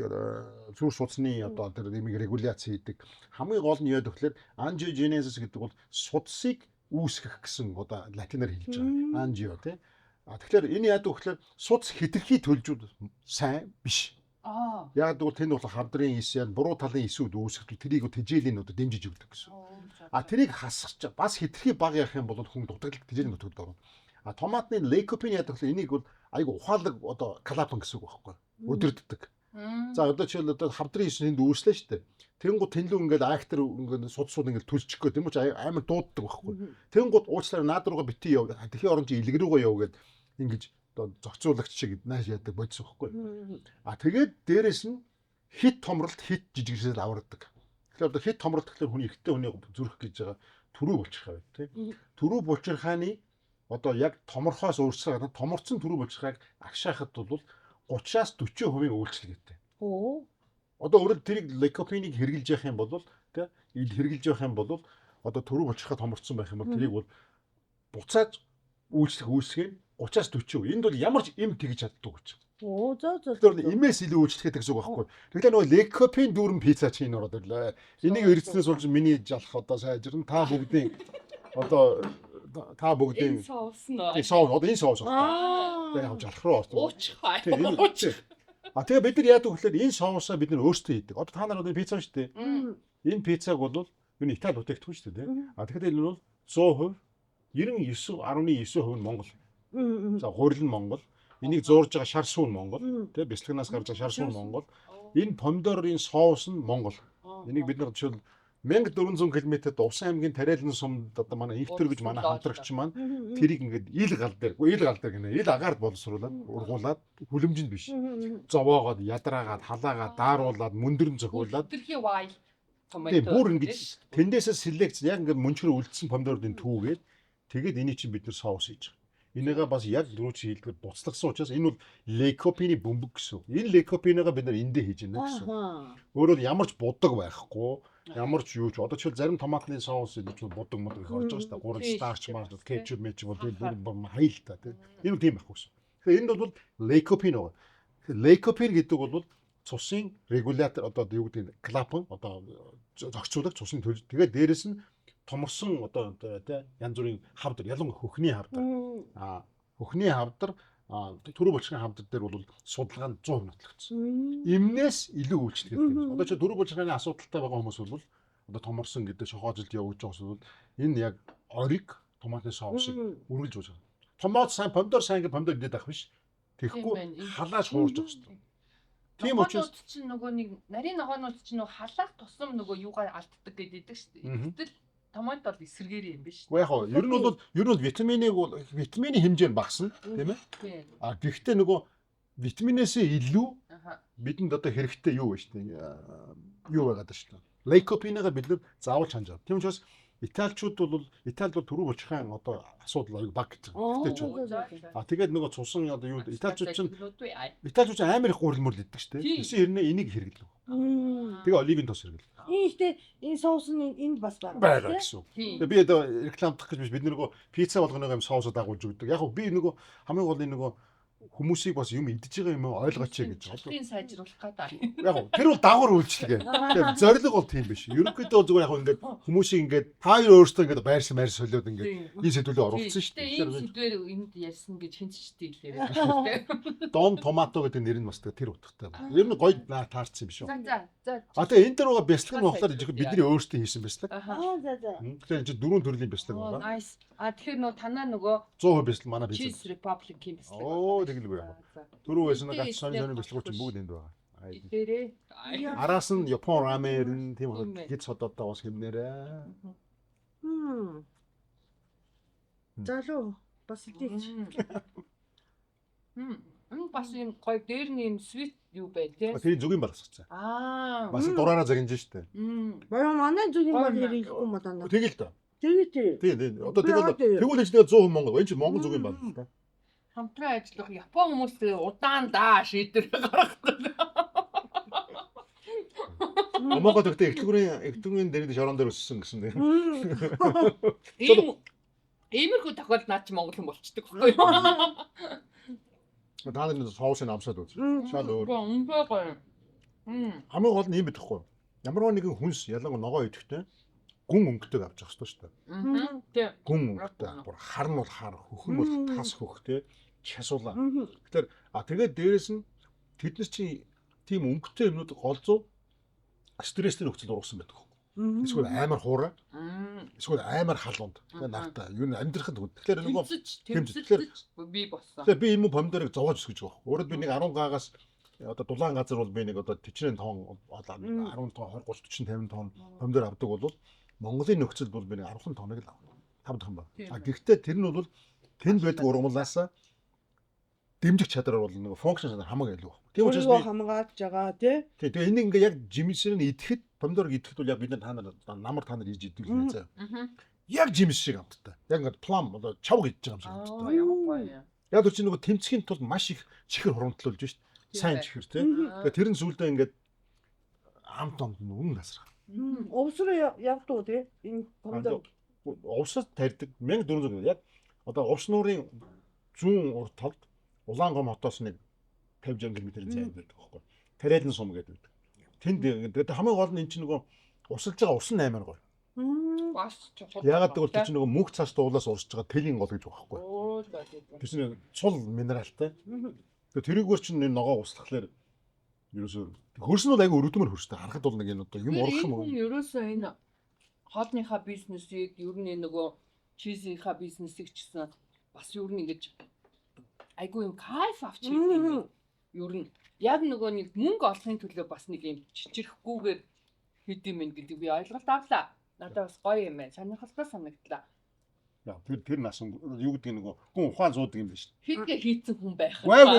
Speaker 3: зүр судасны одоо тэр нэмийг регуляц хийдэг. Хамгийн гол нь яадаг гэхээр анжиогенез гэдэг бол судасыг үүсгэх гэсэн одоо латинаар хэлж байгаа. Анжио тий. Тэгэхээр энэ яадаг гэхээр суц хэтэрхий төлжүүд сайн биш. Яг бол тэнд бол хамдрын ис яа буруу талын исүүд үүсгэж тэрийг тэжээлийн одоо дэмжиж өгдөг гэсэн. Тэрийг хасгаж бас хэтэрхий баг явах юм бол хүн дутагдлаг тэжээлийн дутагдлаг орно. Томатны лейкопин яадаг гэхээр энийг бол айгу ухаалаг одоо калапан гэсэн үг байхгүй. Өдөрддөг. За одоо жишээл одоо хамдрын ис энд үүслээ шүү дээ. Тэнгууд тэнлүү ингээд актер ингээд судсууд ингээд төлчих гэх юм уу амар дууддаг байхгүй. Тэнгууд уучлаарай наад руугаа битгий яв. Тэхийн оронч илэг рүүгээ яв гэд ингэж одоо зохицуулагч шиг нааш яадаг бодис байхгүй. Тэгээд дээрэс нь хит томролт хит жижигсэл авардаг. Тэгэхээр одоо хит томролт гэхэлэр хүний ихтэй хүний зүрх гэж байгаа төрөө булчирхай байт тийм. Төрөө булчирхааны одоо яг томорхоос өөрчлөж томорцсон төрөө булчирхайг агшаахад бол 30-аас 40% үйлчлэгтэй. Одоо өөрөөр тэрийг лейкопиныг хэрглэж явах юм бол тийм хэрглэж явах юм бол одоо төрөө булчирхай томорцсон байх юм бол тэрийг бол буцааж үйлчлэх үүсгэн 30-аас 40%. Энд бол ямар ч эм тэгж чаддаг гэж. Тэгэхээр имээс илүү үйлчлэхэд гэсэн үг байхгүй. Тэгэхээр нөгөө лейкопин дүүрэн пицца чинь ороод ирлээ. Энийг эргэснээс болж миний жалах одоо сайжирна. Та бүгдийн одоо та бүгдийн
Speaker 2: соус нөө.
Speaker 3: Соус одоо энэ соус байна. Яг жалах руу орсон.
Speaker 2: Уучхай.
Speaker 3: Тэгээ бид нар яадаг гэхээр энэ соусаа бид нар өөрсдөө хийдэг. Одоо та нар одоо пицца шүү дээ. Энэ пиццаг бол энэ Итали бүтээгдэхүүн шүү дээ. Тэгэхээр энэ бол 100% 99.9% Монгол. За хурил нь Монгол. Энийг зуурж байгаа шар суун Монгол. Тэ бяцлагнаас гарч байгаа шар суун Монгол. Энэ помидорын соус нь Монгол. Энийг бид нар жишээл 1400 км-д Усан аймгийн Тариалан сумд одоо манай инвтер гэж манай хамтрагч маань тэрийг ингээд ил гал дээр гинэ. Ил агаард боловсруулад ургуулад хүлэмжинд биш. Зовоогоод ядраагаад халаагаад дааруулад мөндөрн зохиулаад
Speaker 2: тэрхий вай
Speaker 3: тийм бүр ингэж тэндээсээ селекц яг ингээд мөнчрөө үлдсэн помидорын түүгээд тэгээд энийг чинь бид нар соус хийж байгаа. Энийгээ бас яг дөрөв чи хэлдгээр буцлагсан учраас энэ бол лейкопины бөмбөг гэсэн. Энэ лейкопиныгаа бид нар эндээ хийж байна гэсэн. Өөрөөр ямар ч будаг байхгүй, ямар ч юу ч одоо ч зарим томатны соус идэж будаг мод их орж байгаа шүү дээ. Гурван старч маар кетчуп мэж бол хаял та тийм. Энэ тийм байхгүй гэсэн. Тэгэхээр энд бол лейкопин байгаа. Лейкопин гэдэг бол цусын регулятор одоо юу гэдэг нь клапан одоо зохицуулагч цусын төлж. Тэгээд дээрэс нь томорсон одоо тий янз бүрийн хавдар ялангуяа хөхний хавдар хөхний хавдар төрөө булчирхайн хавдар дээр бол судалгаа нь 100% нотлогдсон. Имнээс илүү үйлчлэгтэй. Одоо чи төрөө булчирхайны асуудалтай байгаа хүмүүс бол одоо томорсон гэдэг шохоожилт явуулж байгаа хүмүүс энэ яг ориг томатны соусыг үргэлж ууж байгаа. Томат сайн, помидор сайн гэх помидор идэх байх биш. Тэгэхгүй халааж хуурж байгаа шүү дээ. Тийм учраас
Speaker 2: чинь нөгөө нэг нарийн ногоонууд чинь нөгөө халаах тусам нөгөө юугаар алддаг гэдэг шүү дээ. Гэтэл томат бол эсэргээр юм биш.
Speaker 3: Яг нь ер нь бол витамины хэмжээ нь багасна, тийм ээ? Гэхдээ нөгөө витаминээс илүү бидэнд одоо хэрэгтэй юу вэ шүү дээ? Юу байгаад шүү дээ? Лейкопиныгаа бид нар заавал чанж авах. Тийм учраас Италичууд бол Италид бол төрөө булчирхайн одоо асуудал аяг баг гэж байна. Тэгээд нөгөө цусан одоо юу Италичууд чинь амар их гурил мөрл иддэг шүү дээ. Тэсээ хэрнээ энийг хэрэглэв. Тэгээ оливын тос хэрэглэв.
Speaker 1: Ихтэй энэ соус нь энд бас
Speaker 3: байгаа гэсэн. Тэгээ би одоо рекламдах гэж биш бид нөгөө пицца болгоно юм соусоо дагуулж өгдөг. Яг би нөгөө хамгийн гол энэ нөгөө хүмүүсийг бас юм идэж байгаа юм ойлгооч гэж байна.
Speaker 2: Тэрийг сайжруулах гэдэг.
Speaker 3: Яг тэр бол дагвар үйлчлэгээ. Тэгээ зорилго бол тийм биш. Ерөнхийдөө зүгээр яг ингээд хүмүүсийг ингээд та өөрөөсөө ингээд байр солиод ингээд энэ сэдвүүдэд оруулсан шүү дээ.
Speaker 2: Энэ сэдвэр энд ярьсан гэж хинч ч хэлээ.
Speaker 3: Дон томато гэдэг нэр нь бас тэр утгатай. Ер нь гоё таарсан юм шүү.
Speaker 2: За.
Speaker 3: Тэгээ энэ дээр байгаа бяцлаг нь болохоор бидний өөрсдөө хийсэн бяцлаг.
Speaker 1: За.
Speaker 3: Тэгэхээр энэ дөрвөн төрлийн бяцлаг байгаа.
Speaker 2: Nice. Тэгэхээр нөгөө танаа нөгөө
Speaker 3: 100% бяцлаг манай бяцлаг.
Speaker 2: Cheese Republic юм бяцлаг.
Speaker 3: Оо тэгэлгүй яа. Дөрөв байсан гац сони бяцлагч бүгд энд байгаа.
Speaker 2: Дээрээ.
Speaker 3: Араас нь Япон рамен тийм хэд содоттой бас хэмнэрээ.
Speaker 1: Залуу бас идэж.
Speaker 2: Энэ бас юм гоё дээр нь юм sweet юу бай тээ.
Speaker 3: Тэр зүгийн балсгацсан. Бас дураараа загинж штэ.
Speaker 1: Баян манай зүгийн бол хэрэглэхгүй юм даа.
Speaker 3: Тэгэл та.
Speaker 1: Тэгээ.
Speaker 3: Тийм. Одоо тэгвэл дэжлээ 100% Монгол. Энэ чинь Монгол зүгийн бал л та.
Speaker 2: Хамтран ажиллах Япон хүмүүс удаан даа шийдвэр гаргадаг.
Speaker 3: Монгол гэхдээ эхлэгүүрийн дэргэд шорон дээр өссөн гэсэн.
Speaker 2: Иймэрхүү тохиолдол наад чи монгол хүн болчдөг байхгүй юу?
Speaker 3: Та нар соусыг амсаад үз. Шал өөр. Хамгийн гол нь юм бидэхгүй. Ямар нэгэн хүнс ялангуяа ногоо идэхтэй гүн өнгөтэйг авч явах хэрэгтэй шүү дээ.
Speaker 2: Тийм.
Speaker 3: Гүн өнгөтэй. Бүр хар нь бол хар, хөх нь бол тас хөх тий. хясуулаа. Тэгэхээр тэгээд дээрэс нь тэд нар чи тийм өнгөтэй юмнууд голзуу стресстэй нөхцөл ургасан байдаг. Эсвэл амар хуурай. Эсвэл амар халуунд. Тэгээд нартаа юу амьдрахад төгөд. Тэгэхээр нөгөө
Speaker 2: тэмцэлж би болсон.
Speaker 3: Тэгэхээр би юм помидорыг зовоож өсгөж байгаа. Өөрөөр би нэг 10 гаагаас одоо дулаан газар бол би нэг одоо тичрэн тон 10 тонн 20 30 40 50 тонн помидор авдаг бол Монголын нөхцөлд бол би нэг 10 тонныг л авна. 5 дахин ба. Гэхдээ тэр нь бол тэнд байдаг ургамлаасаа дэмжих чадвар бол нэг функшн чадвар хамаагүй илүү. Тийм учраас би
Speaker 1: хамгаалж байгаа тий.
Speaker 3: Тэгээ энийг ингээ яг жимсээр нь идэхэд помидорыг идэхэд бол яг бид нар намар та нар хийж идэв л заа. Яг жимс шиг амттай. Яг ингээ плам одоо чавг идэж байгаа юм шиг амттай.
Speaker 2: Ямаргүй.
Speaker 3: Яг л чи нөгөө тэмцхийн тулд маш их чихэр хурамтлуулж шүү дээ. Сайн чихэр тий. Тэгээ тэр нь сүулдэ ингээ амт амт нүн насрах.
Speaker 1: Овсроо явдуу тий. Энэ помидор
Speaker 3: Увсад тарьдаг 1400 яг одоо увс нуурын зүүн урт талд Улаангом хотоос нэг 50 60 км зайд байдаг байхгүй. Тариалан сум гэдэг. Тэнд тэгээд хамгийн гол нь эн чинь нөгөө усалж байгаа ус нь амар гоё.
Speaker 2: Бас чухал.
Speaker 3: Ягаад гэвэл тэр чинь нөгөө мөнх цаас дуулаас урсж байгаа тэлийн гол гэж байгаа байхгүй.
Speaker 2: Оо за тийм.
Speaker 3: Тэр чинь цул минералтай. Тэгээд тэрийгээр чинь энэ ногоо услахлаар ерөөсөө хөрс нь бол айгүй өрөвдмөр хөрстэй. Харахад бол нэг энэ одоо юм урах юм уу?
Speaker 2: Ерөөсөө энэ хоолныхаа бизнесийг ер нь нөгөө чизийнхаа бизнесийг ч гэсэн бас ер нь ингэж айгүй юм кайф авч хийдэг. Ер нь яг нөгөө нэг мөнгө олохын төлөө бас нэг юм чичрэхгүйгээр хийдэм юм гэдэг би ойлголт авлаа. Надад бас гоё юм байна. Сонирхолтой санагдлаа.
Speaker 3: Яа тэр насан юу гэдэг нөгөө хүн ухаан зуудаг юм биш.
Speaker 2: Хийдгээ хийцэн хүн байх.
Speaker 3: Яа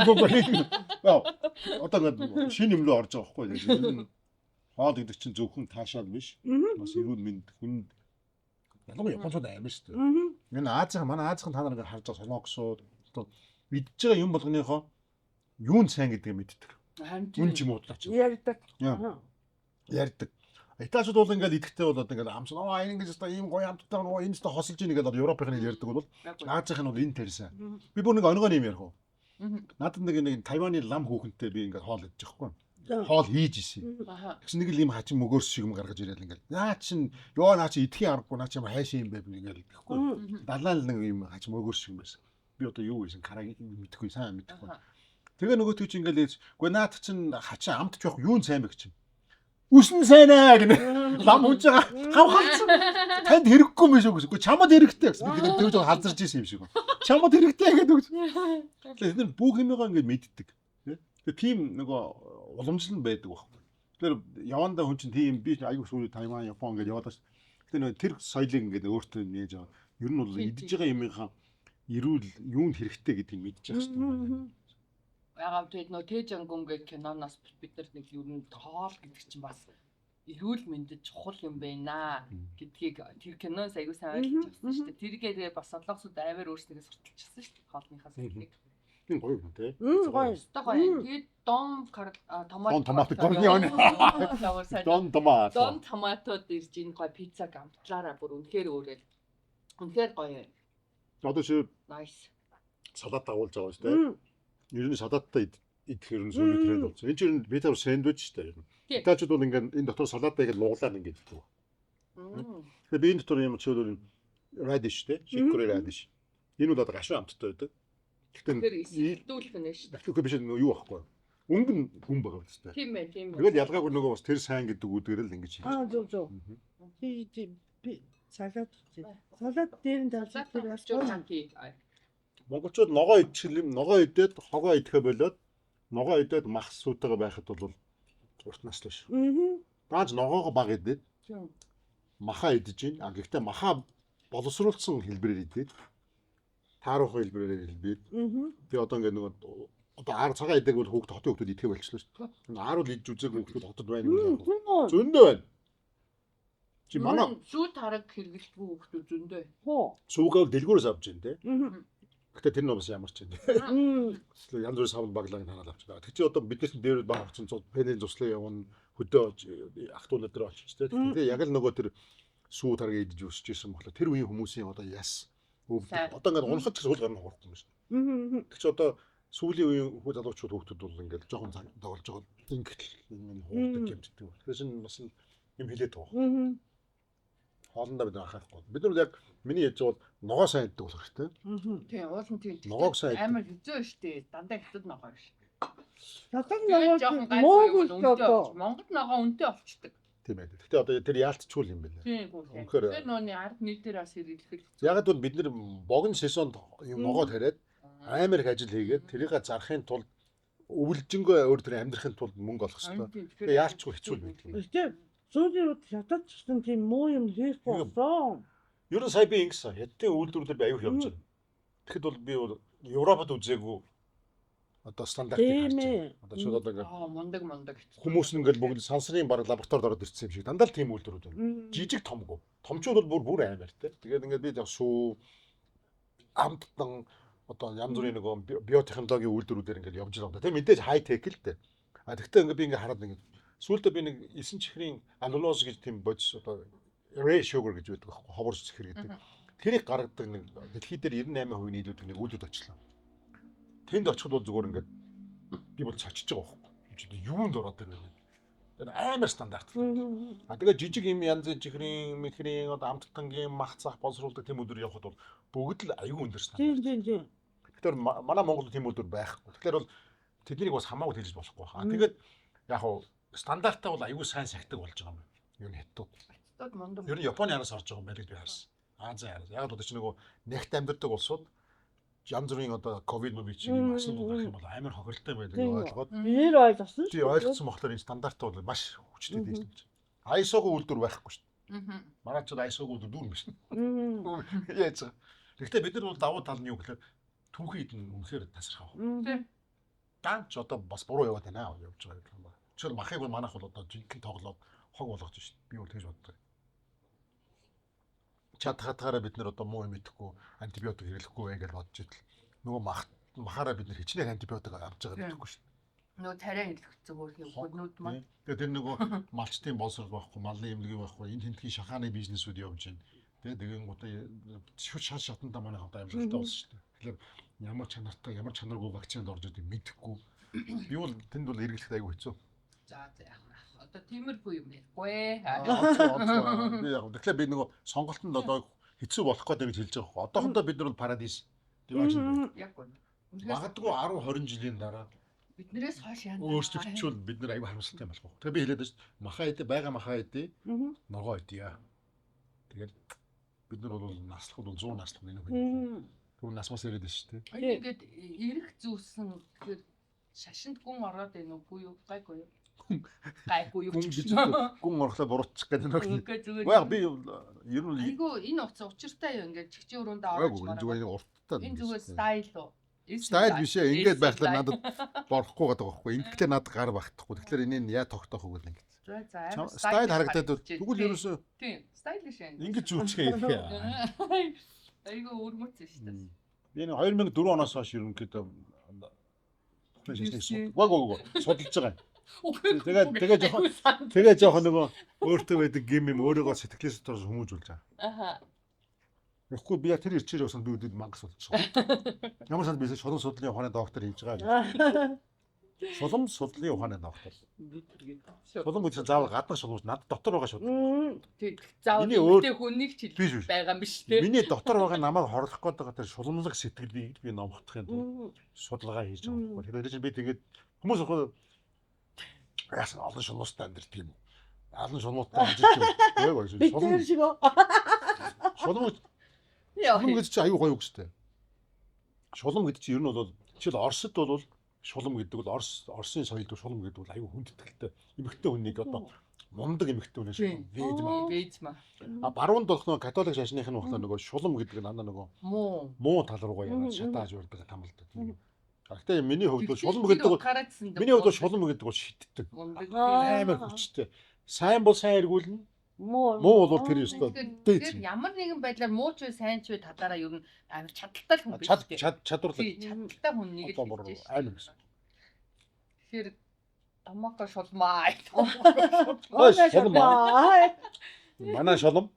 Speaker 3: одоо нэг шинэ юм руу орж байгаа байхгүй. Хоол гэдэг чинь зөвхөн таашаал биш. Бас эрүүл мэнд хүн ялангуяа Японууд амар шүү дээ. Энэ манай Азийн та нар ингээд харж байгаа солонгосууд одоо мэдж байгаа юм болгоныхоо юунд сайн гэдгийг мэддэг. Үн ч юм уу уудлаач.
Speaker 1: ярьдаг.
Speaker 3: Ярьдаг. Италиуд бол ингээд идэхтэй болоод ингээд амсан энэ ингэж одоо ийм гоё амттай энэ ч хосолж ийн гэдэг Европын ярьдаг бол Азийн нь бол энэ тарьсан. Би бүр нэг өнгөний юм ярих уу. Надад нэг Тайваны лам хүүхэнтэй би ингээд хоол идэж байхгүй. Хоол хийж исэн. Тэгсэн нэг л юм хачин мөгөөс шиг юм гаргаж ирээл ингээд. Наа чин ёо наа чи идэхийн аргагүй наа чи хайшин юм байв ингээд гэхгүй. Далайн л нэг юм хачин мөгөөс шиг юм байсан. Би одоо юу гэсэн караг мэдэхгүй сайн мэдэхгүй. Тэгээ нөгөө төч ингээд үгүй наад чин хачин амтч явах юу сайн бэ гэж. Үсэн сайн аа гэнэ. Лам хүж байгаа. Хавхалцсан. Танд хэрэггүй юм шүү гэсэн. Үгүй чамд хэрэгтэй гэсэн. Би тэгээд дөрөж халзарч исэн юм шиг. Чамд хэрэгтэй гэдэг үг. Тэгээд энэ бүх юмгаа ингээд мэддэг. Тэгээ тийм нөгөө уламжлал байдаг байхгүй. Тэгэхээр явандаа хүн чинь тийм би аягүй сүүл Тайван, Япон гэж яваад байна. Тэгэхээр нөгөө тэр соёлыг ингээд өөртөө нээж байгаа. Ер нь бол идэж байгаа юмынхаа эрүүл юунд хэрэгтэй гэдгийг мэдж байгаа шүү дээ.
Speaker 2: Ягаад гэвэл нөө Тэжангүн гэх киноноос бид нар нэг ер нь тоол гэдэг чинь бас эрүүл мэндэд чухал юм байна гэдгийг тэр киноноос аягүй сайн ойлгож авсан шүү дээ. Тэргээ бас солонгосууд амар өөрснийгөө сурталчилсан шүү дээ. Хоолныхаа сэдвийг.
Speaker 3: Тийм гоё юм тий.
Speaker 2: Гоё. Тэгээд томат
Speaker 3: дорны оны.
Speaker 2: Дон томатод ирж ин гоё пиццаг амтлаараа бүр үнэхээр өөрөөл. Үнэхээр гоё.
Speaker 3: Одоо чи
Speaker 2: Nice.
Speaker 3: салат агуулж байгаа шүү дээ. Ер нь салаттай идэх ер нь сүүлийн тренд болсон. Энэ чинь битэр сэндвич шүү дээ. Италичууд бол ингээд энэ дотор салатаа ингээд луглаад ингээд иддэг. Тэгээ би энэ дотор юм чөлөөр радиш тий. Шикүрэ радиш. Энэ бол одоо гашуун амттай байдаг.
Speaker 2: Тэгэхээр илдүүлэх нь шүү дээ.
Speaker 3: Тэгэхгүй биш юу байхгүй. Өнгөн хүн байгаа үстэй.
Speaker 2: Тийм ээ, тийм ээ.
Speaker 3: Тэгэл ялгаагүй нөгөө бас тэр сайн гэдэг үдгээр л ингэж хийж.
Speaker 1: Зөв. Би салат дээр нь тавьчих тэр бас
Speaker 3: Монголчууд ногоо идээд хогоо идэхэ болоод ногоо идээд мах сүтэйгээ байхад бол урт наслаа шүү. Дааж ногоогоо баг идээд маха идэж гин. Гэхдээ маха боловсруулсан хэлбэрээр идээд таарах хэлбэрээр хэлбээд. Тэгээ одоо ингээд нөгөө одоо ар цагаан идэг бол хүүхд хотын хүүхдүүд идэхэ болчихлоо шүү. Ар бол идж үзэг хүүхдүүд хотод байна юм. Зөндөө байна. Чи манай
Speaker 2: сүү тараг хэрэглэдэг хүүхдүүд зөндөө.
Speaker 3: Сүүгээ дэлгүүрээс авч जैन те. Гэхдээ тэр нь бас ямар ч юм. Янз бүрийн савн баглаа танаал авч байгаа. Тэг чи одоо биднээс дээр баг авчин панел туслаа явна хөдөө ах トゥ өнөдөр очиж те. Тэгээ яг л нөгөө тэр сүү тараг идэж өсөж исэн болохоор тэр үеийн хүмүүсийн одоо яс одоо ингээд унахад ч сүүл гарна хурахгүй юм шүү. Тэг чи одоо сүүлийн үеийн хүү залуучууд хүүхдүүд бол ингээд жоохон тоглож байгаа ингээд энэ хуурдаг юм гэдэг. Тэгэхээр чинь бас юм хэлээд байгаа. Хоолндоо бид анхаарахгүй. Бид нар яг миний ярьж байгаа ногоо сайн иддэг болох хэрэгтэй.
Speaker 2: Тийм уул нь тийм.
Speaker 3: Ногоог сайн
Speaker 2: амар хэцүү штэ. Дандаа хятад ногоо биш.
Speaker 1: Надад
Speaker 2: Тэгээд
Speaker 1: нөгөө
Speaker 2: жоохон гайгүй
Speaker 1: моогүй
Speaker 2: юм бол
Speaker 1: одоо.
Speaker 2: Монгол ногоо үнэтэй болчдөг.
Speaker 3: Тийм ээ. Гэхдээ одоо тэр яалтчгүй юм байна.
Speaker 2: Тийм үү.
Speaker 3: Үнэхээр-
Speaker 2: Тэр нөөний ард нийтээр бас хэрэглэх.
Speaker 3: Яг бол бид нэр богино сезонд юм ногоо тариад амар их ажил хийгээд тэрийг зарахын тулд өвлжөнгөө өөр төр амьдрахын тулд мөнгө олох хэрэгтэй. Тэгээ яалтчгүй хэцүү юм байдаг юм.
Speaker 1: Гэхдээ сүүлийн үед шатаж гэсэн тийм муу юм хийхгүй болсон.
Speaker 3: Ер нь сая би ингэсэн. Ядтын үйлдвэрлэлээр би аюух явж байна. Тэгэхэд бол би бол Европод үзээгүй одоо стандартыг
Speaker 1: Тийм
Speaker 3: харж
Speaker 1: ээ.
Speaker 3: байна. Одоо шууд одоо ингээд
Speaker 2: Мундаг.
Speaker 3: хүмүүс нь ингээд бүгд сансрын баг лабораторид ороод ирсэн юм шиг дандаа л тийм үйлдвэрүүд байна. Жижиг томгүй. Томчууд бол бүр амар те. Тэгээд ингээд би яг сүү амттан одоо янз бүрийн нөгөө биотехнологийн үйлдвэрүүдээр ингээд явж байгаа юм да. Тэг мэдээж хай тек л дээ. А тэгтээ ингээд би ингээд хараад ингээд сүүлдээ би нэг 9 чихрийн алулоз гэж тийм бодис одоо ray sugar гэж байдаг байхгүй ховор чихэр гэдэг. Тэрийг гаргадаг нэг дэлхий дээр 98% нийлүүд нэг үйлдвэрлэлд очлоо. Тэнд очиход бол зүгээр ингээд би бол цочж байгаа байхгүй. Юунд ороод ирнэ. Тэр амар стандарт. А тэгээ жижиг юм янзын чихрийн, мэхрийн одоо амттангийн мах цах боловсруулдаг тийм үйлдвэр явахад бол бүгд л аюу өндөр стандарт.
Speaker 1: Тийм.
Speaker 3: Тэгэхээр манай Монголд тийм үйлдвэр байхгүй. Тэгэхээр бол тэднийг бас хамаагүй хэлж болохгүй байна. Тэгээд яг хуу стандартаа бол аюу сайн сахидаг болж байгаа юм. Юу нь хэттүүд.
Speaker 2: Хятад мундаг.
Speaker 3: Ер нь Японы араас орж байгаа юм байна гэж би харсан. Азийн араас. Яг л одоо чи нөгөө нэгт амьдардаг улсууд янз бүрийн одоо ковид чигийн масны гарах юм бол амар хохиролтой байдаг ойлгоод
Speaker 1: Биеэр ойлгосон.
Speaker 3: тий ойлгосон болохоор энэ стандарт бол маш хүчтэй дээ шүү дээ. ISO-гийн үйлдвэр байхгүй шүү дээ. Манай ч ISO-гийн үйлдвэр дүүрэн биш. Яаж. Гэхдээ бид нар бол давуу тал нь юу гэхээр түүхий эдэн үнэхээр тасархав. Даанч одоо бас буруу яваад байна явж байгаа юм байна. Жишээл махыг бол манайх бол одоо жинхэнэ тоглоод хог болгож шүү дээ. Би бол тэгж боддог. Чад хатгаараа бид нар одоо муу юм идэхгүй антибиотик хэрэглэхгүй вэ гэж бодож идэл. Нөгөө махаараа бид нар хичнээн антибиотик авч байгаа гэдэггүй шүү дээ.
Speaker 2: Нөгөө тариа хэлэхцэг өөр юм гүнүүд маань.
Speaker 3: Тэгээ тэр нөгөө малчтын боловсрол байхгүй, малын эмнэлгийн байхгүй, энэ тентгийн шахааны бизнесүүд явж байна. Тэгээ гутаа шат шатанда манай хавтаа амжилттай болсон шүү дээ. Тэгэхээр ямар чанартай, ямар чанаргүй вакцинд орж идэг мэдэхгүй. Би бол тэнд бол эргэлэх айгүй хэцүү.
Speaker 2: За яах вэ? Одоо тиймэрхүү юм ярихгүй.
Speaker 3: Би яг тэгэхээр би нөгөө сонголтонд одоо хэцүү болох гэдэг гэж хэлж байгаа хөө. Одоохондоо бид нар бол парадис.
Speaker 2: Яг гоо.
Speaker 3: Магадгүй 10 20 жилийн дараа
Speaker 2: Биднээс хойш яана.
Speaker 3: өөрчлөгчвөл бид нар аюу харамсалтай юм болох уу. Тэгээ би хэлээд байна шүү дээ. Махаа идэ байгаа махаа идэ. Ногоо идэ. Тэгээд бид нар бол наслахад бол 100 наслах нэг хүн. Түр насмаас ирээд байна шүү дээ.
Speaker 2: Ингээд эрэх зүусэн тэгэхээр шашинд гүн ороод байна уу буюу гайгүй юу? Гайгүй юу ч гэсэн.
Speaker 3: Гүн орлоо буруутчих гэдэг нэг.
Speaker 2: Ингээд зүгээр.
Speaker 3: Уу би ер нь
Speaker 2: Айгу энэ утас учиртай юу ингээд чигчээ өрөөндөө орж
Speaker 3: энэ зүгээр урттай.
Speaker 2: Энэ зүгээр стайл уу?
Speaker 3: Стайл биш ээ. Ингээд байхлаа надад борохгүй гэдэг байхгүй. Ингээд надад гар багтахгүй. Тэгэхээр энийг яа тогтоох уу гэдэг ингэж.
Speaker 2: За
Speaker 3: Стайл харагдаад тэгвэл ерөөсөө
Speaker 2: тийм стайлиш байна.
Speaker 3: ингэж үүсгэх юм.
Speaker 2: Айгу өрмөц шүү дээ.
Speaker 3: Би энэ 2004 оноос хойш ерөнхийдөө Ваг судалж байгаа юм. Тэгээ жоохон нөгөө өөртөө байдаг гим юм өөрийгөө сэтгэлээс дотор хүмүүжүүлж байгаа.
Speaker 2: Аха.
Speaker 3: Тэгэхгүй би яг тэр ирчээр явсан би үдэд мангас судалж байгаа. Ямар санд би шулуун судлалын ухааны доктор хийж байгаа. Шулуун судлалын ухааны доктор. Шулуун гэж заавал гадна шулуун над дотор байгаа шүү.
Speaker 2: Тэг заавал
Speaker 3: Миний
Speaker 2: өөртөө хүнийг ч
Speaker 3: биш.
Speaker 2: хэлж байгаа юм биш үү?
Speaker 3: Миний дотор байгаа намайг хорлох гээд байгаа тэр шулуунлаг сэтгэлийг би номхдохын тулд судалгаа хийж байгаа. Тэгэхээр би тэгээд хүмүүс их яасан олон шулуустай амьдрт юм. Олон шулуустай ажиллаж байгаа. Шулуун гэдэг чинь аюу гоё үг шүү дээ. Шулуун гэдэг чинь ер нь бол жишээл Оросд бол шулуун гэдэг бол Оросын соёлд шулуун гэдэг бол аюу хүндэтгэлтэй эмэгтэй хүнийг одоо мундаг эмэгтэй хүн шүү.
Speaker 2: Вэжмаа.
Speaker 3: А баруунд болох нөгөө католик шашныхын ухлаа нөгөө шулуун гэдэг нь дандаа нөгөө муу тал руугаа яваад шатааж урдаг тамалдаг. Гэхдээ миний хувьд бол шулуун гэдэг бол шулуун гэдэг бол шиддэг. Амар хүчтэй. Сайн бол сайн эргүүлнэ. Муу бол тэр ёстой.
Speaker 2: Тэр ямар нэгэн байдлаар муу ч сайн ч тадараа ер нь амар чадaltaй хүн биш үү?
Speaker 3: Чадварлаг.
Speaker 2: Чадaltaй хүн нэг л хийж
Speaker 3: байна. Амар.
Speaker 2: Тэгэхээр томоко шулмаа.
Speaker 3: Манай шулуун.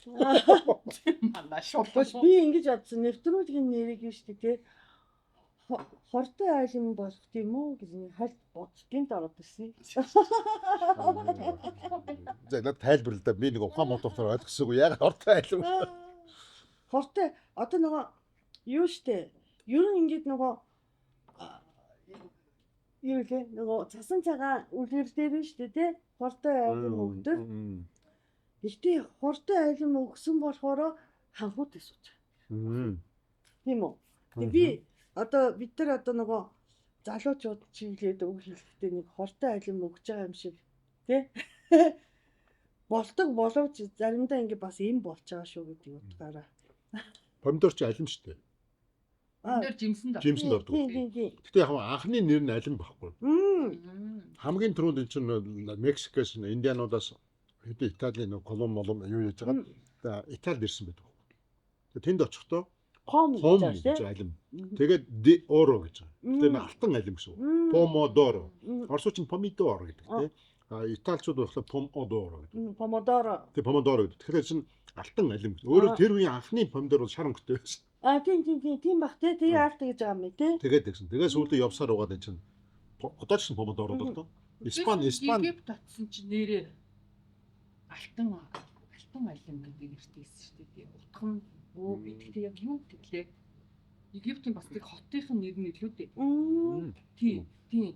Speaker 2: Манай шулуун.
Speaker 1: Би ингэж бодсон. Нэвтрүүлгийн нэрийг нь шүү дээ. хортой айлын болох тийм үү гэж нэг хальт бодтын дороод ирсэн.
Speaker 3: За надад тайлбар л да. Би нэг ухаан мотортоор ойлгосоогүй. Яг хортой айлм.
Speaker 1: Хортой одоо нөгөө юу штэ. Ер нь ингэж нөгөө юу лээ нөгөө цасан цагаан үлгэр дээр нь штэ тий. Хортой айлын өгдөр. Гэхдээ хортой айлын өгсөн болохоор ханхууд эсвэл. Тийм үү. Тэгээ би одоо бид нар одоо нөгөө залуучууд чиглээд үг хэлэхдээ нэг хортой айлын өгж байгаа юм шиг тий. Болдог боловч заримдаа ингэ бас юм болж байгаа шүү гэдэг утгаараа.
Speaker 3: Помидор чи алим шүү дээ.
Speaker 2: Тэр жимсэнд ордог.
Speaker 3: Жимсэнд ордог. Гэтэ яг анхны нэр нь алим байхгүй. Хамгийн түрүүнд энэ чинь Мексикээс Индиануудаас хэдэн Италийн колон юу яаж байгаа. Италид ирсэн байдаг. Тэнд очихдоо
Speaker 1: Хом
Speaker 3: гэж алим. Тэгээд ди оро гэж байгаа. Тэр нь алтан алим гэсэн. Помодоро. Оросч нь помидор гэдэг тийм. Италичууд болохоор помодоро гэдэг.
Speaker 1: Помодоро.
Speaker 3: Тэг помодоро гэдэг. Тэгэхээр чинь алтан алим гэсэн. Өөрөөр тэр үеийн анхны помидор бол шар өнгөтэй байсан.
Speaker 1: Тийм бах тий. Тэгээ арт гэж байгаа юм тий.
Speaker 3: Тэгээд тэгсэн. Тэгээд сүүлдээ явсаар угаад энэ чинь одоо ч помодоро бол тоо. Испани
Speaker 2: Египт татсан чинь нэрээ алтан алим гэдэг нэртэйсэн шүү дээ. Утган би тэгтээ яг юу гэвлээ. Египтийн бас нэг хотынхын нэр нь илүү дээ. Тийм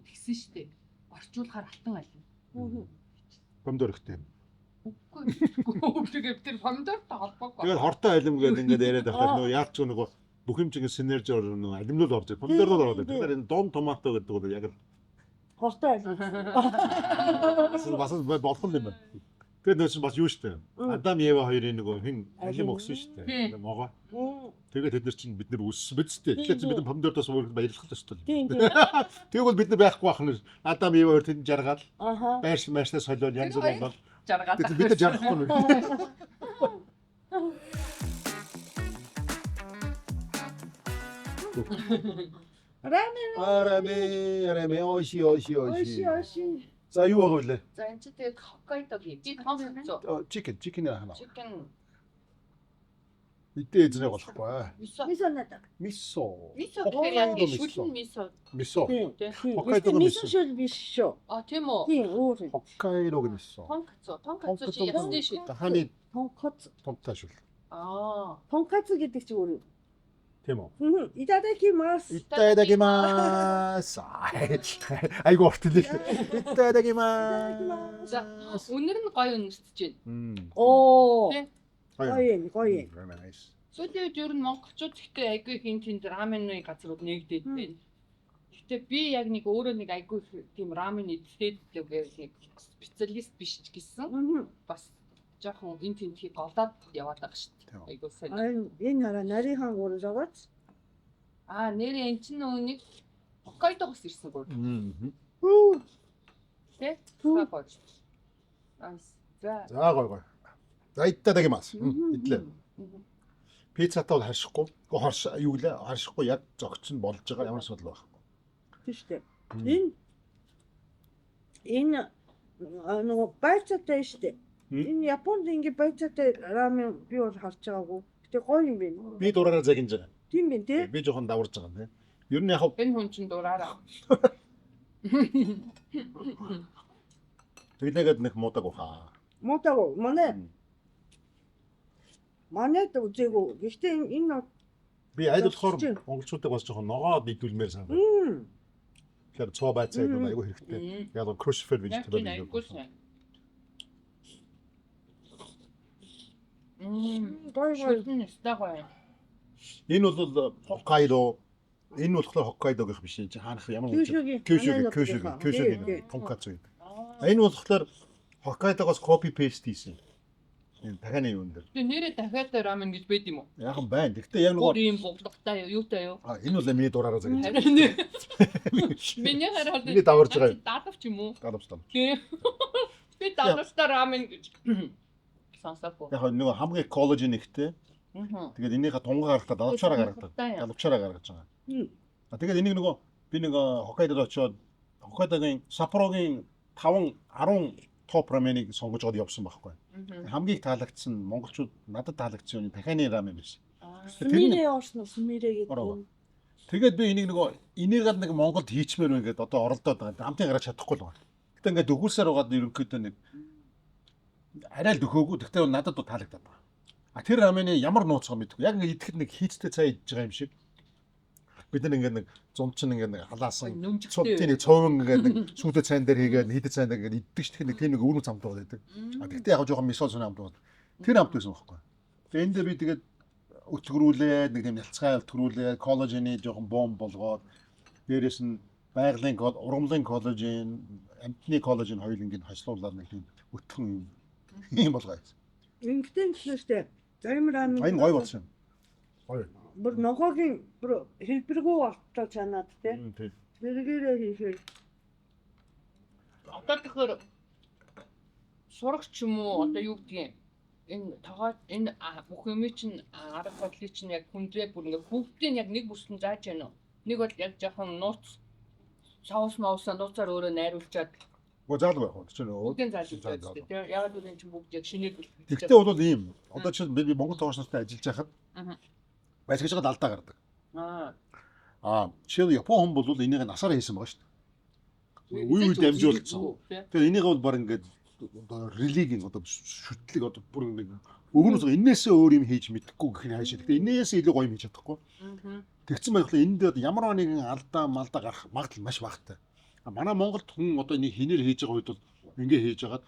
Speaker 2: тэгсэн шүү дээ. Орчуулахаар алтан алим.
Speaker 3: помидор ихтэй.
Speaker 2: Үгүй тэр помидортой холбоогүй.
Speaker 3: Тэгээд хортой алим гэдэг ингээд яриад байхад нөгөө яач нөгөө бүх юм чинь синержи нөгөө алимнууд орж байгаа. Помидорнууд ороод байгаа. Тэгэхээр энэ дон томато гэдэг бол яг
Speaker 1: Хортой айлын.
Speaker 3: бас болох юм байна. Тэгээд нөөц бас юу штэ. Адам Ева хоёрын нөгөө хин алим өгсөн штэ. Могоо. Тэгээд тэд нар чинь бид нар өссөн бидтэй. Тэгэхээр бид помидордоос өөр баярлах ёстой.
Speaker 1: Тийм.
Speaker 3: Тэгвэл бид нар байхгүй байх нь Адам Ева хоёр тэнд жаргаад байрш машнаас солиод янз бүр бол
Speaker 2: жаргаад.
Speaker 3: бид нар жарахгүй нь. Рамен оши. За юу байгаа вэ?
Speaker 2: За энэ ч тэгээд Хоккайдогийн би тоомцоо.
Speaker 3: Чикен хана.
Speaker 2: Chicken
Speaker 3: Итэй эзнийг болохгүй.
Speaker 1: Мисо надад.
Speaker 3: Мисо.
Speaker 2: гэхээр яг шүлэн мисо.
Speaker 3: Мисо.
Speaker 1: Хоккайдо мисо шил биш шүү.
Speaker 2: Тийм үү.
Speaker 1: Тийм өөр.
Speaker 3: Хоккайдог мисо.
Speaker 2: Тонкацу чи ясны шүү.
Speaker 3: Ханы
Speaker 1: Тонкоц.
Speaker 3: томтай шүл.
Speaker 1: Тонкац гэдэг чи өөр.
Speaker 3: Тийм үү?
Speaker 1: Итадакимас.
Speaker 3: Итадакимас. Айгу ортлээ. Итадакимас.
Speaker 2: За үнэр нь гоё үнэртэж байна.
Speaker 1: Оо.
Speaker 2: Тийм.
Speaker 1: Гоё.
Speaker 2: Сүүлийн үед ер нь монголчууд ихтэй айгүй хин тэнд раменны газрууд нэгдээд байна. Гэтэ би яг нэг өөрөө нэг айгүй тийм рамен идээд нэг специалист биш ч гэсэн бас жоохон эн тентхий голдоод яваад байгаа шүү дээ. Айгүй сайн.
Speaker 1: Энэ хараа нарийнхан гурав жагаач.
Speaker 2: Нэрээ эн чинь нэг Хоккайдогоос ирсэн гоо. Тэ?
Speaker 3: За гоё. За итадакимас. Идлээ. Пиццатаа бол харшихгүй. Гэхдээ юу лээ? Харшихгүй яг зогч нь болж байгаа ямар асуудал байхгүй.
Speaker 1: Тийм шүү дээ. Энэ нөгөө байцаатай шүү дээ. Энэ Японд ингэ байцаатай рамен би бол харж байгаагүй. Гэтэ гоё юм байна.
Speaker 3: Би дураараа загинж байгаа.
Speaker 1: Тийм байна тий.
Speaker 3: Би жоохон даварж байгаа юм тий. Ер нь яг
Speaker 2: энэ хүн чинь дураараа.
Speaker 3: тэглээгээд нэг муудаг ухаа.
Speaker 1: Муутаагүй. Манайд үзээгүй. Гэхдээ энэ
Speaker 3: Би аль болохоор монголчуудыг бас жоохон ногоод нийтүүлмээр санагдав. Тэгэхээр цоо байцаа гэдэг айгүй хэрэгтэй. Яг нь crucifer vegetable
Speaker 2: Айгүй
Speaker 3: гэдэг.
Speaker 2: сайн.
Speaker 1: гоё.
Speaker 2: Шүлэн стагаа.
Speaker 3: Энэ бол Хоккайдо. Энэ болохоор Хоккайдогийнх биш энэ хаанах ямар Кюшүгийн тонкацу гэдэг. Энэ болохоор Хоккайдогоос copy paste хийсэн. Энэ дахианы юун дээр.
Speaker 2: Тэгээ нэрээ дахиад рамен гэж байд юм уу?
Speaker 3: Яг нь байна. Гэхдээ яг
Speaker 2: Өөр
Speaker 3: нэг
Speaker 2: юм бодлоготой юутай юу?
Speaker 3: энэ бол миний дураараа загинж.
Speaker 2: Миний хараад
Speaker 3: Миний даварж байгаа.
Speaker 2: Даадав ч юм уу?
Speaker 3: Гадавстан.
Speaker 2: Тийм. Би даадавстаа рамен гэж сонсоогүй.
Speaker 3: Яг нэг хамгийн коллажен ихтэй. Тэгээд энийхээ тунгаа гаргахад далавчаараа гаргадаг. Далавчаараа гаргаж байгаа. Тэгээд энийг нөгөө би нэг Хоккайдод очиод Хоккайдогийн Саппорогийн 5-10 топ раменыг сонгож аваад явсан байхгүй. Хамгийн таалагдсан монголчууд надад таалагдсан юм дахианы рамен байсан.
Speaker 1: Сүмирээ орсон уу? Сүмирээ гэдэг.
Speaker 3: Тэгээд би энийг энийг нэг Монголд хийчмээр ингээд одоо оролдоод байгаа. Амтын гараад чадахгүй л байна. Гэтэ ингээд дөхүүлсээр байгаад ерөнхийдөө нэг арай л дөхөөгүй. Гэхдээ надад таалагдаад байна. А тэр рамены ямар нууцгаа мэдгүй. Яг ингээд идэхэд нэг хийцтэй цай идэж байгаа юм шиг. Бид нар ингээд нэг зунчин ингээд нэг халаасан тийм нэг цовын ингээд нэг сүйтэй цайн дээр хийгээд хийдэг цайн дээр ингээд иддэг ч нэг тийм нэг өвөрмөц амт байдаг. А гэхдээ яг жоохон мисол сүнэ амт байдаг. Тэр амт байсан байхгүй. Тэгээд энд дээр би тэгээд өтгөрүүлээд нэг тийм ялцгай өтгөрүүлээд коллагены жоохон бомб болгоод дээрэс нь байгалийн ургамлын коллаген, амтны коллаген хоёулангийн хослуулаад нэг тийм өтгөн юм болгоо.
Speaker 1: Ингэтэй юм шүү дээ. Зарим рамен.
Speaker 3: Энэ гоё болсон. Гоё.
Speaker 1: Бүр ногоогийн бүр хэлбэргүй болтоо чанаад тий. Зэрэгээрээ хийхээр.
Speaker 2: Одоо тэгэхээр сурагч юм уу одоо юу гэдгийг энэ тоогоо энэ бүх юм чинь арга бодлыг чинь яг хүндрээ бүр ингээ бүгдийг яг нэг бүсэнд зааж байна уу? Нэг бол яг жоохон нууц саус маусаа нууцаар өөрөө найруулчаад
Speaker 3: Гоо заалгүй яг чинь
Speaker 2: бүгдийг зааж байгаа тийм яг л энэ чинь бүгд яг шинээр
Speaker 3: Тэгтээ бол ийм. Одоо чинь би Монгол тоогоос нартай ажиллаж байхад байж гэж байгаа алдаа гардаг. Жишээ нь Япон хүн бол энийг насаараа хийсэн байгаа шүү дээ. Үе үед дамжуулсан. Тэгэхээр энийг бол баг ингээд одоо религийн одоо шүтлэг одоо бүр нэг өвгөнөөс энээсээ өөр юм хийж мэдэхгүй гэх нь хайшаа. Гэхдээ энээсээ илүү гоё юм хийж чадахгүй. Тэгсэн байхлаа энд ямар нэгэн алдаа малдаа гарах магадлал маш багатай. Манай Монголд хүн одоо энийг хинээр хийж байгаа үед бол ингээ хийж хагаад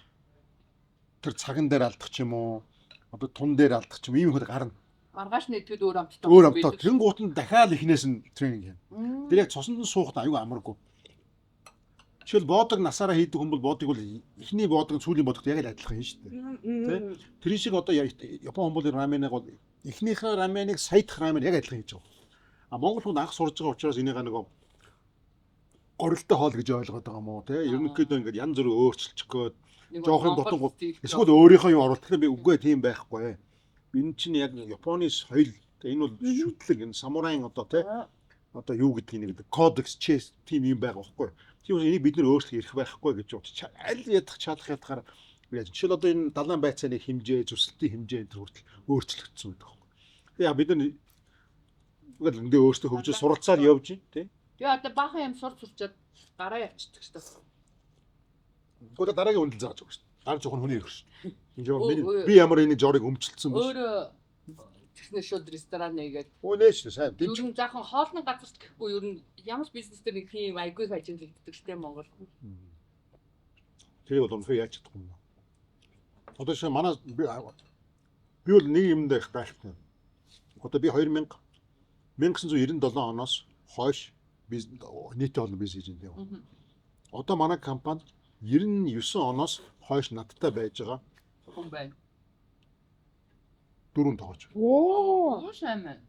Speaker 3: тэр цаган дээр алдах ч юм уу одоо тун дээр алдах ч юм ийм их гарна.
Speaker 2: Маргааш нэгтгэд өөр амттай.
Speaker 3: Өөр амттай. Тэр гут нь дахиад ихнээс нь тренинг юм. Тэр яг цуснд нь суухад аюу амаргүй. Жишээл боодог насаараа хийдэг хүн бол боодыг бол ихний боодог сүүлийн боодогт яг л адилхан хийн шүү дээ. Тэр шиг одоо Япон хүн бол раменыг бол ихнийхээ раменыг саядах рамен яг адилхан хийж байгаа. Монгол хүн анх сурж байгаа учраас энийг нэг горилтой хоол гэж ойлгоод байгаа юм уу те. Ерөнхийдөө ингээд янз бүр өөрчилчих гээд жоохын дутангууд эсвэл өөрийнхөө юм оруулах. Тэгэхээр би үгүй тийм байхгүй. Энэ чинь яг Японы соёл. Энэ бол шүтлэг энэ самурайн одоо те. Одоо юу гэдгийг нэг кодекс чэс тийм юм байгаа байхгүй. Тийм энийг бид нэр өөрчлөх эрх байхгүй гэж бодож аль ядах чадахаар яаж жишээл одоо энэ далайн байцааны хэмжээ зүсэлтийн хэмжээ энэ хүртэл өөрчлөгдсөн байдаг байхгүй. Тэгээ бид нар угаал эндээ өөрсдөө хөгжиж суралцаад явж байна тий.
Speaker 2: Тэгээ одоо баахан юм сурчаад гараа явчихдаг шүү дээ.
Speaker 3: Гоо дараагийн үндэл зааж байгаа шүү дээ. Дараа жоохон хүний ирэх шүү. Би ямар энийг жорыг өмчлөлтсөн бэ?
Speaker 2: Өөрөө тэгснэ шууд ресторан нэгээд.
Speaker 3: Нээш сайн.
Speaker 2: Ер нь жаахан хоолны газарт гэхгүй ер нь ямар бизнес дээр нэг тийм айгүй ажиглагддаг шүү дээ Монгол.
Speaker 3: Тэр бол үнэхээр яаж чадахгүй юм. Одоо шинэ манай би бол нэг юм дээр байхгүй. Одоо би 1997 оноос хойш нийтийн олон бизнес хийж байна. Одоо манай компани 99 оноос хойш надтай байж байгаа
Speaker 2: хүн байна.
Speaker 3: 4 тоогооч.
Speaker 2: Оо сайн байна.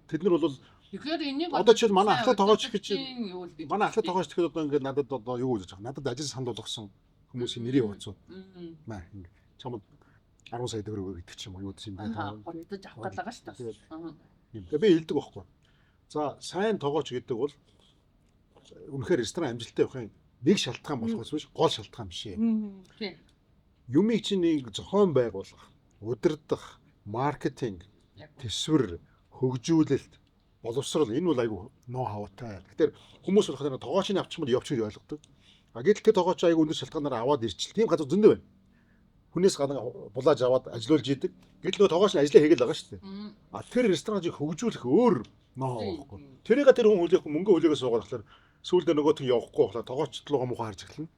Speaker 3: Тэд нар бол
Speaker 2: тэгэхээр энийг
Speaker 3: одоо чи манай ахлах тоогооч гэж манай ахлах тоогооч гэхэд одоо ингээд надад одоо юу гэж байгаа. Надад ажил санд болгосон хүмүүсийн нэрийг ууцсан. Маа ингээд чамд 10 сая төгрөг өгдөг ч юм уу юу гэсэн юм байна.
Speaker 2: Гонтож авах гээд байгаа шүү дээ.
Speaker 3: Тэгээ би хэлдэг байхгүй. За сайн тоогооч гэдэг бол үнэхээр ресторан амжилттай явахын нэг шалтгаан болохоос биш гол шалтгаан биш юм.
Speaker 2: Тийм.
Speaker 3: Юмыг чинь нэг зохион байгуулах, удирдах, маркетинг, төсвөр, хөгжүүлэлт, боловсрол энэ бол айгүй ноу хавтай. Тэгэхээр хүмүүс болохоор тоогоочны авчмал явчих гэж ойлгодог. Гэтэл тэр тоогооч айгүй өндөр шалтгаанаар аваад ирчихэл тийм газар зөндөө байна. Хүнээс гадна булааж аваад ажиллуулж идэг. Гэтэл нөгөө тоогооч нь ажлаа хийгээл байгаа шүү дээ. Тэр рестораныг хөгжүүлэх өөр ноу байхгүй. Тэр хүн хүлээх мөнгө хүлээгээс суугаад болохоор сүүлдээ нөгөөт нь явахгүй болохоор тоогоочлогоо муухай харж эхэлнэ.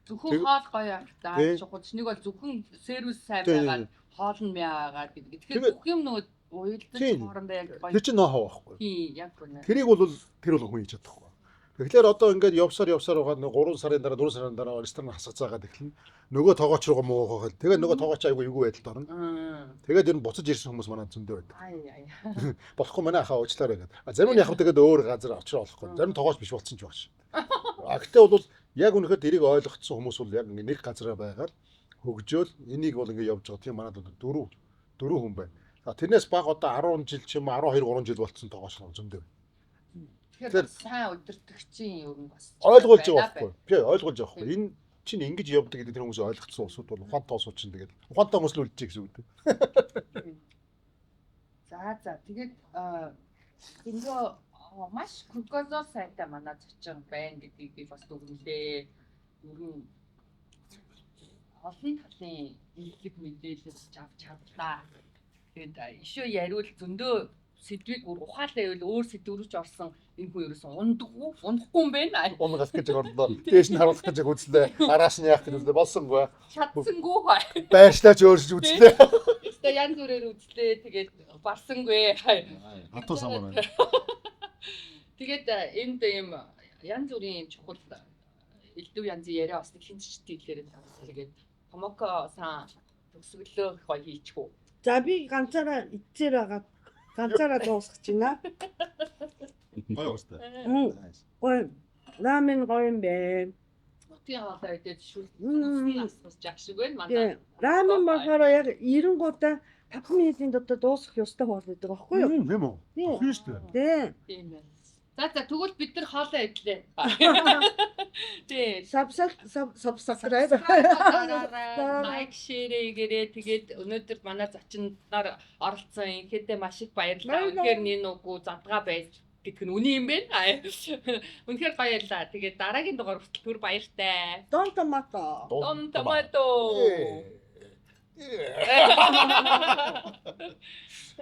Speaker 2: Зөвхөн хоол гоё аа чухал. Нэг бол зөвхөн сервис сайн байгаад хоол нь мяагаад гэдэг. Тэгэхээр бүх юм нөгөө уялдаж хоорондоо яг гоё.
Speaker 3: Тэр чинь ноу байхгүй.
Speaker 2: Тийм яг үнэ.
Speaker 3: Тэр бол хүн хийж чадахгүй. Тэгэхээр одоо ингээд явсаар байгаа 3 сарын дараа 4 сарын дараа ресторан хасацаагаад эхэлнэ. Нөгөө тоогооч руу муу хахад. Тэгээд нөгөө тоогооч айгүй эвгүй байдалд орно. Тэгээд энэ буцаж ирсэн хүмүүс манай зөндөө байдаг. Болохгүй манай ахаа уучлаарай гэдэг. Зарим нь яг тэгээд өөр газар очроо болохгүй. Зарим тоогооч биш болсон ч багш. Гэхдээ бол яг үнэхээр тэрийг ойлгоцсон хүмүүс бол яг нэг газараа байгаад хөгжөөл энийг бол ингээд явж байгаа. Тийм манад 4 хүн байна. Тэрнээс баг одоо 10 жил ч юм уу 12 3 жил болцсон тоогооч зөндөө.
Speaker 2: Тэгэхээр сайн удирдагчийн ер нь бас
Speaker 3: ойлгуулж байгаа байхгүй. Би ойлгуулж байгаа байхгүй. Энэ чинь ингэж явдаг гэдэг тэр хүмүүс ойлгоцсон улсууд бол ухаантай улсууд чинь тэгээд ухаантай хүмүүс л үлдчихэ гэсэн үг үү.
Speaker 2: За тэгээд энэ маш глюкозоор сайтай манай зочин байна гэдгийг би бас дүгнэлээ. Ер нь олон талын илэг мэдээлэл авч чадлаа. Тэгээд ишөө яриул зөндөө сэдвийг ухаалаа байвал өөр сэдв рүү ч орсон энэ хүн ерөөсөн унахгүй юм байна.
Speaker 3: Унгаас гэж орлоо. Дээш нь харуулах гэж үзлээ. Араас нь яах гэж үзлээ. Болсонгүй.
Speaker 2: Чадсангүй хай.
Speaker 3: Байшлаач өөрчилж үзлээ.
Speaker 2: Өөртөө янз бүрээр үзлээ. Тэгээд барсангүй.
Speaker 3: Хатуу самаар байна.
Speaker 2: Тэгээд энд ийм янз бүрийн чухал элдв янзын яриа бас хинч дийлэрээ тавьсан. Тэгээд Томоко сан төгсгөлөө гоё хийчихв.
Speaker 1: За би ганцаараа эцээр байгаа. Ганцаараа дуусгаж байна.
Speaker 3: Гоё уустай.
Speaker 1: Гоё. Рамен гоё юм бэ.
Speaker 2: Тийм хаалаа идэж шүлтний асуус жаг шиг байна манай.
Speaker 1: Рамен болохоор яг 90-гуудаа 5 минутын дотор дуусгах ёстой бол гэдэг байхгүй юу?
Speaker 3: Тийм үү?
Speaker 1: Тийм.
Speaker 3: Тийм шүү дээ.
Speaker 1: Тийм.
Speaker 2: Тийм байна. За тэгвэл бид нар хоолоо идлээ. Тийм.
Speaker 1: Subscribe.
Speaker 2: Лайк, шеэр хийгээрэй. Тэгээд өнөөдөр манай зочноор оролцсон инхээдээ маш их баярлалаа. Үнэхээр нин үгүй задгаа байж гэдэг нь үний юм байна. Үнэхээр баярлалаа. Тэгээд дараагийн дугаар хүртэл түр баяртай.
Speaker 1: Дон томато.
Speaker 2: Дон томато.